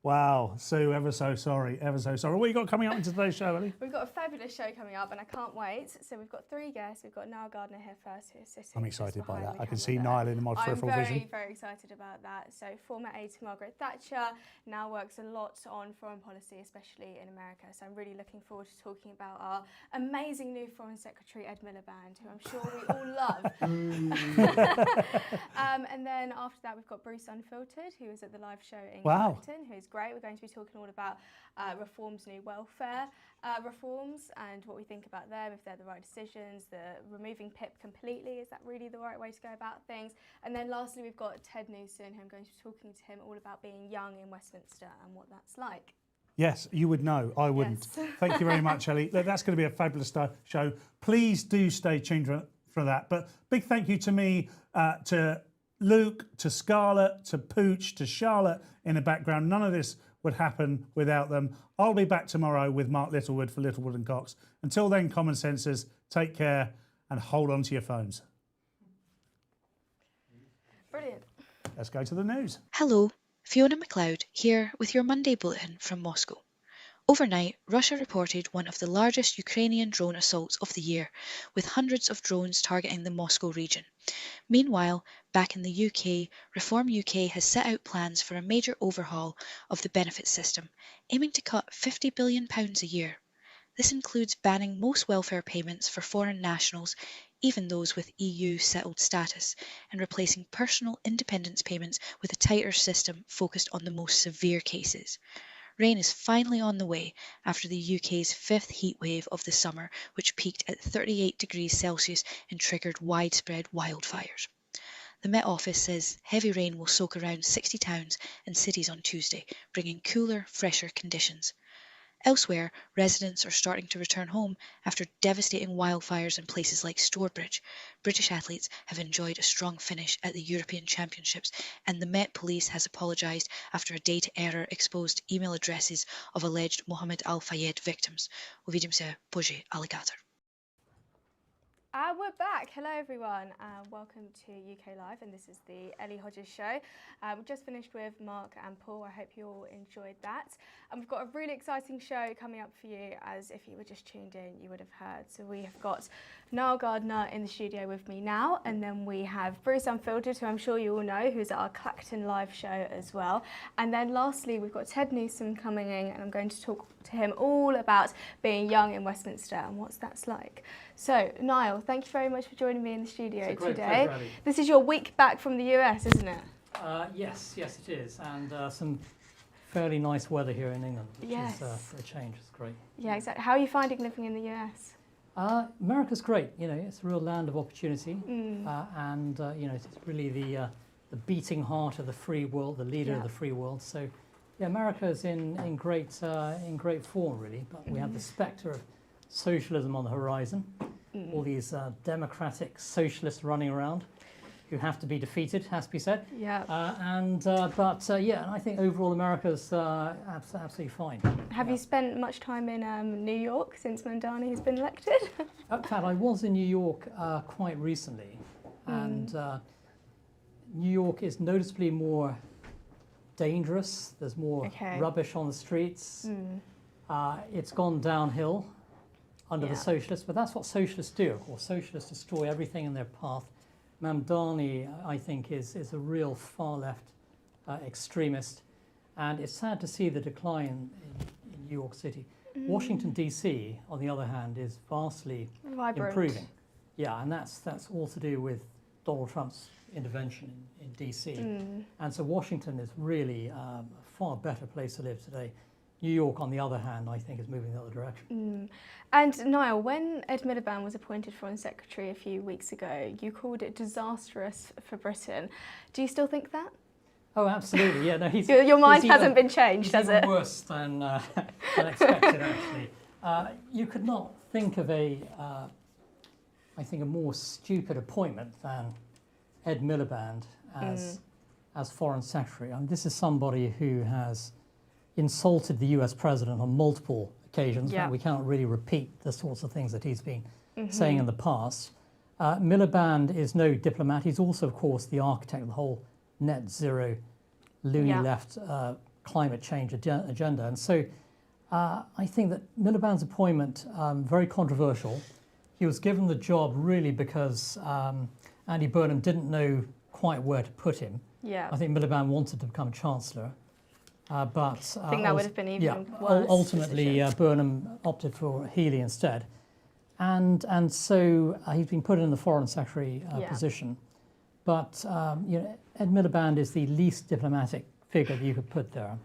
Wow, Sue, ever so sorry, ever so sorry. What you got coming up in today's show, Ellie? We've got a fabulous show coming up, and I can't wait. So we've got 3 guests. We've got Niall Gardner here first, who's sitting. I'm excited by behind that. the I can camera see there. Niall in my peripheral I'm vision. very excited about that. So former aide to Margaret Thatcher now works a lot on foreign policy, especially in America. So I'm really looking forward to talking about our amazing new Foreign Secretary, Ed Miliband, who I'm sure we all love. And then after that, we've got Bruce Unfiltered, who was at the live show in Clacton, who's great. We're going to be talking all about Reform's new welfare reforms and what we think about them, if they're the right decisions, the removing PIP completely, is that really the right way to go about things? And then lastly, we've got Ted Newson, who I'm going to be talking to him all about being young in Westminster and what that's like. Yes, you would know. I wouldn't. Yes. Thank you very much, Ellie. That's going to be a fabulous show. Please do stay tuned for that. But big thank you to me, to Luke, to Scarlett, to Pooch, to Charlotte in the background. None of this would happen without them. I'll be back tomorrow with Mark Littlewood for Littlewood and Cox. Until then, common sensors, take care and hold on to your phones. Brilliant. Let's go to the news. Hello, Fiona McLeod here with your Monday bulletin from Moscow. Overnight, Russia reported one of the largest Ukrainian drone assaults of the year, with hundreds of drones targeting the Moscow region. Meanwhile, back in the UK, Reform UK has set out plans for a major overhaul of the benefit system, aiming to cut £50 billion a year. This includes banning most welfare payments for foreign nationals, even those with EU settled status, and replacing personal independence payments with a tighter system focused on the most severe cases. Rain is finally on the way after the UK's 5th heat wave of the summer, which peaked at 38 degrees Celsius and triggered widespread wildfires. The Met Office says heavy rain will soak around 60 towns and cities on Tuesday, bringing cooler, fresher conditions. Elsewhere, residents are starting to return home after devastating wildfires in places like Stourbridge. British athletes have enjoyed a strong finish at the European Championships, and the Met Police has apologised after a data error exposed email addresses of alleged Mohammed Al-Fayed victims. Увидимся позже, alligator. We're back. Hello, everyone. Welcome to UK Live, and this is the Ellie Hodges show. We've just finished with Mark and Paul. I hope you all enjoyed that. And we've got a really exciting show coming up for you, as if you were just tuned in, you would have heard. So we have got Niall Gardner in the studio with me now, and then we have Bruce Unfiltered, who I'm sure you all know, who's at our Clacton live show as well. And then lastly, we've got Ted Newson coming in, and I'm going to talk to him all about being young in Westminster and what that's like. So, Niall, thank you very much for joining me in the studio today. Pleasure, this is your week back from the US, isn't it? Yes, it is, and some fairly nice weather here in England, which is for a change. It's great. Yeah, exactly. How are you finding living in the US? America's great. You know, it's a real land of opportunity, and you know, it's really the beating heart of the free world, the leader of the free world. So, yeah, America is in great form, really. But we have the spectre of socialism on the horizon. All these democratic socialists running around, who have to be defeated, has to be said. Yeah. Yeah, and I think overall America's absolutely fine. Have you spent much time in New York since Mamdani has been elected? In fact, I was in New York quite recently, and New York is noticeably more dangerous. There's more rubbish on the streets. It's gone downhill under the socialists, but that's what socialists do. Of course, socialists destroy everything in their path. Mamdani, I think, is a real far-left extremist, and it's sad to see the decline in New York City. Washington, D.C., on the other hand, is vastly improving. Yeah, and that's all to do with Donald Trump's intervention in D.C. And so Washington is really a far better place to live today. New York, on the other hand, I think is moving in the other direction. And Niall, when Ed Miliband was appointed Foreign Secretary a few weeks ago, you called it disastrous for Britain. Do you still think that? Oh, absolutely. Yeah, no, your mind hasn't been changed, has it? Worse than expected, actually. You could not think of I think, a more stupid appointment than Ed Miliband as Foreign Secretary. I mean, this is somebody who has insulted the US president on multiple occasions. Yeah. We cannot really repeat the sorts of things that he's been saying in the past. Miliband is no diplomat. He's also, of course, the architect of the whole net zero, loony left climate change agenda. And so I think that Miliband's appointment, very controversial. He was given the job really because Andy Burnham didn't know quite where to put him. Yeah. I think Miliband wanted to become Chancellor. But I think that would have been even worse. Ultimately, Burnham opted for Healey instead. And so he's been put in the Foreign Secretary position. But Ed Miliband is the least diplomatic figure that you could put there.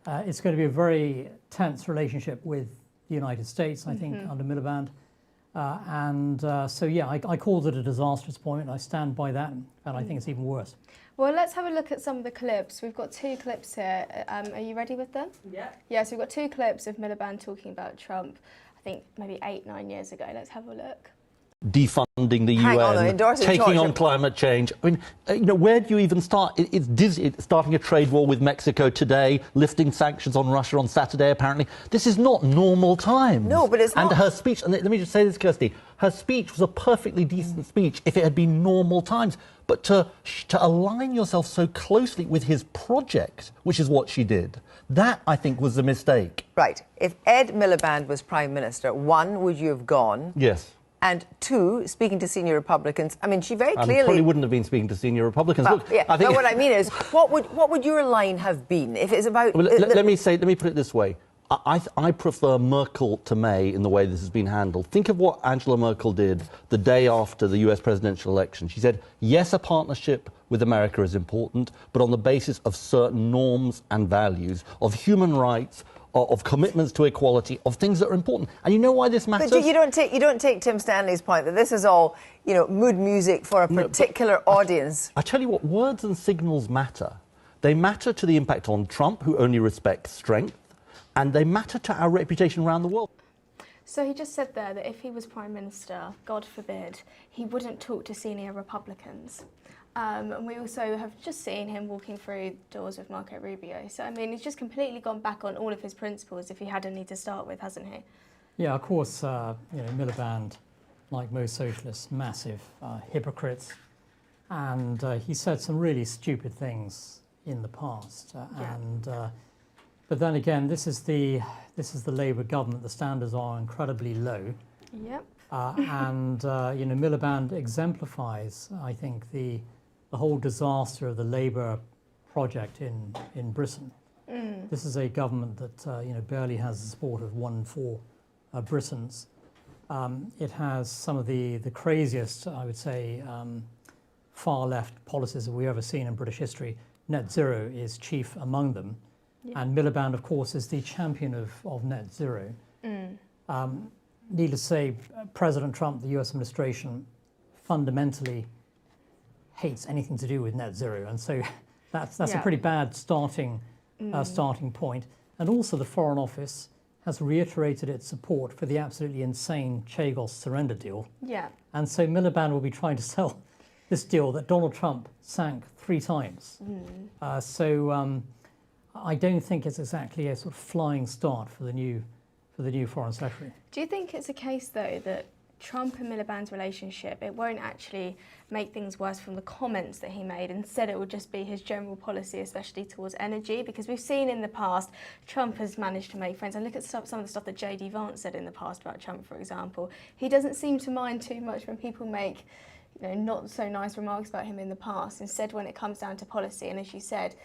It's going to be a very tense relationship with the United States, I think, under Miliband. I called it a disastrous appointment. I stand by that, and I think it's even worse. Well, let's have a look at some of the clips. We've got 2 clips here. Are you ready with them? Yeah. Yeah, so we've got 2 clips of Miliband talking about Trump, I think maybe 8-9 years ago. Let's have a look. Defunding the UN, taking on climate change. I mean, where do you even start? It's starting a trade war with Mexico today, lifting sanctions on Russia on Saturday, apparently. This is not normal times. No, but it's not. And her speech, and let me just say this, Kirsty, her speech was a perfectly decent speech if it had been normal times. But to align yourself so closely with his project, which is what she did, that, I think, was a mistake. Right. If Ed Miliband was Prime Minister, 1, would you have gone? Yes. And 2, speaking to senior Republicans, I mean, she very clearly... probably wouldn't have been speaking to senior Republicans. Well, Look, yeah, I think... but what I mean is, what would your line have been if it's about... Well, let me put it this way. I prefer Merkel to May in the way this has been handled. Think of what Angela Merkel did the day after the US presidential election. She said, yes, a partnership with America is important, but on the basis of certain norms and values, of human rights, of commitments to equality, of things that are important. And you know why this matters? But you don't take Tim Stanley's point that this is all, mood music for a particular audience. I tell you what, words and signals matter. They matter to the impact on Trump, who only respects strength, and they matter to our reputation around the world. So he just said there that if he was Prime Minister, God forbid, he wouldn't talk to senior Republicans. And we also have just seen him walking through doors with Marco Rubio. So, I mean, he's just completely gone back on all of his principles if he had any to start with, hasn't he? Yeah, of course, Miliband, like most socialists, massive hypocrites. And he said some really stupid things in the past. But then again, this is the Labour government. The standards are incredibly low. Yep. Miliband exemplifies, I think, the whole disaster of the Labour project in Britain. This is a government that barely has the support of 1 in 4 Britons. It has some of the craziest, I would say, far left policies that we've ever seen in British history. Net zero is chief among them. Yeah. And Miliband, of course, is the champion of net zero. Needless to say, President Trump, the US administration, fundamentally hates anything to do with net zero. And so that's a pretty bad starting point. And also the Foreign Office has reiterated its support for the absolutely insane Chagos surrender deal. Yeah. And so Miliband will be trying to sell this deal that Donald Trump sank 3 times. I don't think it's exactly a sort of flying start for the new Foreign Secretary. Do you think it's a case, though, that Trump and Miliband's relationship, it won't actually make things worse from the comments that he made? Instead, it will just be his general policy, especially towards energy? Because we've seen in the past, Trump has managed to make friends. And look at some of the stuff that J.D. Vance said in the past about Trump, for example. He doesn't seem to mind too much when people make not so nice remarks about him in the past. Instead, when it comes down to policy, and as you said,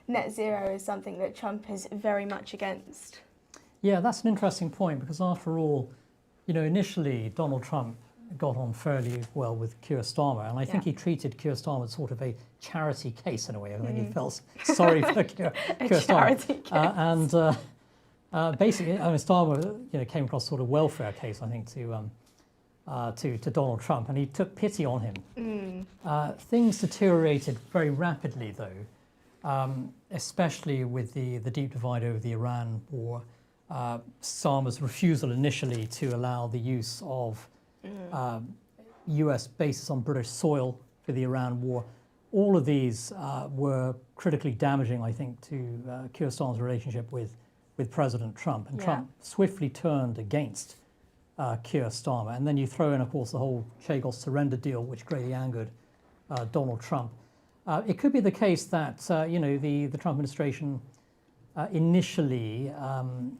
net zero is something that Trump is very much against. Yeah, that's an interesting point because after all, initially Donald Trump got on fairly well with Keir Starmer, and I think he treated Keir Starmer as sort of a charity case in a way. I think he felt sorry for Keir Starmer. Basically, I mean, Starmer, came across sort of welfare case, I think, to Donald Trump, and he took pity on him. Things deteriorated very rapidly, though, especially with the deep divide over the Iran war. Starmer's refusal initially to allow the use of US bases on British soil for the Iran war. All of these were critically damaging, I think, to Keir Starmer's relationship with President Trump. And Trump swiftly turned against Keir Starmer. And then you throw in, of course, the whole Chagos surrender deal, which greatly angered Donald Trump. It could be the case that, the Trump administration initially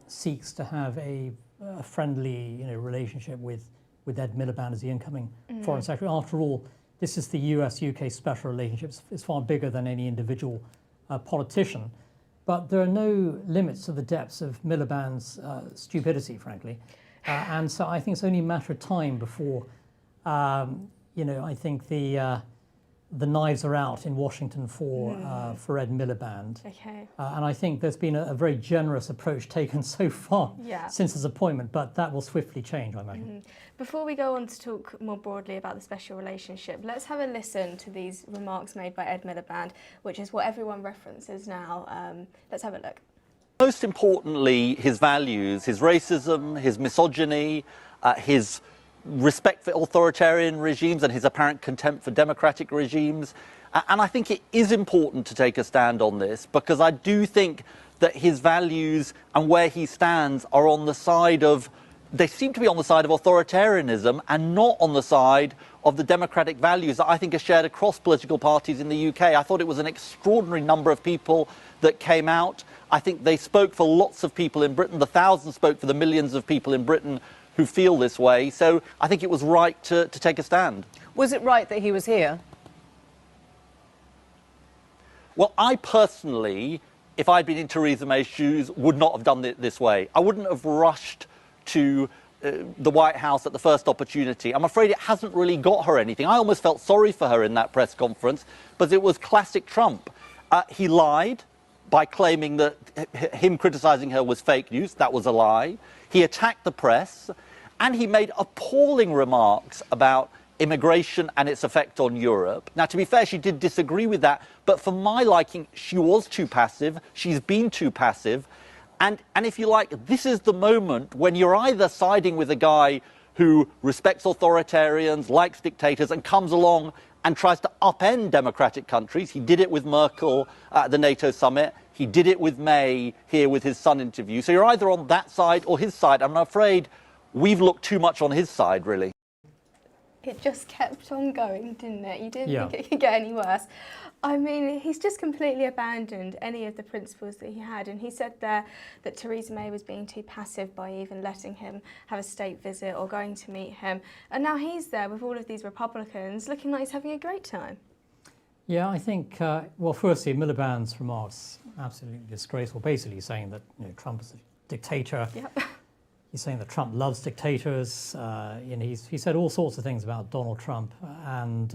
seeks to have a friendly, relationship with Ed Miliband as the incoming foreign secretary. After all, this is the US-UK special relationship. It's far bigger than any individual politician. But there are no limits to the depths of Miliband's stupidity, frankly. And so I think it's only a matter of time before, I think the knives are out in Washington for Ed Miliband. Okay. And I think there's been a very generous approach taken so far since his appointment, but that will swiftly change, I imagine. Before we go on to talk more broadly about the special relationship, let's have a listen to these remarks made by Ed Miliband, which is what everyone references now. Let's have a look. Most importantly, his values, his racism, his misogyny, his respect for authoritarian regimes and his apparent contempt for democratic regimes. And I think it is important to take a stand on this, because I do think that his values and where he stands are on the side of, they seem to be on the side of authoritarianism and not on the side of the democratic values that I think are shared across political parties in the UK. I thought it was an extraordinary number of people that came out. I think they spoke for lots of people in Britain. The thousands spoke for the millions of people in Britain who feel this way. So I think it was right to take a stand. Was it right that he was here? Well, I personally, if I'd been in Theresa May's shoes, would not have done it this way. I wouldn't have rushed to the White House at the first opportunity. I'm afraid it hasn't really got her anything. I almost felt sorry for her in that press conference, but it was classic Trump. He lied by claiming that him criticising her was fake news. That was a lie. He attacked the press, and he made appalling remarks about immigration and its effect on Europe. Now, to be fair, she did disagree with that, but for my liking, she was too passive. She's been too passive. And if you like, this is the moment when you're either siding with a guy who respects authoritarians, likes dictators, and comes along and tries to upend democratic countries. He did it with Merkel at the NATO summit. He did it with May here with his Sun interview. So you're either on that side or his side. I'm afraid we've looked too much on his side, really. It just kept on going, didn't it? You didn't think it could get any worse. I mean, he's just completely abandoned any of the principles that he had. And he said there that Theresa May was being too passive by even letting him have a state visit or going to meet him. And now he's there with all of these Republicans looking like he's having a great time. Yeah, I think, well, firstly, Miliband's remarks, absolutely disgraceful, basically saying that Trump is a dictator. Yep. He's saying that Trump loves dictators. He said all sorts of things about Donald Trump. And,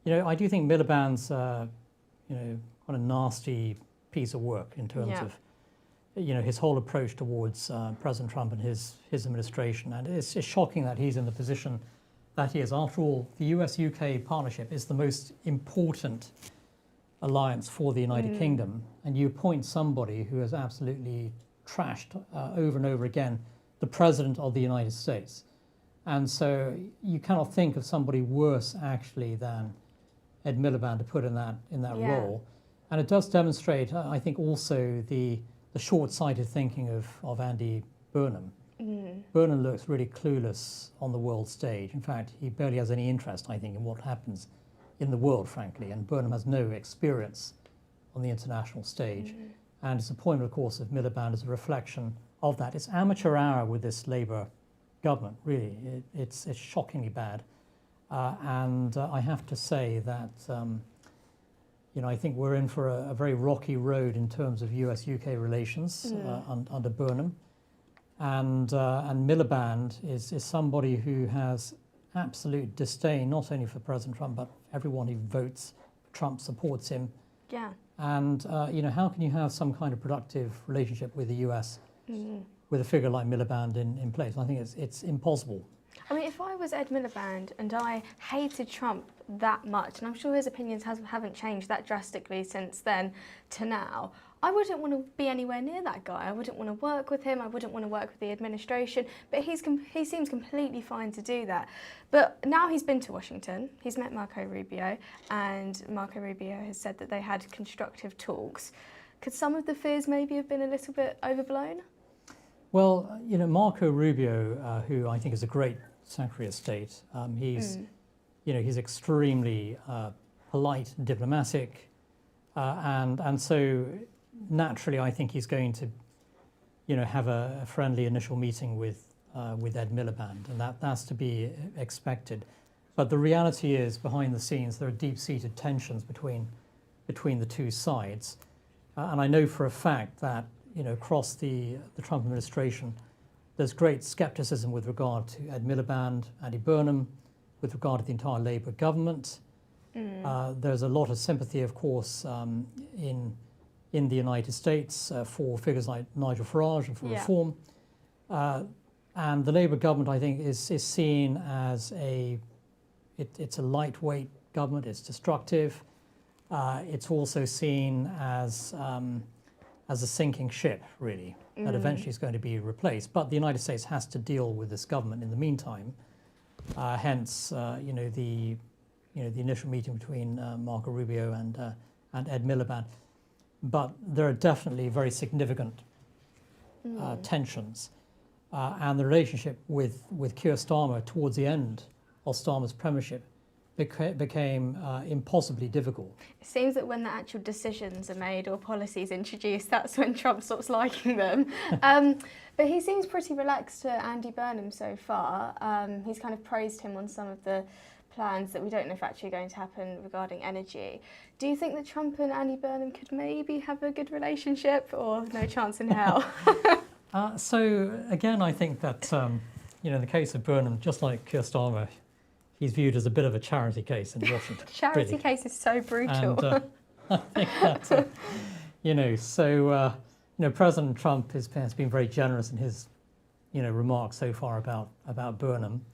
I do think Miliband's, quite a nasty piece of work in terms of, his whole approach towards President Trump and his administration. And it's shocking that he's in the position that he is. After all, the US-UK partnership is the most important alliance for the United Kingdom. And you appoint somebody who has absolutely trashed over and over again the President of the United States. And so you cannot think of somebody worse, actually, than Ed Miliband to put in that role. And it does demonstrate, I think, also the short-sighted thinking of Andy Burnham. Burnham looks really clueless on the world stage. In fact, he barely has any interest, I think, in what happens in the world, frankly. And Burnham has no experience on the international stage. And his appointment, of course, of Miliband is a reflection of that. It's amateur hour with this Labour government, really. It's shockingly bad. And I have to say that, I think we're in for a very rocky road in terms of US-UK relations under Burnham. And Miliband is somebody who has absolute disdain, not only for President Trump, but everyone who votes for Trump supports him. Yeah. And, how can you have some kind of productive relationship with the US with a figure like Miliband in place. I think it's impossible. I mean, if I was Ed Miliband and I hated Trump that much, and I'm sure his opinions haven't changed that drastically since then to now, I wouldn't want to be anywhere near that guy. I wouldn't want to work with him. I wouldn't want to work with the administration. But he seems completely fine to do that. But now he's been to Washington. He's met Marco Rubio, and Marco Rubio has said that they had constructive talks. Could some of the fears maybe have been a little bit overblown? Well, you know, Marco Rubio, who I think is a great Secretary of State, he's extremely polite, diplomatic, and so naturally, I think he's going to, have a friendly initial meeting with Ed Miliband, and that's to be expected. But the reality is, behind the scenes, there are deep-seated tensions between the two sides, and I know for a fact that across the Trump administration, there's great skepticism with regard to Ed Miliband, Andy Burnham, with regard to the entire Labour government. There's a lot of sympathy, of course, in the United States for figures like Nigel Farage and for reform. And the Labour government, I think, is seen as it's a lightweight government. It's destructive. It's also seen as a sinking ship, really, that eventually is going to be replaced. But the United States has to deal with this government in the meantime. Hence, the initial meeting between Marco Rubio and Ed Miliband. But there are definitely very significant tensions, and the relationship with Keir Starmer towards the end of Starmer's premiership became impossibly difficult. It seems that when the actual decisions are made or policies introduced, that's when Trump stops liking them. But he seems pretty relaxed to Andy Burnham so far. He's kind of praised him on some of the plans that we don't know if actually are going to happen regarding energy. Do you think that Trump and Andy Burnham could maybe have a good relationship, or no chance in hell? So again, I think that in the case of Burnham, just like Keir Starmer, he's viewed as a bit of a charity case in Washington. Charity case is so brutal. And I think that President Trump has been very generous in his remarks so far about Burnham.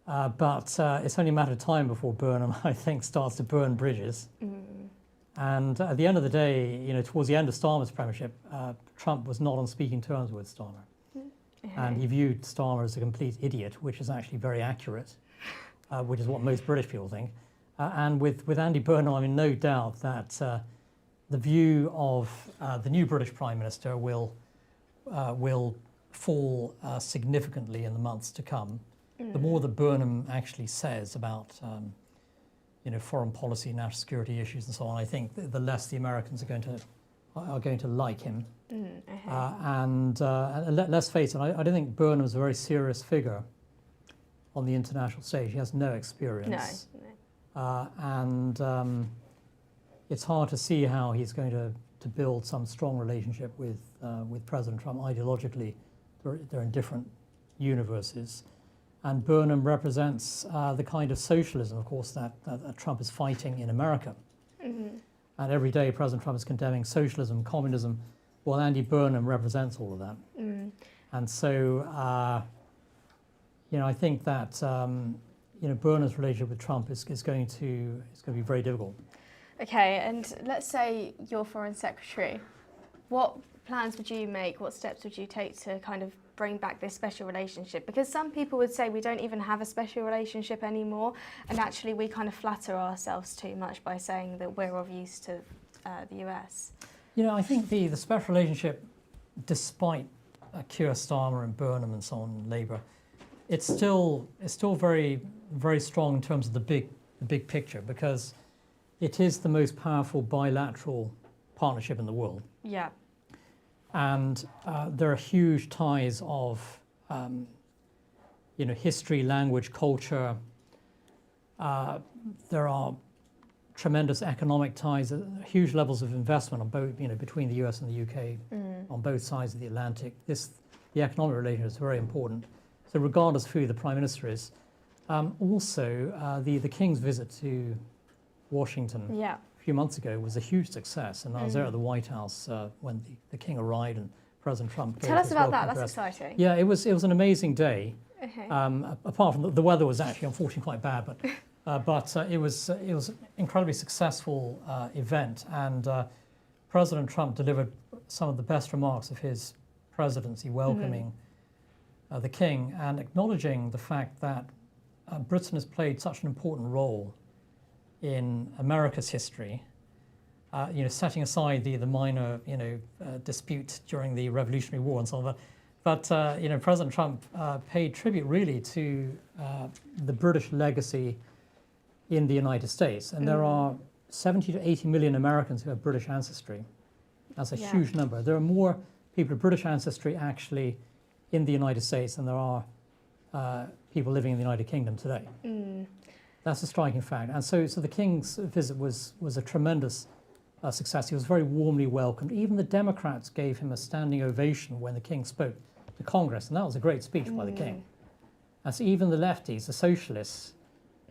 But it's only a matter of time before Burnham, I think, starts to burn bridges. And at the end of the day, towards the end of Starmer's premiership, Trump was not on speaking terms with Starmer. And he viewed Starmer as a complete idiot, which is actually very accurate, which is what most British people think. And with Andy Burnham, I mean, no doubt that the view of the new British Prime Minister will fall significantly in the months to come. The more that Burnham actually says about foreign policy, national security issues, and so on, I think the less the Americans are going to like him. And let's face it, I don't think Burnham's a very serious figure on the international stage. He has no experience. No. And it's hard to see how he's going to build some strong relationship with President Trump. Ideologically, they're in different universes. And Burnham represents the kind of socialism, of course, that Trump is fighting in America. And every day President Trump is condemning socialism, communism. Well, Andy Burnham represents all of that. And so, I think that Burnham's relationship with Trump is going to be very difficult. Okay, and let's say you're Foreign Secretary. What plans would you make? What steps would you take to kind of bring back this special relationship? Because some people would say we don't even have a special relationship anymore, and actually we kind of flatter ourselves too much by saying that we're of use to the US. I think the special relationship, despite Keir Starmer and Burnham and so on, Labour, it's still very, very strong in terms of the big picture, because it is the most powerful bilateral partnership in the world. Yeah. And there are huge ties of, history, language, culture. There are tremendous economic ties, huge levels of investment on both, between the US and the UK, on both sides of the Atlantic. The economic relationship is very important. So regardless of who the Prime Minister is, also the King's visit to Washington a few months ago was a huge success, and I was there at the White House when the King arrived, and President Trump gave Tell us his about welcome that. That's address. exciting. Yeah, it was an amazing day. Okay. Apart from the weather was actually unfortunately quite bad, but it was an incredibly successful event, and President Trump delivered some of the best remarks of his presidency, welcoming the King and acknowledging the fact that Britain has played such an important role in America's history. Setting aside the minor dispute during the Revolutionary War and so on, but President Trump paid tribute really to the British legacy in the United States, and there are 70 to 80 million Americans who have British ancestry. That's a huge number. There are more people of British ancestry actually in the United States than there are people living in the United Kingdom today. That's a striking fact. And so the King's visit was a tremendous success. He was very warmly welcomed. Even the Democrats gave him a standing ovation when the King spoke to Congress, and that was a great speech by the King. And so even the lefties, the socialists,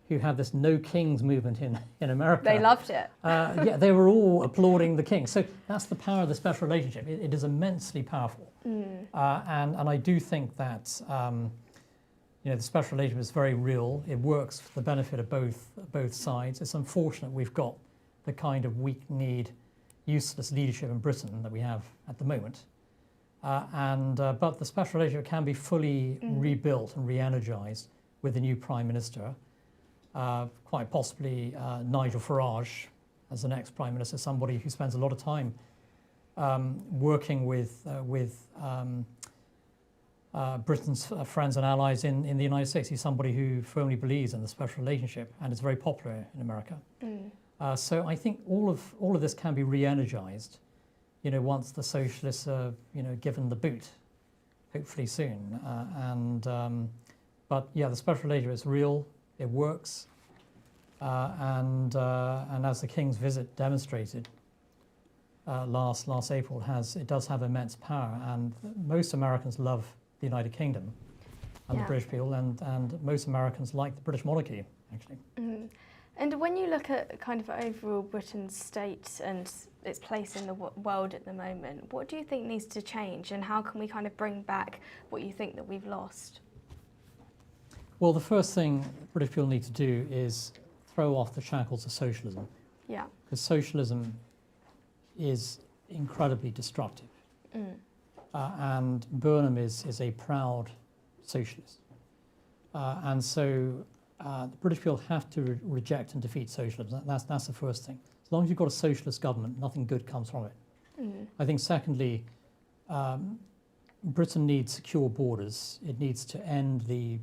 who have this no kings movement in America. They loved it. They were all applauding the King. So that's the power of the special relationship. It is immensely powerful. And I do think that the special relationship is very real. It works for the benefit of both sides. It's unfortunate we've got the kind of weak-kneed, useless leadership in Britain that we have at the moment. But the special relationship can be fully rebuilt and re-energized with the new Prime Minister. Quite possibly Nigel Farage as the next Prime Minister, somebody who spends a lot of time working with Britain's friends and allies in the United States. He's somebody who firmly believes in the special relationship and is very popular in America. So I think all of this can be re-energized, once the socialists are, given the boot, hopefully soon. But the special relationship is real. It works, and as the King's visit demonstrated last April, it does have immense power, and most Americans love the United Kingdom and the British people, and most Americans like the British monarchy, actually. And when you look at kind of overall Britain's state and its place in the world at the moment, what do you think needs to change, and how can we kind of bring back what you think that we've lost? Well, the first thing British people need to do is throw off the shackles of socialism. Yeah. Because socialism is incredibly destructive. And Burnham is a proud socialist. And so the British people have to reject and defeat socialism. That's the first thing. As long as you've got a socialist government, nothing good comes from it. I think secondly, Britain needs secure borders. It needs to end the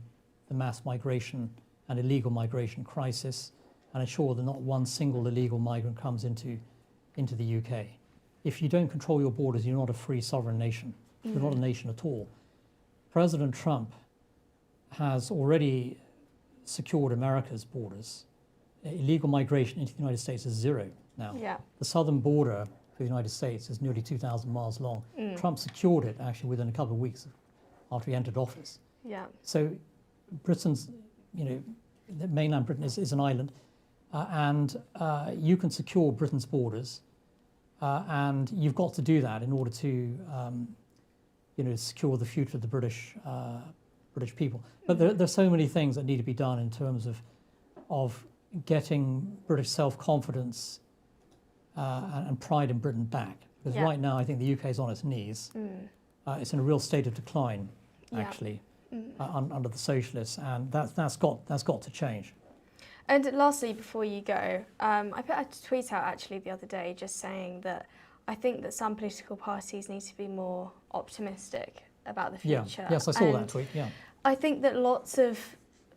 mass migration and illegal migration crisis and ensure that not one single illegal migrant comes into the UK. If you don't control your borders, you're not a free sovereign nation. You're not a nation at all. President Trump has already secured America's borders. Illegal migration into the United States is zero now. The southern border for the United States is nearly 2,000 miles long. Trump secured it actually within a couple of weeks after he entered office. So Britain's, the mainland Britain is an island, and you can secure Britain's borders, and you've got to do that in order to, secure the future of the British people. But there are so many things that need to be done in terms of getting British self-confidence and pride in Britain back. Because right now, I think the UK is on its knees. It's in a real state of decline, actually. Under the socialists, and that's got to change. And lastly, before you go, I put a tweet out actually the other day just saying that I think that some political parties need to be more optimistic about the future. Yes, I saw that tweet. I think that lots of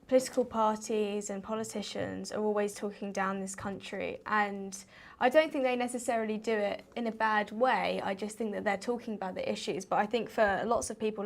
political parties and politicians are always talking down this country, and I don't think they necessarily do it in a bad way. I just think that they're talking about the issues. But I think for lots of people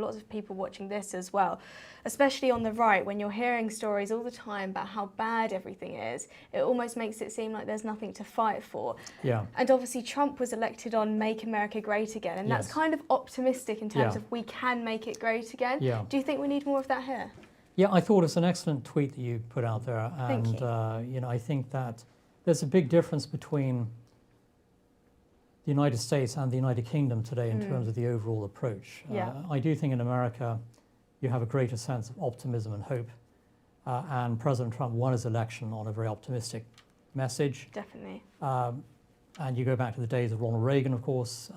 watching this as well, especially on the right, when you're hearing stories all the time about how bad everything is, it almost makes it seem like there's nothing to fight for. And obviously Trump was elected on Make America Great Again, and that's kind of optimistic in terms of we can make it great again. Do you think we need more of that here? Yeah, I thought it's an excellent tweet that you put out there, and I think that there's a big difference between the United States and the United Kingdom today in terms of the overall approach. I do think in America you have a greater sense of optimism and hope, and President Trump won his election on a very optimistic message. Definitely. And you go back to the days of Ronald Reagan, of course.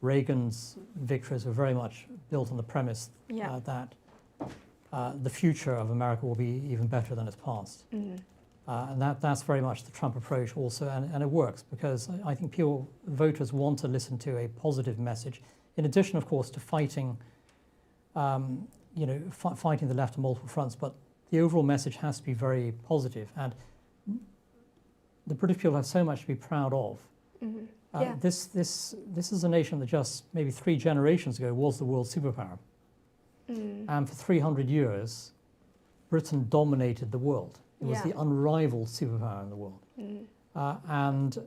Reagan's victories were very much built on the premise that the future of America will be even better than its past. And that's very much the Trump approach also, and it works because I think voters want to listen to a positive message, in addition, of course, to fighting, fighting the left on multiple fronts. But the overall message has to be very positive, and the British people have so much to be proud of. This is a nation that just maybe 3 generations ago was the world superpower, and for 300 years, Britain dominated the world. It was the unrivaled superpower in the world. And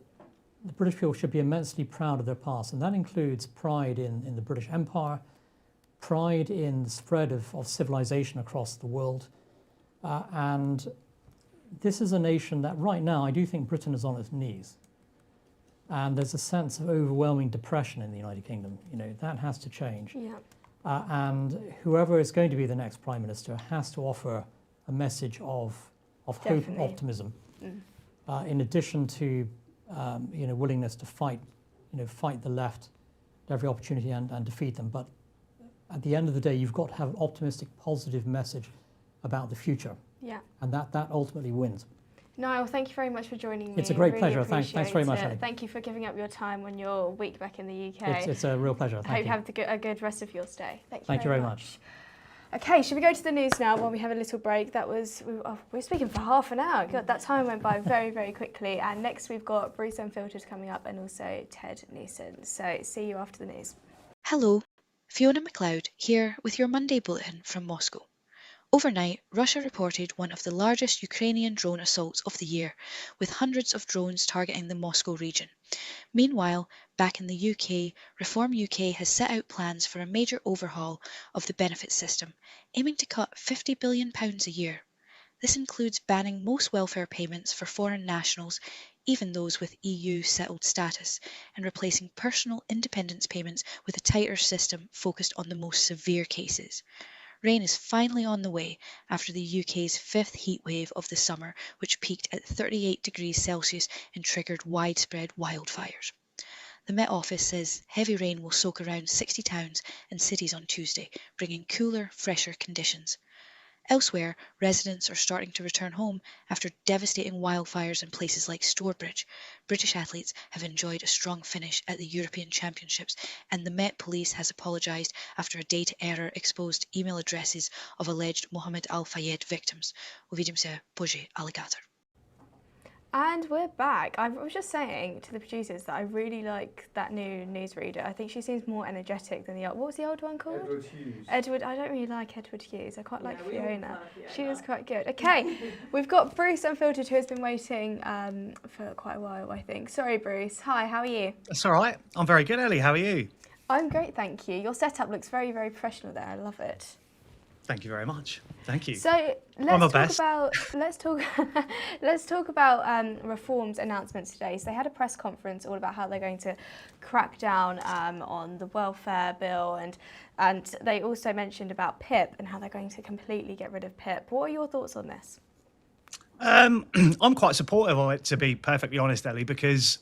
the British people should be immensely proud of their past. And that includes pride in the British Empire, pride in the spread of civilization across the world. And this is a nation that right now, I do think Britain is on its knees. And there's a sense of overwhelming depression in the United Kingdom. That has to change. And whoever is going to be the next Prime Minister has to offer a message of hope and optimism, in addition to willingness to fight the left at every opportunity and defeat them. But at the end of the day, you've got to have an optimistic, positive message about the future. And that ultimately wins. Niall, thank you very much for joining me. It's a great pleasure. Thanks very much, Ellie. Thank you for giving up your time on your week back in the UK. It's a real pleasure. I hope you have a good rest of your stay. Thank you very much. Okay, should we go to the news now while we have a little break? We were speaking for half an hour. God, that time went by very, very quickly. And next we've got Bruce Unfiltered coming up and also Ted Neeson. So see you after the news. Hello, Fiona McLeod here with your Monday bulletin from Moscow. Overnight, Russia reported one of the largest Ukrainian drone assaults of the year, with hundreds of drones targeting the Moscow region. Meanwhile, back in the UK, Reform UK has set out plans for a major overhaul of the benefit system, aiming to cut £50 billion a year. This includes banning most welfare payments for foreign nationals, even those with EU settled status, and replacing personal independence payments with a tighter system focused on the most severe cases. Rain is finally on the way after the UK's 5th heat wave of the summer, which peaked at 38 degrees Celsius and triggered widespread wildfires. The Met Office says heavy rain will soak around 60 towns and cities on Tuesday, bringing cooler, fresher conditions. Elsewhere, residents are starting to return home after devastating wildfires in places like Stourbridge. British athletes have enjoyed a strong finish at the European Championships, and the Met Police has apologised after a data error exposed email addresses of alleged Mohammed Al-Fayed victims. Uvidím se později, alligator. And we're back. I was just saying to the producers that I really like that new newsreader. I think she seems more energetic than the old. What was the old one called? Edward Hughes. Edward. I don't really like Edward Hughes. I quite like Fiona. She was quite good. Okay, we've got Bruce Unfiltered, who has been waiting for quite a while, I think. Sorry, Bruce. Hi, how are you? That's all right. I'm very good, Ellie. How are you? I'm great, thank you. Your setup looks very, very professional there. I love it. Thank you very much. Thank you. So let's talk about Reform's announcements today. So they had a press conference all about how they're going to crack down on the welfare bill, and they also mentioned about PIP and how they're going to completely get rid of PIP. What are your thoughts on this? I'm quite supportive of it, to be perfectly honest, Ellie, because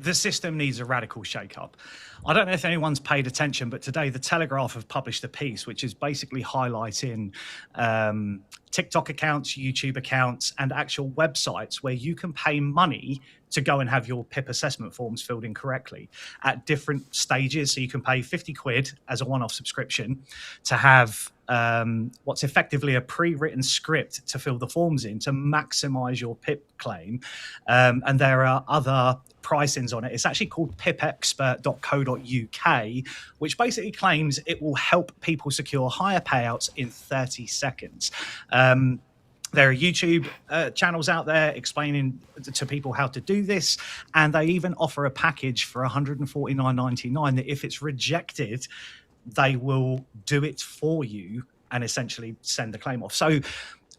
the system needs a radical shake-up. I don't know if anyone's paid attention, but today the Telegraph have published a piece which is basically highlighting TikTok accounts, YouTube accounts, and actual websites where you can pay money to go and have your PIP assessment forms filled in correctly at different stages. So you can pay 50 quid as a one-off subscription to have what's effectively a pre-written script to fill the forms in to maximize your PIP claim. And there are other pricings on it. It's actually called pipexpert.co.uk, which basically claims it will help people secure higher payouts in 30 seconds. There are YouTube channels out there explaining to people how to do this, and they even offer a package for $149.99 that if it's rejected, they will do it for you and essentially send the claim off. So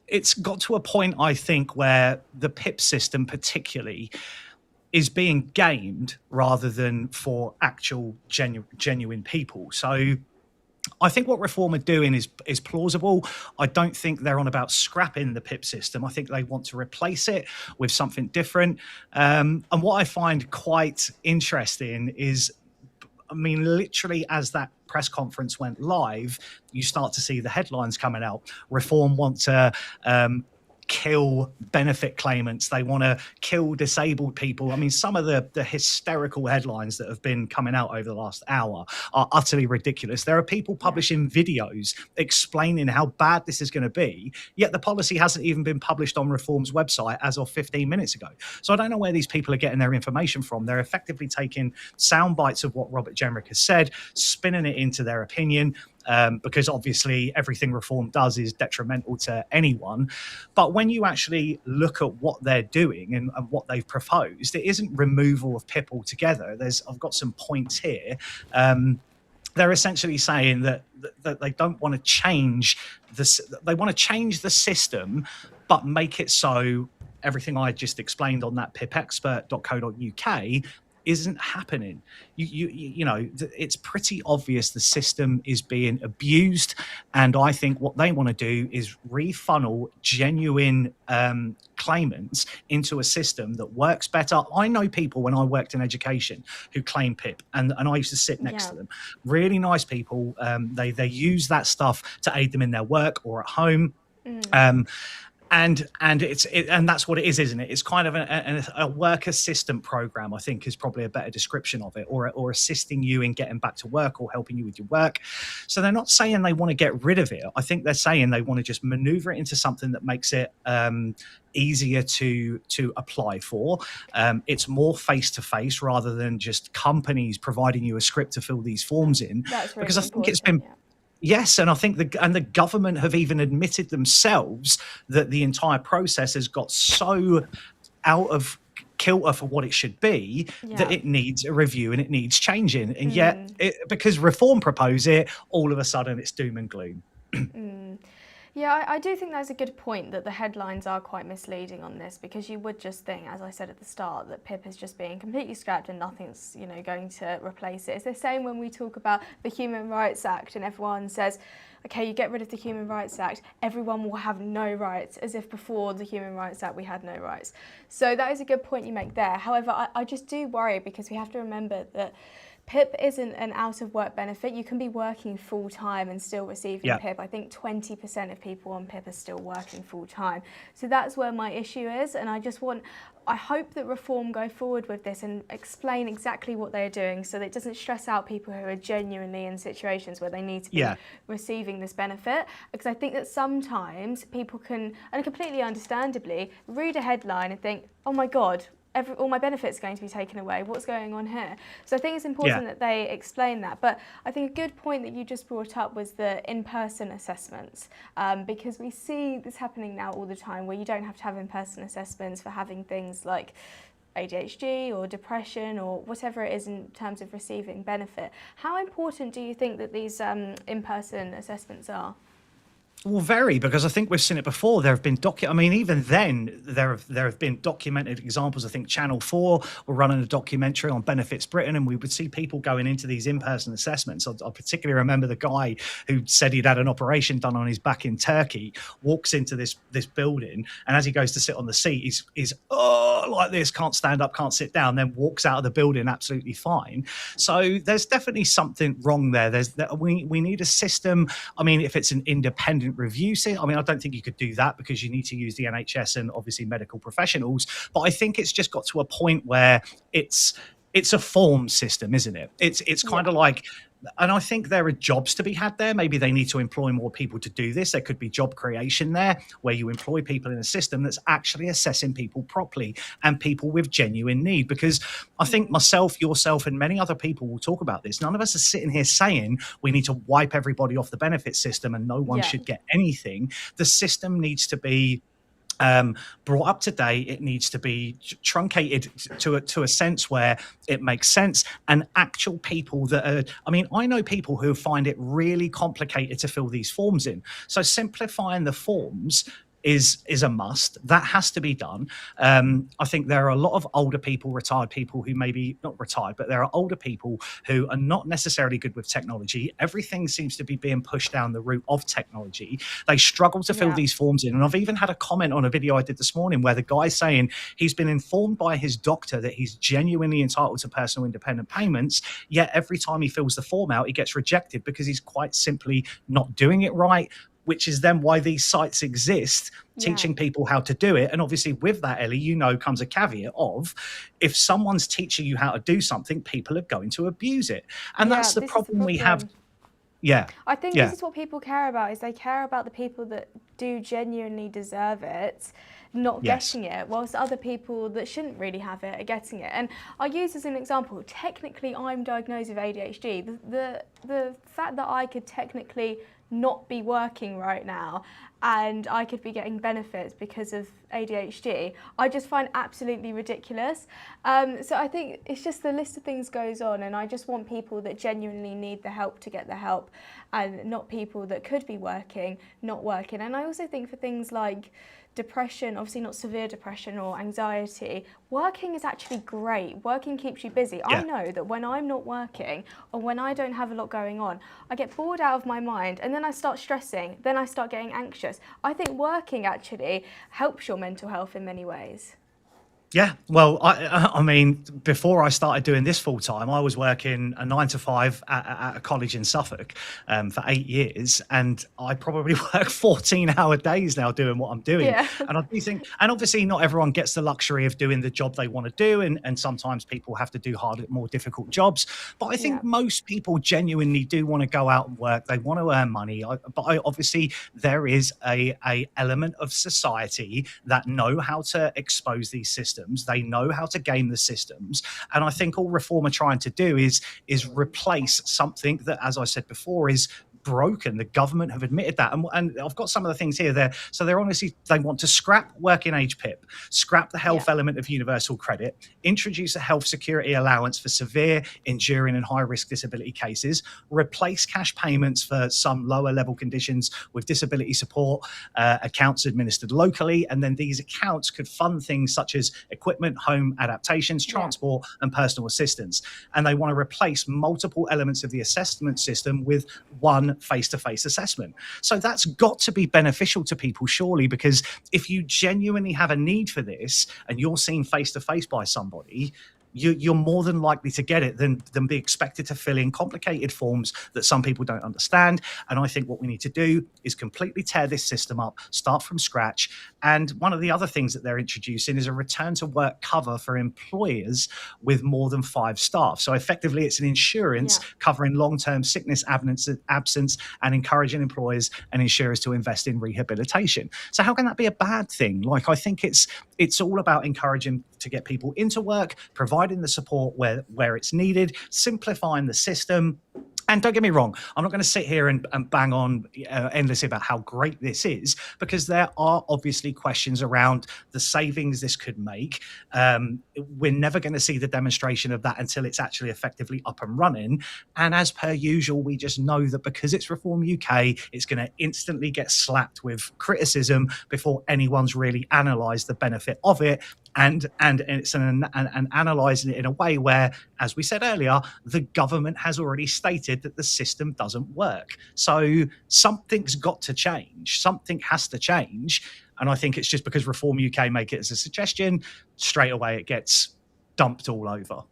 it's got to a point, I think, where the PIP system particularly is being gamed rather than for actual genuine people. So I think what Reform are doing is plausible. I don't think they're on about scrapping the PIP system. I think they want to replace it with something different. And what I find quite interesting is, I mean, literally as that press conference went live, you start to see the headlines coming out. Reform want to kill benefit claimants. They want to kill disabled people. I mean, some of the hysterical headlines that have been coming out over the last hour are utterly ridiculous. There are people publishing videos explaining how bad this is going to be, yet the policy hasn't even been published on Reform's website as of 15 minutes ago. So I don't know where these people are getting their information from. They're effectively taking sound bites of what Robert Jenrick has said, spinning it into their opinion, because obviously everything Reform does is detrimental to anyone. But when you actually look at what they're doing and what they've proposed, it isn't removal of PIP altogether. I've got some points here. They're essentially saying that they don't want to change this. They want to change the system, but make it so everything I just explained on that pipexpert.co.uk isn't happening. You know, it's pretty obvious the system is being abused, and I think what they want to do is refunnel genuine claimants into a system that works better. I know people when I worked in education who claim PIP, and I used to sit next to them. Really nice people. They use that stuff to aid them in their work or at home. And that's what it is, isn't it? It's kind of a work assistant program, I think, is probably a better description of it, or assisting you in getting back to work or helping you with your work. So they're not saying they want to get rid of it. I think they're saying they want to just maneuver it into something that makes it easier to apply for. It's more face-to-face rather than just companies providing you a script to fill these forms in. That's really because I think it's been... Yes, and I think the government have even admitted themselves that the entire process has got so out of kilter for what it should be that it needs a review and it needs changing. And yet, because Reform propose it, all of a sudden it's doom and gloom. Yeah, I do think that's a good point, that the headlines are quite misleading on this, because you would just think, as I said at the start, that PIP is just being completely scrapped and nothing's, you know, going to replace it. It's the same when we talk about the Human Rights Act and everyone says, okay, you get rid of the Human Rights Act, everyone will have no rights, as if before the Human Rights Act we had no rights. So that is a good point you make there. However, I just do worry, because we have to remember that PIP isn't an out-of-work benefit. You can be working full-time and still receiving PIP. I think 20% of people on PIP are still working full-time. So that's where my issue is, and I hope that Reform go forward with this and explain exactly what they're doing so that it doesn't stress out people who are genuinely in situations where they need to be receiving this benefit. Because I think that sometimes people can, and completely understandably, read a headline and think, oh my God, all my benefits are going to be taken away. What's going on here? So I think it's important that they explain that. But I think a good point that you just brought up was the in-person assessments, because we see this happening now all the time, where you don't have to have in-person assessments for having things like ADHD or depression or whatever it is in terms of receiving benefit. How important do you think that these in-person assessments are? Well, very, because I think we've seen it before. There have been even then there have been documented examples. I think Channel 4 were running a documentary on Benefits Britain, and we would see people going into these in-person assessments. I particularly remember the guy who said he'd had an operation done on his back in Turkey, walks into this building, and as he goes to sit on the seat, he's like this, can't stand up, can't sit down, then walks out of the building absolutely fine. So there's definitely something wrong there. We need a system. I mean, if it's an independent review system, I mean, I don't think you could do that, because you need to use the NHS and obviously medical professionals. But I think it's just got to a point where it's a form system, isn't it? It's kind of like, and I think there are jobs to be had there. Maybe they need to employ more people to do this. There could be job creation there, where you employ people in a system that's actually assessing people properly and people with genuine need. Because I think myself, yourself, and many other people will talk about this. None of us are sitting here saying we need to wipe everybody off the benefit system and no one should get anything. The system needs to be brought up to date. It needs to be truncated to a sense where it makes sense. And actual people I know people who find it really complicated to fill these forms in. So simplifying the forms is a must. That has to be done. I think there are a lot of older people, retired people who maybe not retired, but there are older people who are not necessarily good with technology. Everything seems to be being pushed down the route of technology. They struggle to fill these forms in. And I've even had a comment on a video I did this morning where the guy's saying he's been informed by his doctor that he's genuinely entitled to personal independent payments, yet every time he fills the form out, he gets rejected because he's quite simply not doing it right, which is then why these sites exist, teaching people how to do it. And obviously with that, Ellie, you know, comes a caveat of if someone's teaching you how to do something, people are going to abuse it. And that's the problem we have. Yeah. I think this is what people care about, is they care about the people that do genuinely deserve it, not getting it, whilst other people that shouldn't really have it are getting it. And I use as an example, technically I'm diagnosed with ADHD. The fact that I could technically not be working right now and I could be getting benefits because of ADHD, I just find absolutely ridiculous. So I think it's just the list of things goes on, and I just want people that genuinely need the help to get the help, and not people that could be working, not working. And I also think for things like depression, obviously not severe depression or anxiety, working is actually great. Working keeps you busy. I know that when I'm not working or when I don't have a lot going on, I get bored out of my mind, and then I start stressing, then I start getting anxious. I think working actually helps your mental health in many ways. Yeah, well, I mean, before I started doing this full time, I was working a 9 to 5 at a college in Suffolk for 8 years, and I probably work 14-hour days now doing what I'm doing. Yeah. And I do think, and obviously not everyone gets the luxury of doing the job they want to do, and sometimes people have to do harder, more difficult jobs. But I think most people genuinely do want to go out and work. They want to earn money. Obviously there is a element of society that know how to expose these systems. They know how to game the systems. And I think all Reform are trying to do is replace something that, as I said before, is broken. The government have admitted that. And I've got some of the things here there. So they're honestly, they want to scrap working age PIP, scrap the health element of universal credit, introduce a health security allowance for severe, enduring and high risk disability cases, replace cash payments for some lower level conditions with disability support accounts administered locally. And then these accounts could fund things such as equipment, home adaptations, transport and personal assistance. And they want to replace multiple elements of the assessment system with one face-to-face assessment. So that's got to be beneficial to people, surely, because if you genuinely have a need for this and you're seen face-to-face by somebody, you're more than likely to get it than be expected to fill in complicated forms that some people don't understand. And I think what we need to do is completely tear this system up, start from scratch. And one of the other things that they're introducing is a return to work cover for employers with more than 5 staff. So effectively, it's an insurance covering long-term sickness absence and encouraging employers and insurers to invest in rehabilitation. So how can that be a bad thing? Like, I think it's all about encouraging to get people into work, providing the support where it's needed, simplifying the system. And don't get me wrong, I'm not going to sit here and bang on endlessly about how great this is, because there are obviously questions around the savings this could make. We're never going to see the demonstration of that until it's actually effectively up and running. And as per usual, we just know that because it's Reform UK, it's going to instantly get slapped with criticism before anyone's really analysed the benefit of it. And it's an analysing it in a way where, as we said earlier, the government has already stated that the system doesn't work. So something's got to change. Something has to change. And I think it's just because Reform UK make it as a suggestion, straight away it gets dumped all over.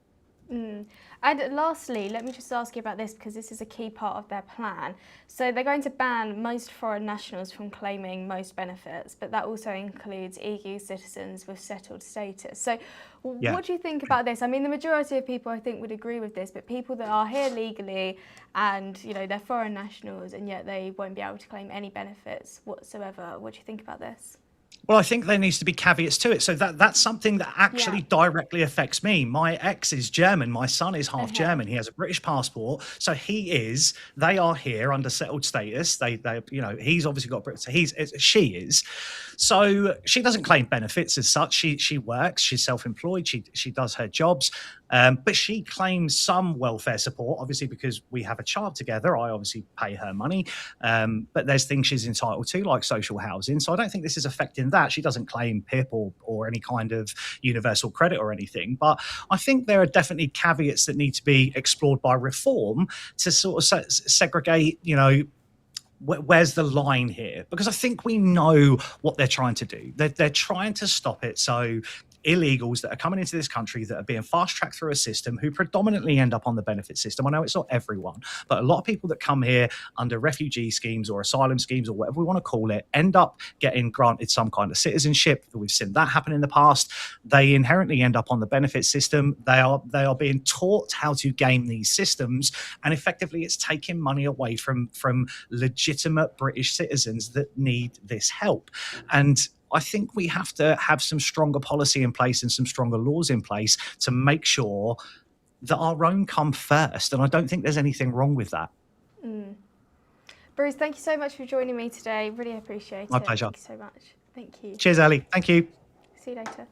And lastly, let me just ask you about this, because this is a key part of their plan. So they're going to ban most foreign nationals from claiming most benefits, but that also includes EU citizens with settled status. So what do you think about this? I mean, the majority of people, I think, would agree with this, but people that are here legally and, you know, they're foreign nationals and yet they won't be able to claim any benefits whatsoever. What do you think about this? Well, I think there needs to be caveats to it. So that's something that actually directly affects me. My ex is German. My son is half German. He has a British passport. So they are here under settled status. They he's obviously got British. She is. So she doesn't claim benefits as such. She works. She's self-employed. She does her jobs. But she claims some welfare support, obviously, because we have a child together. I obviously pay her money. But there's things she's entitled to, like social housing. So I don't think this is affecting that. She doesn't claim PIP or any kind of universal credit or anything. But I think there are definitely caveats that need to be explored by reform to sort of segregate, where's the line here? Because I think we know what they're trying to do. They're trying to stop it so illegals that are coming into this country that are being fast-tracked through a system who predominantly end up on the benefit system. I know it's not everyone, but a lot of people that come here under refugee schemes or asylum schemes or whatever we want to call it end up getting granted some kind of citizenship. We've seen that happen in the past. They inherently end up on the benefit system. They are being taught how to game these systems, and effectively it's taking money away from legitimate British citizens that need this help. And I think we have to have some stronger policy in place and some stronger laws in place to make sure that our own come first. And I don't think there's anything wrong with that. Bruce, thank you so much for joining me today. Really appreciate it. My pleasure. Thank you so much. Thank you. Cheers, Ellie. Thank you. See you later.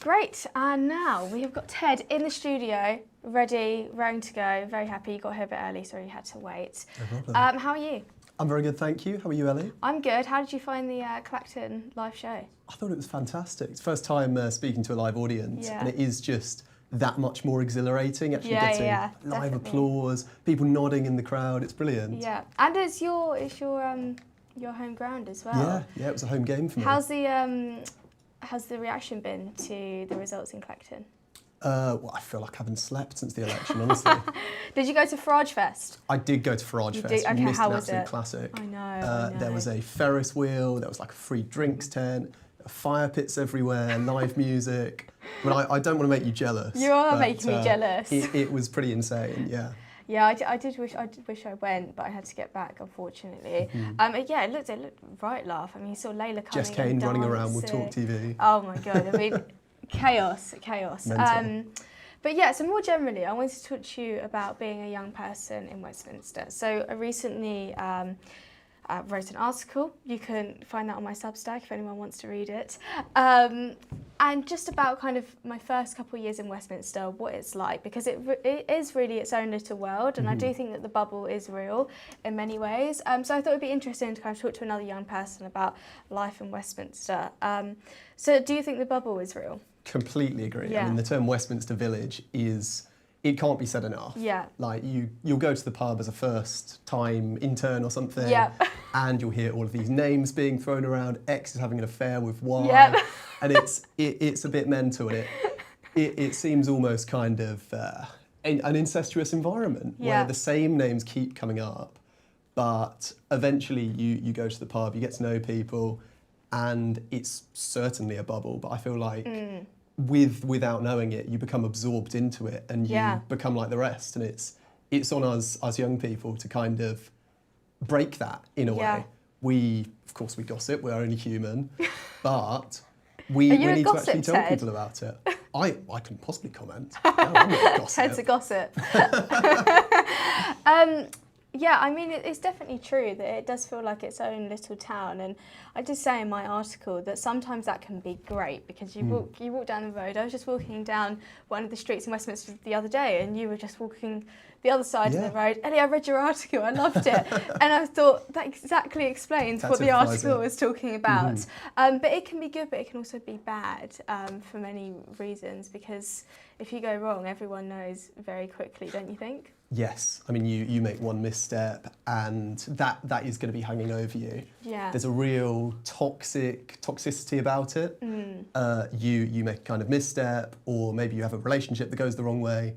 Great. And now we have got Ted in the studio, ready, raring to go. Very happy. You got here a bit early, so you had to wait. No problem. How are you? I'm very good, thank you. How are you, Ellie? I'm good. How did you find the Clacton live show? I thought it was fantastic. It's the first time speaking to a live audience, and it is just that much more exhilarating, actually getting live applause, people nodding in the crowd. It's brilliant. Yeah, and it's your home ground as well. Yeah, it was a home game for me. How's the reaction been to the results in Clacton? Well, I feel like I haven't slept since the election, honestly. Did you go to Farage Fest? I did go to Farage Fest. Okay, missed how an was absolute it? classic. I know. There was a Ferris wheel, there was like a free drinks tent, fire pits everywhere, live music. I mean, I don't want to make you jealous. You are making me jealous. It was pretty insane, yeah. Yeah, I did wish I went, but I had to get back, unfortunately. Yeah, it looked right laugh. I mean, you saw Layla coming. Jess Kane running around with Talk TV. Oh my God! I mean, chaos. But yeah, so more generally, I wanted to talk to you about being a young person in Westminster. So I recently wrote an article. You can find that on my Substack if anyone wants to read it. And just about kind of my first couple of years in Westminster, what it's like, because it is really its own little world, and I do think that the bubble is real in many ways. So I thought it'd be interesting to kind of talk to another young person about life in Westminster. So do you think the bubble is real? Completely agree. Yeah. I mean, the term Westminster Village it can't be said enough. Yeah. Like you'll go to the pub as a first time intern or something, and you'll hear all of these names being thrown around. X is having an affair with Y, and it's a bit mental, and it seems almost kind of an incestuous environment where the same names keep coming up, but eventually you go to the pub, you get to know people, and it's certainly a bubble. But I feel like without knowing it, you become absorbed into it, and you become like the rest. And it's on us as young people to kind of break that in a way. Of course we gossip, we're only human, but we need to actually tell people about it. I couldn't possibly comment. No, I'm not a gossip. Ted's a gossip. Yeah, I mean, it's definitely true that it does feel like its own little town, and I did say in my article that sometimes that can be great because you walk down the road. I was just walking down one of the streets in Westminster the other day, and you were just walking the other side of the road. Ellie, I read your article, I loved it, and I thought that exactly explains what the article was talking about. But it can be good, but it can also be bad for many reasons, because if you go wrong, everyone knows very quickly, don't you think? Yes, I mean, you make one misstep and that is going to be hanging over you. Yeah. There's a real toxicity about it. You make a kind of misstep, or maybe you have a relationship that goes the wrong way,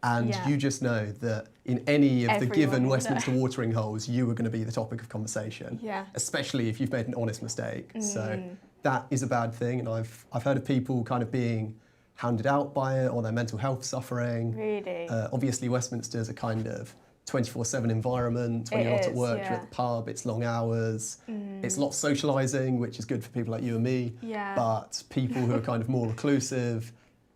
and you just know that in any of the given Westminster watering holes, you are going to be the topic of conversation. Yeah. Especially if you've made an honest mistake. So that is a bad thing, and I've heard of people kind of being hounded out by it, or their mental health suffering. Really? Obviously, Westminster is a kind of 24/7 environment. When you're not at work, you're at the pub, it's long hours. It's a lot of socialising, which is good for people like you and me. But people who are kind of more reclusive,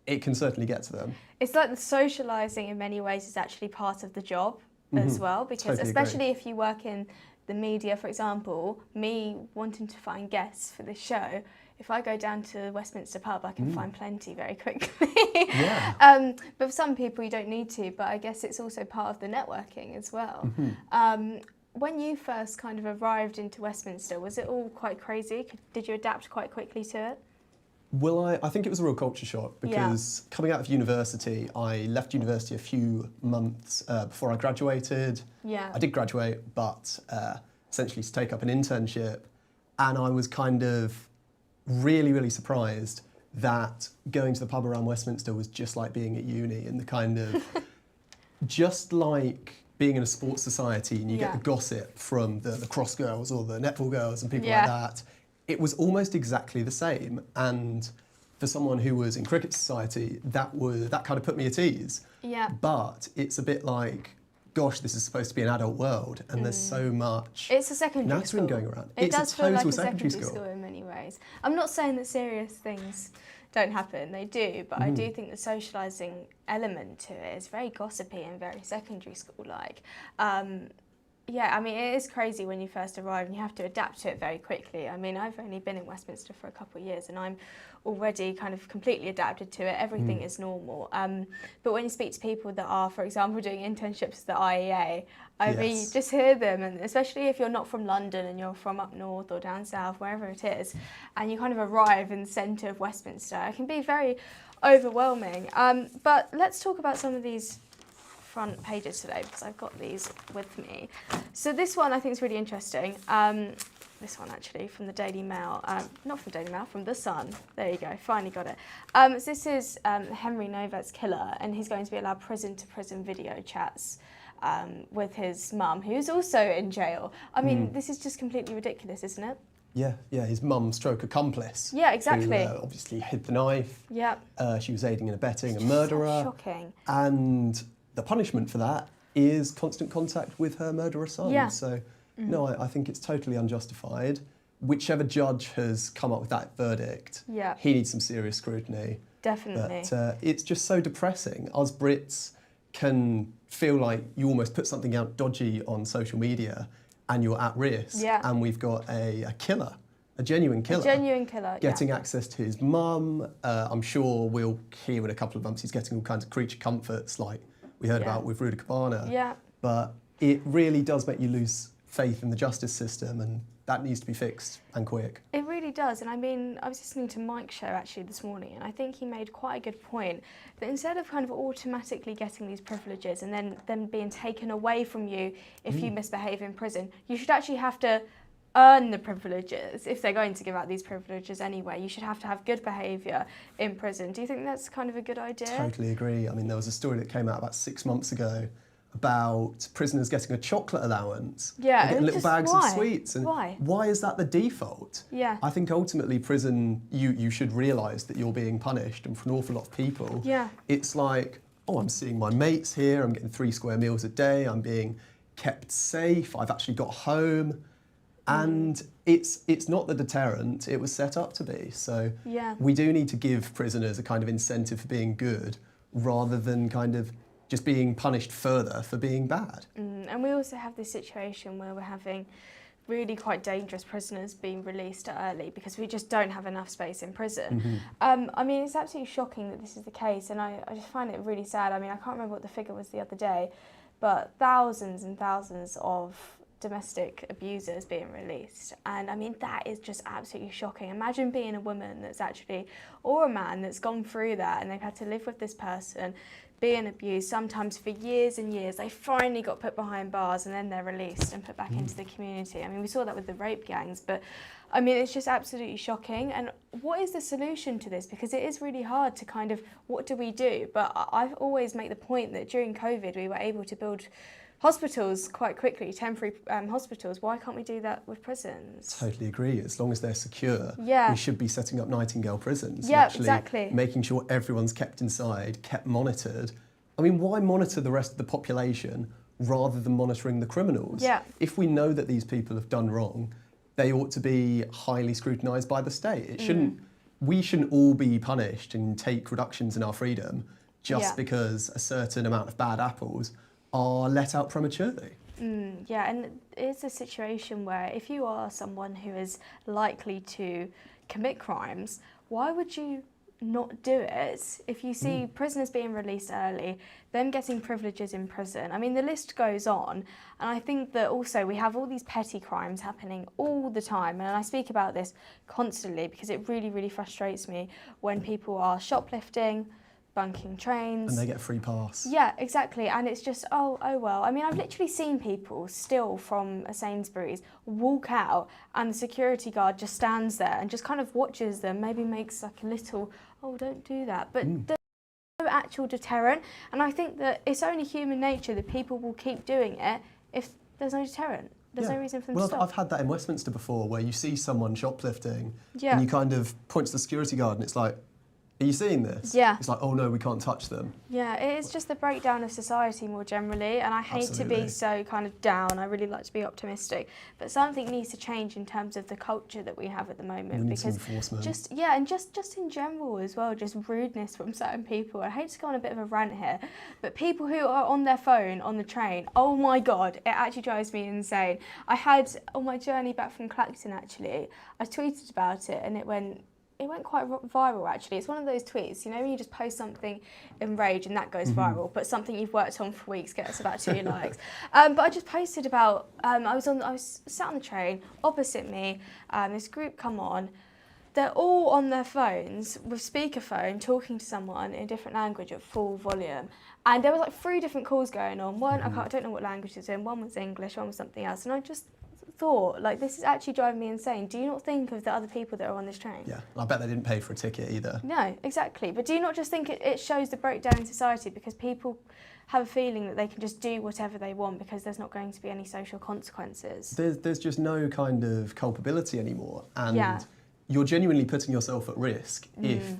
it can certainly get to them. It's like the socialising in many ways is actually part of the job as well, because Totally especially agree. if you work in the media, for example, me wanting to find guests for this show, if I go down to Westminster pub, I can find plenty very quickly. But for some people, you don't need to, but I guess it's also part of the networking as well. When you first kind of arrived into Westminster, was it all quite crazy? Did you adapt quite quickly to it? Well, I think it was a real culture shock because coming out of university, I left university a few months before I graduated. I did graduate, but essentially to take up an internship. And I was kind of really, really surprised that going to the pub around Westminster was just like being at uni, and the kind of, just like being in a sports society and you get the gossip from the cross girls or the netball girls and people like that. It was almost exactly the same, and for someone who was in cricket society, that kind of put me at ease. But it's a bit like, gosh, this is supposed to be an adult world, and there's so much. It's a secondary school going around. It It's does a feel like total a secondary school in many ways. I'm not saying that serious things don't happen; they do. But I do think the socialising element to it is very gossipy and very secondary school-like. Yeah, I mean, it is crazy when you first arrive and you have to adapt to it very quickly. I mean, I've only been in Westminster for a couple of years and I'm already kind of completely adapted to it. Everything is normal. But when you speak to people that are, for example, doing internships at the IEA, I mean, you just hear them, and especially if you're not from London and you're from up north or down south, wherever it is, and you kind of arrive in the centre of Westminster, it can be very overwhelming. But let's talk about some of these front pages today because I've got these with me. So this one I think is really interesting. This one actually from the Daily Mail, not from Daily Mail, from The Sun. There you go, finally got it. So this is Henry Novet's killer, and he's going to be allowed prison-to-prison video chats with his mum, who's also in jail. I mean, this is just completely ridiculous, isn't it? Yeah, his mum stroke accomplice. Yeah, exactly. Who obviously hid the knife. Yeah. She was aiding and abetting a murderer. So shocking. And the punishment for that is constant contact with her murderer son. So, no, I think it's totally unjustified. Whichever judge has come up with that verdict, he needs some serious scrutiny. Definitely. But it's just so depressing. Us Brits can feel like you almost put something out dodgy on social media and you're at risk. And we've got a killer, a genuine killer. A genuine killer, getting access to his mum. I'm sure we'll hear in a couple of months he's getting all kinds of creature comforts like we heard about with Rudy Cabana. But it really does make you lose faith in the justice system, and that needs to be fixed and quick. It really does. And I mean, I was listening to Mike's show actually this morning, and I think he made quite a good point that instead of kind of automatically getting these privileges and then them being taken away from you if you misbehave in prison, you should actually have to earn the privileges. If they're going to give out these privileges anyway, you should have to have good behaviour in prison. Do you think that's kind of a good idea? Totally agree. I mean, there was a story that came out about 6 months ago about prisoners getting a chocolate allowance. Yeah, getting little bags of sweets. And why is that the default? Yeah. I think ultimately prison, you should realise that you're being punished, and for an awful lot of people, it's like, oh, I'm seeing my mates here, I'm getting 3 square meals a day, I'm being kept safe, I've actually got home. And it's not the deterrent it was set up to be. So we do need to give prisoners a kind of incentive for being good rather than kind of just being punished further for being bad. And we also have this situation where we're having really quite dangerous prisoners being released early because we just don't have enough space in prison. I mean, it's absolutely shocking that this is the case, and I just find it really sad. I mean, I can't remember what the figure was the other day, but thousands and thousands of domestic abusers being released, and I mean that is just absolutely shocking. Imagine being a woman that's actually, or a man that's gone through that and they've had to live with this person being abused sometimes for years and years. They finally got put behind bars and then they're released and put back into the community. I mean, we saw that with the rape gangs, but I mean it's just absolutely shocking. And what is the solution to this? Because it is really hard to kind of, what do we do? But I always make the point that during COVID we were able to build hospitals quite quickly, temporary hospitals. Why can't we do that with prisons? Totally agree. As long as they're secure, we should be setting up Nightingale prisons. Yeah, actually exactly. Making sure everyone's kept inside, kept monitored. I mean, why monitor the rest of the population rather than monitoring the criminals. Yeah. If we know that these people have done wrong, they ought to be highly scrutinised by the state. It shouldn't. We shouldn't all be punished and take reductions in our freedom just because a certain amount of bad apples are let out prematurely. Yeah, and it's a situation where if you are someone who is likely to commit crimes, why would you not do it? If you see prisoners being released early, them getting privileges in prison, I mean, the list goes on. And I think that also we have all these petty crimes happening all the time. And I speak about this constantly because it really, really frustrates me when people are shoplifting, bunking trains. And they get a free pass. Yeah, exactly. And it's just, oh well. I mean, I've literally seen people steal from a Sainsbury's, walk out, and the security guard just stands there and just kind of watches them, maybe makes like a little, oh, don't do that. But there's no actual deterrent. And I think that it's only human nature that people will keep doing it if there's no deterrent. There's no reason for them to stop. I've had that in Westminster before where you see someone shoplifting Yeah. and you kind of point to the security guard and it's like, are you seeing this? Yeah. It's like, oh no, we can't touch them. Yeah, it is just the breakdown of society more generally, and I hate to be so kind of down. I really like to be optimistic, but something needs to change in terms of the culture that we have at the moment. We need because some enforcement. just and just in general as well, just rudeness from certain people. I hate to go on a bit of a rant here, but people who are on their phone on the train, oh my god, it actually drives me insane. I had on my journey back from Clacton actually, I tweeted about it and it went quite viral actually. It's one of those tweets, you know, when you just post something in rage and that goes viral, but something you've worked on for weeks gets about 2 likes. But I just posted about, I was sat on the train, opposite me, this group come on, they're all on their phones with speakerphone talking to someone in a different language at full volume. And there was like 3 different calls going on. One, I don't know what language it's in, one was English, one was something else. And I just thought, like, this is actually driving me insane. Do you not think of the other people that are on this train? Yeah, I bet they didn't pay for a ticket either. No, exactly. But do you not just think it shows the breakdown in society because people have a feeling that they can just do whatever they want because there's not going to be any social consequences? There's just no kind of culpability anymore. And you're genuinely putting yourself at risk if,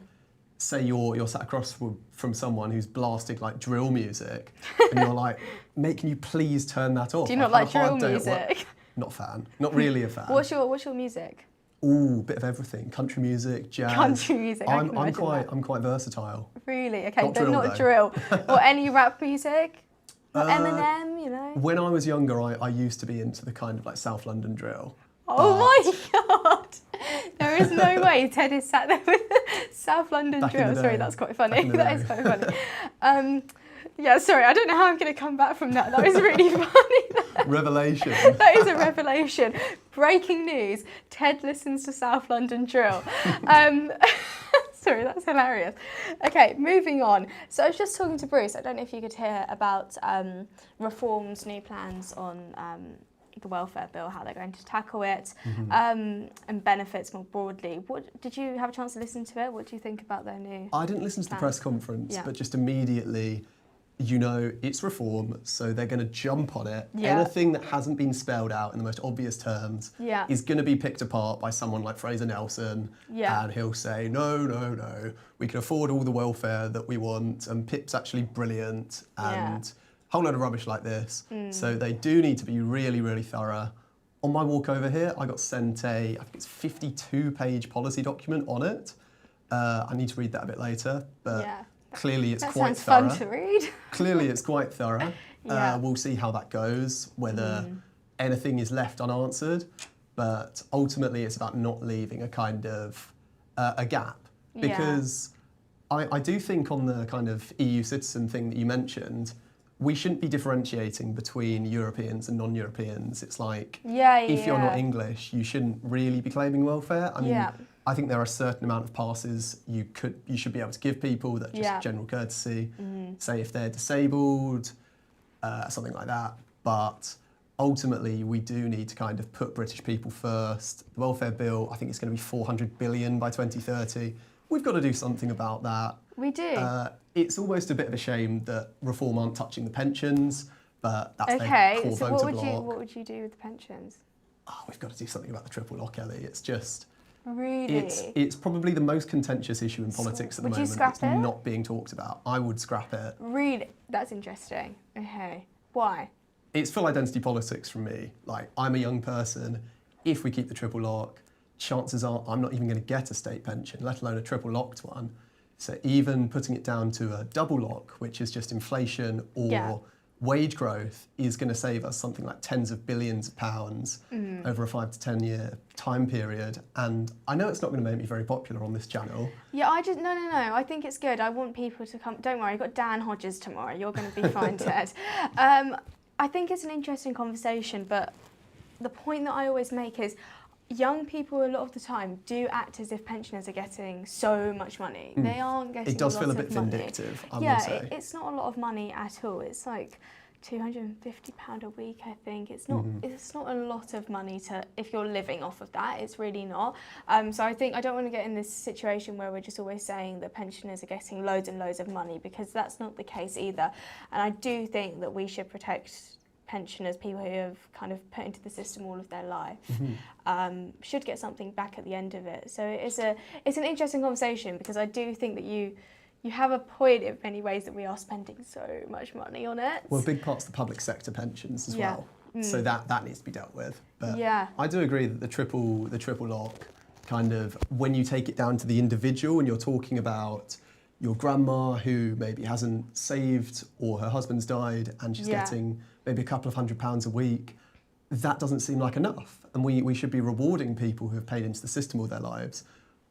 say, you're sat across from someone who's blasting like drill music and you're like, mate, can you please turn that off? Do you not like drill music? Not a fan. Not really a fan. What's your music? Ooh, bit of everything. Country music, jazz. Country music. I'm quite versatile. Really? Okay, not then drill, not though. drill. Or any rap music? Or Eminem, you know? When I was younger, I used to be into the kind of like South London drill. Oh my god! There is no way Ted is sat there with South London drill. Sorry, that's quite funny. That is quite funny. Yeah, sorry, I don't know how I'm going to come back from that. That was really funny. Revelation. That is a revelation. Breaking news, Ted listens to South London drill. Sorry, that's hilarious. Okay, moving on. So I was just talking to Bruce, I don't know if you could hear about Reform's new plans on the welfare bill, how they're going to tackle it, and benefits more broadly. Did you have a chance to listen to it? What do you think about their new I didn't listen to the press conference, but just immediately, you know, it's reform, so they're going to jump on it. Yeah. Anything that hasn't been spelled out in the most obvious terms is going to be picked apart by someone like Fraser Nelson, and he'll say, no, we can afford all the welfare that we want, and Pip's actually brilliant, and a whole load of rubbish like this. So they do need to be really, really thorough. On my walk over here, I got sent I think it's 52-page policy document on it. I need to read that a bit later, but clearly it's quite thorough. That sounds fun to read. Clearly it's quite thorough. We'll see how that goes, whether anything is left unanswered, but ultimately it's about not leaving a kind of a gap. Because I do think on the kind of EU citizen thing that you mentioned, we shouldn't be differentiating between Europeans and non-Europeans. It's like, if you're not English, you shouldn't really be claiming welfare. I mean, I think there are a certain amount of passes you should be able to give people that are just general courtesy, say if they're disabled, something like that. But ultimately, we do need to kind of put British people first. The welfare bill, I think it's going to be 400 billion by 2030. We've got to do something about that. We do. It's almost a bit of a shame that Reform aren't touching the pensions, but that's their core so voter block. what would you do with the pensions? Oh, we've got to do something about the triple lock, Ellie. It's just... Really? It's probably the most contentious issue in politics at the moment. Would you scrap it's it? not being talked about. I would scrap it. Really? That's interesting. Okay. Why? it's full identity politics from me. Like, I'm a young person. If we keep the triple lock, chances are I'm not even going to get a state pension, let alone a triple locked one. So even putting it down to a double lock, which is just inflation or wage growth, is going to save us something like tens of billions of pounds over a 5 to 10 year time period. And I know it's not going to make me very popular on this channel. Yeah, no. I think it's good. I want people to come. Don't worry, you've got Dan Hodges tomorrow. You're going to be fine, Ted. I think it's an interesting conversation, but the point that I always make is young people a lot of the time do act as if pensioners are getting so much money. They aren't getting It does a lot feel a of bit money. vindictive, I yeah, will say. It's not a lot of money at all. It's like £250 a week, I think. It's not it's not a lot of money to if you're living off of that. It's really not. So I think I don't want to get in this situation where we're just always saying that pensioners are getting loads and loads of money, because that's not the case either. And I do think that we should protect pensioners, people who have kind of put into the system all of their life, should get something back at the end of it. So it's an interesting conversation, because I do think that you have a point in many ways that we are spending so much money on it. Well, a big part's the public sector pensions as well. So that needs to be dealt with. But I do agree that the triple lock, kind of, when you take it down to the individual and you're talking about your grandma who maybe hasn't saved, or her husband's died and she's getting maybe a couple of £100 a week, that doesn't seem like enough. And we should be rewarding people who have paid into the system all their lives.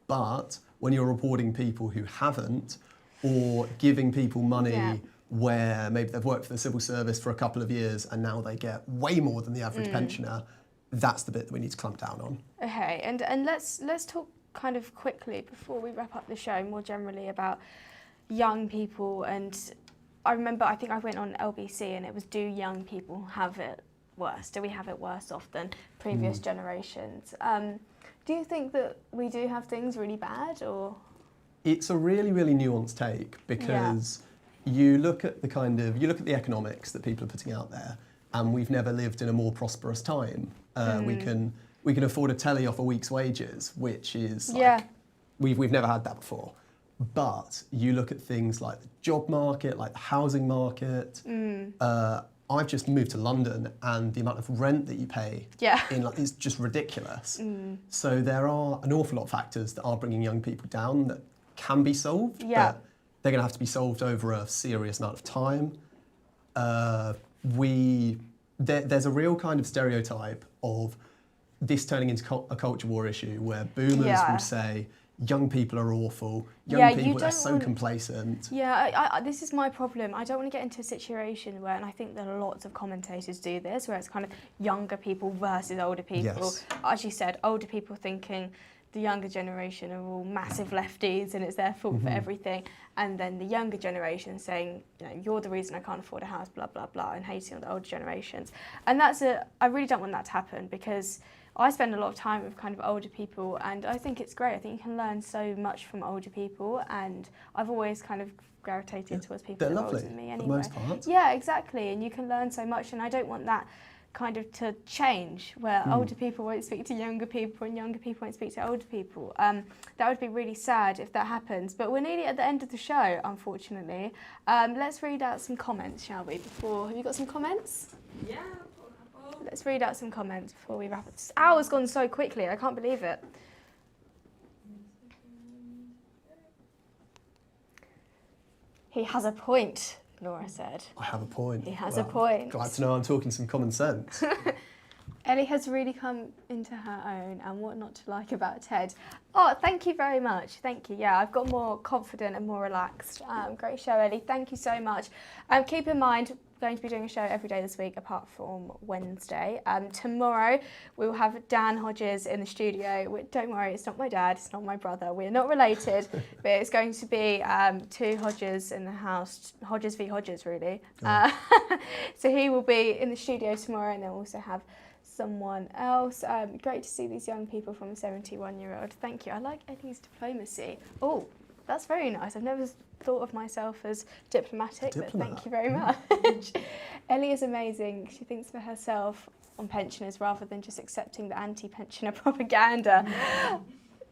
But when you're rewarding people who haven't, or giving people money where maybe they've worked for the civil service for a couple of years and now they get way more than the average pensioner, that's the bit that we need to clamp down on. Okay, and let's talk kind of quickly before we wrap up the show more generally about young people. And I remember, I think I went on LBC and it was, do young people have it worse? Do we have it worse off than previous generations? Do you think that we do have things really bad, or? It's a really, really nuanced take, because you look at the economics that people are putting out there, and we've never lived in a more prosperous time. We can afford a telly off a week's wages, which is like, we've never had that before. But you look at things like the job market, like the housing market. I've just moved to London, and the amount of rent that you pay is just ridiculous. So there are an awful lot of factors that are bringing young people down that can be solved, but they're going to have to be solved over a serious amount of time. There's a real kind of stereotype of this turning into a culture war issue, where boomers will say, young people are awful, young people are so complacent. Yeah, this is my problem. I don't want to get into a situation where, and I think that lots of commentators do this, where it's kind of younger people versus older people. As you said, older people thinking the younger generation are all massive lefties and it's their fault for everything. And then the younger generation saying, you're the reason I can't afford a house, blah, blah, blah, and hating on the older generations. And I really don't want that to happen, because I spend a lot of time with kind of older people, and I think it's great. I think you can learn so much from older people, and I've always kind of gravitated towards people who are older than me anyway. For the most part. Yeah, exactly, and you can learn so much, and I don't want that kind of to change, where older people won't speak to younger people and younger people won't speak to older people. That would be really sad if that happens, but we're nearly at the end of the show, unfortunately. Let's read out some comments, shall we, have you got some comments? Yeah. Let's read out some comments before we wrap up. This hour's gone so quickly, I can't believe it. He has a point, Laura said. I have a point. He has a point. Glad to know I'm talking some common sense. Ellie has really come into her own, and what not to like about Ted. Oh, thank you very much. Thank you. Yeah, I've got more confident and more relaxed. Great show, Ellie. Thank you so much. Keep in mind, going to be doing a show every day this week apart from Wednesday. Tomorrow we will have Dan Hodges in the studio. Don't worry, it's not my dad, it's not my brother, we're not related, but it's going to be two Hodges in the house, Hodges v Hodges really. So he will be in the studio tomorrow, and then we'll also have someone else. Great to see these young people from a 71-year-old. Thank you. I like Ellie's diplomacy. Oh, that's very nice. I've never thought of myself as diplomatic, but thank you very much. Ellie is amazing. She thinks for herself on pensioners rather than just accepting the anti-pensioner propaganda.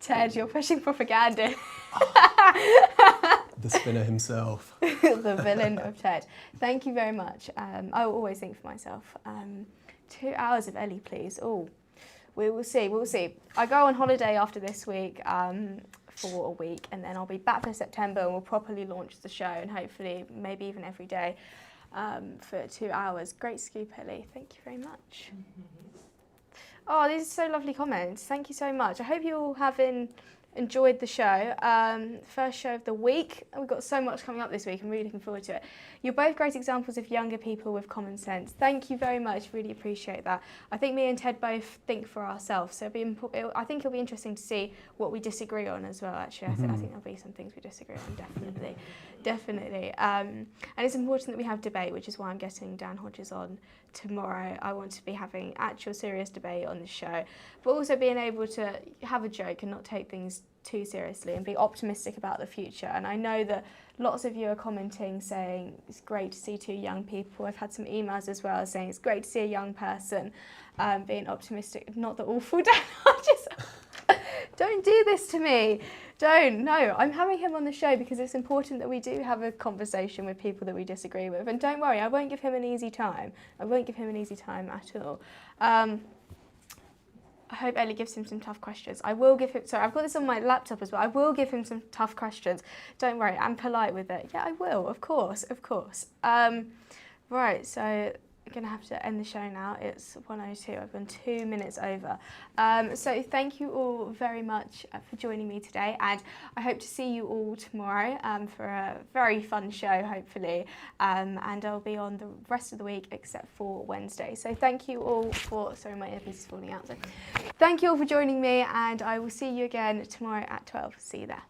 Ted, you're pushing propaganda. The spinner himself. the villain of Ted. Thank you very much. I will always think for myself. 2 hours of Ellie, please. Oh, we will see. We'll see. I go on holiday after this week for a week, and then I'll be back for September, and we'll properly launch the show, and hopefully maybe even every day for 2 hours. Great scoop, Ellie. Thank you very much. Oh, these are so lovely comments. Thank you so much. I hope you all have enjoyed the show. First show of the week. We've got so much coming up this week. I'm really looking forward to it. You're both great examples of younger people with common sense. Thank you very much. Really appreciate that. I think me and Ted both think for ourselves. So I think it'll be interesting to see what we disagree on as well, actually. I think there'll be some things we disagree on, definitely. Definitely. And it's important that we have debate, which is why I'm getting Dan Hodges on tomorrow. I want to be having actual serious debate on the show, but also being able to have a joke and not take things too seriously and be optimistic about the future. And I know that lots of you are commenting saying it's great to see 2 young people. I've had some emails as well saying it's great to see a young person being optimistic, not the awful Dan Hodges. Don't do this to me. Don't. No, I'm having him on the show because it's important that we do have a conversation with people that we disagree with. And don't worry, I won't give him an easy time. I won't give him an easy time at all. I hope Ellie gives him some tough questions. I will give him, sorry, I've got this on my laptop as well. I will give him some tough questions. Don't worry, I'm polite with it. Yeah, I will, of course, of course. Right, so I'm going to have to end the show now. It's 1:02. I've gone 2 minutes over. So thank you all very much for joining me today, and I hope to see you all tomorrow for a very fun show, hopefully. And I'll be on the rest of the week except for Wednesday. So thank you all for, sorry, my earpiece is falling out. So thank you all for joining me, and I will see you again tomorrow at 12. See you there.